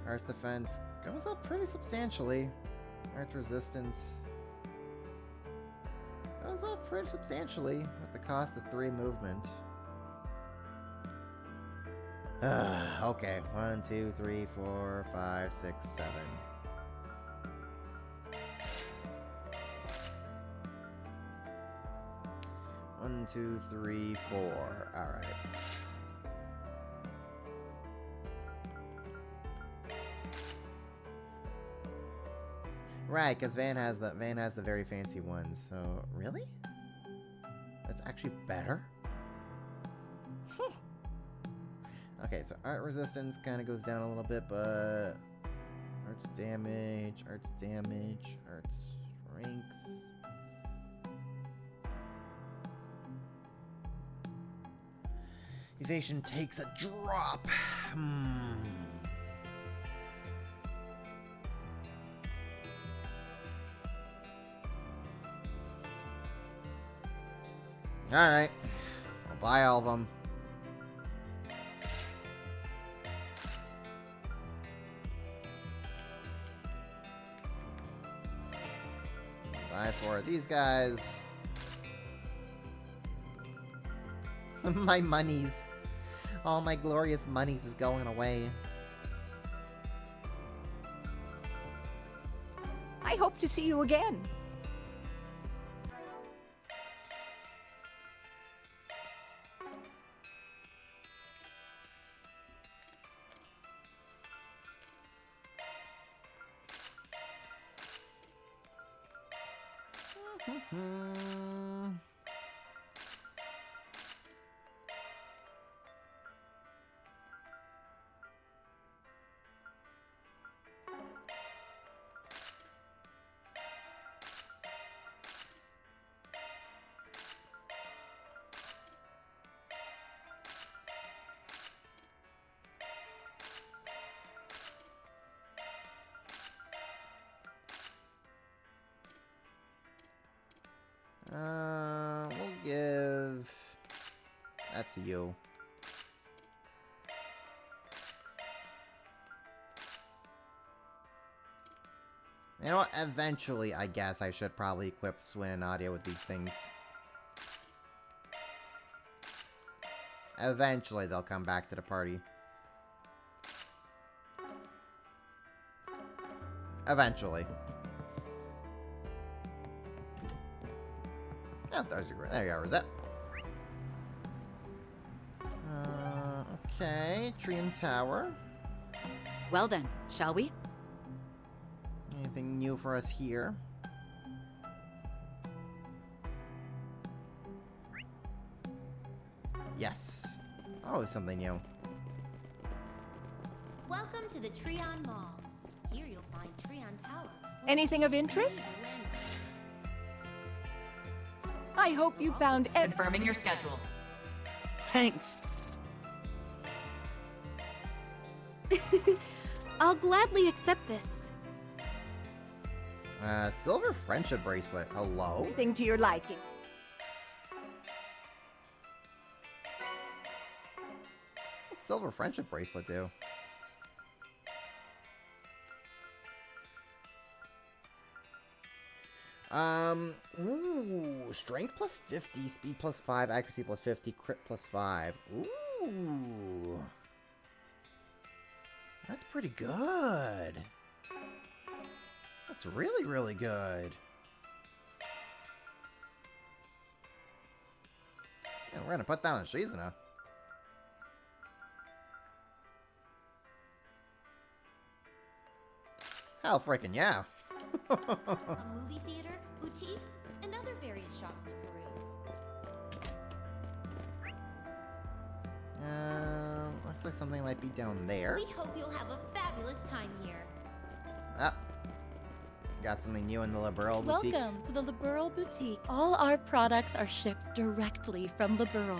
Arts defense goes up pretty substantially. Arts resistance goes up pretty substantially with the cost of 3 movement. Okay. 1, 2, 3, 4, 5, 6, 7. 1, 2, 3, 4. Alright. Right, because Van has the very fancy ones. So really? That's actually better? Okay, so art resistance kind of goes down a little bit, but arts damage, arts strength. Evasion takes a drop. Alright. I'll buy all of them. Buy 4 of these guys. My monies. All my glorious monies is going away. I hope to see you again. We'll give that to you. You know what? Eventually, I guess I should probably equip Swin and Nadia with these things. Eventually, they'll come back to the party. Eventually. Oh, there you go, Rosette. Okay, tree and tower. Well then, shall we? Anything new for us here? Yes. Oh, something new. Welcome to the Treon Mall. Here you'll find Treon Tower. Anything of interest? I hope you found Confirming your schedule. Thanks. I'll gladly accept this. Silver friendship bracelet. Hello? Everything to your liking. What's silver friendship bracelet do? Ooh, strength plus 50, speed plus 5, accuracy plus 50, crit plus 5. Ooh. That's pretty good. That's really, really good. Yeah, we're gonna put that on Shizuna. Hell freaking yeah. A movie theater, boutiques, and other various shops to peruse. Looks like something might be down there. We hope you'll have a fabulous time here. Ah. Got something new in the Liberal Boutique. Welcome to the Liberal Boutique. All our products are shipped directly from Liberal.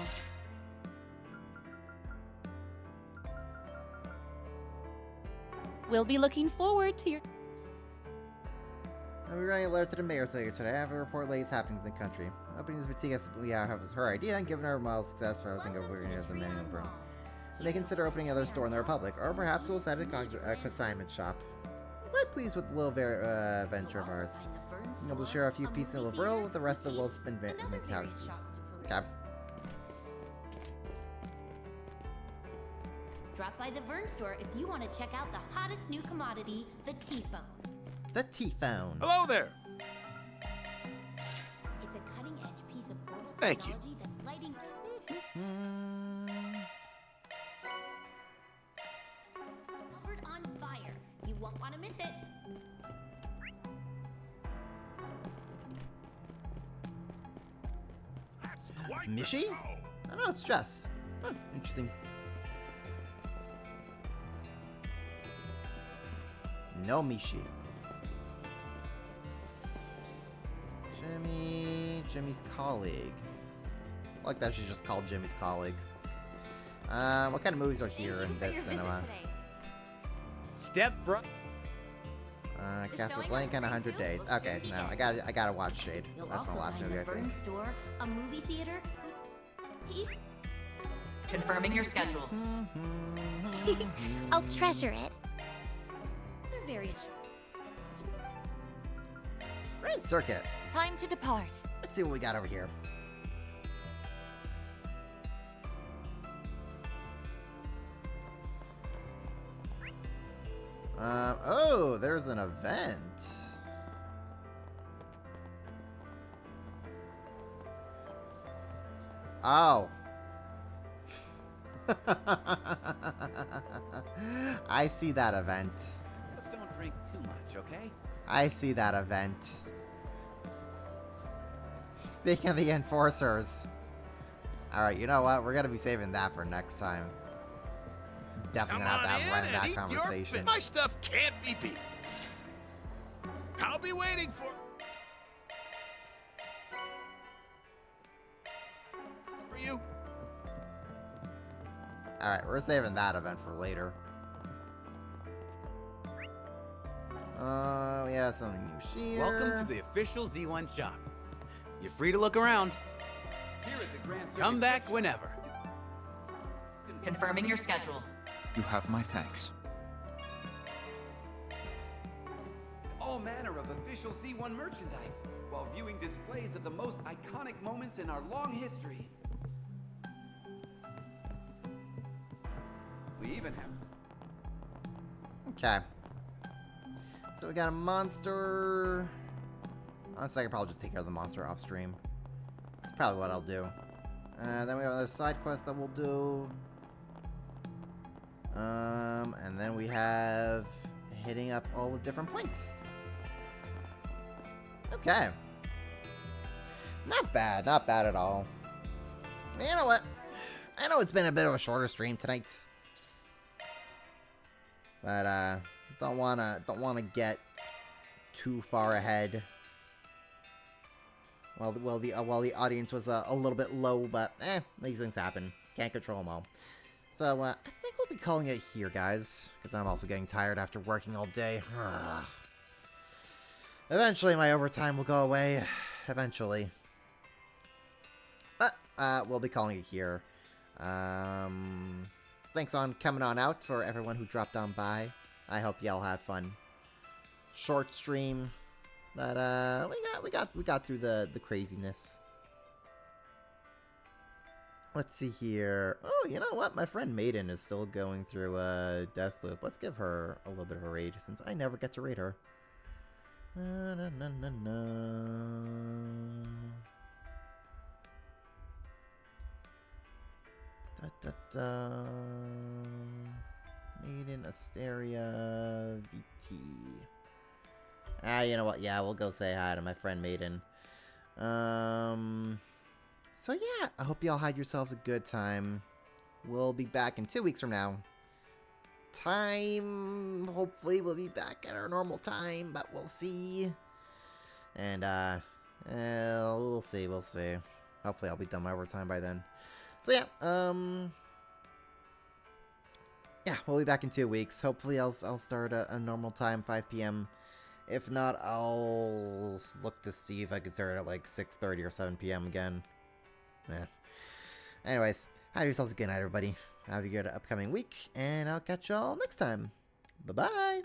We'll be looking forward to your... I'll be writing a letter to the mayor today. I have a report latest happenings in the country. Opening this boutique as we have was her idea, and given her a model success for everything over here has been many in the room. We may consider opening another store in the Republic, or perhaps we'll set a consignment shop. Quite pleased with the little venture of ours. Being able to share a few pieces of the world with the rest of the world's been cap. Drop by the Vern store if you want to check out the hottest new commodity, the T-Phone. The T-Phone. Hello there. It's a cutting-edge piece of orbital Thank you. technology that's lighting... Covered on fire. You won't want to miss it. Mishi? I know, it's Jess. Huh, interesting. No Mishi. Jimmy's colleague. I like that she's just called Jimmy's colleague. What kind of movies are here in this cinema? Step front. Casablanca in 100 days. Okay, no, I gotta watch Shade. That's my last movie, I think. Vern store, a movie theater, boutiques. Confirming your schedule. I'll treasure it. Other various shops. Grand Circuit. Time to depart. Let's see what we got over here. Oh, there's an event. Oh. I see that event. Just don't drink too much, okay? I see that event. Speaking of the enforcers. Alright, you know what? We're gonna be saving that for next time. Definitely gonna have to run that conversation. My stuff can't be beat. I'll be waiting for you. Alright, we're saving that event for later. We have something new here. Welcome to the official Z1 shop. You're free to look around. Here at the Grand Circus Come back Picture- whenever. Confirming your schedule. You have my thanks. All manner of official Z1 merchandise while viewing displays of the most iconic moments in our long history. We even have... Okay. So we got a monster. Honestly, I could probably just take care of the monster off stream. That's probably what I'll do. Then we have another side quest that we'll do. And then we have hitting up all the different points. Okay. Not bad at all. You know what? I know it's been a bit of a shorter stream tonight. But don't wanna get too far ahead. Well, the audience was a little bit low, but these things happen. Can't control them all. So I think we'll be calling it here, guys, because I'm also getting tired after working all day. Eventually, my overtime will go away. Eventually. But we'll be calling it here. Thanks on coming on out for everyone who dropped on by. I hope y'all had fun. Short stream, but we got through the craziness. Let's see here. Oh, you know what? My friend Maiden is still going through a death loop. Let's give her a little bit of a raid since I never get to raid her. Na, na, na, na, na. Da, da, da. Maiden Asteria VT. You know what? Yeah, we'll go say hi to my friend Maiden. So yeah, I hope y'all had yourselves a good time. We'll be back in 2 weeks from now. Time, hopefully we'll be back at our normal time, but we'll see. And we'll see. Hopefully I'll be done my overtime by then. So yeah, yeah, we'll be back in 2 weeks. Hopefully I'll start a normal time, 5 p.m. If not, I'll look to see if I can start at like 6:30 or 7 p.m. again. Yeah. Anyways, have yourselves a good night, everybody. Have a good upcoming week, and I'll catch y'all next time. Bye-bye.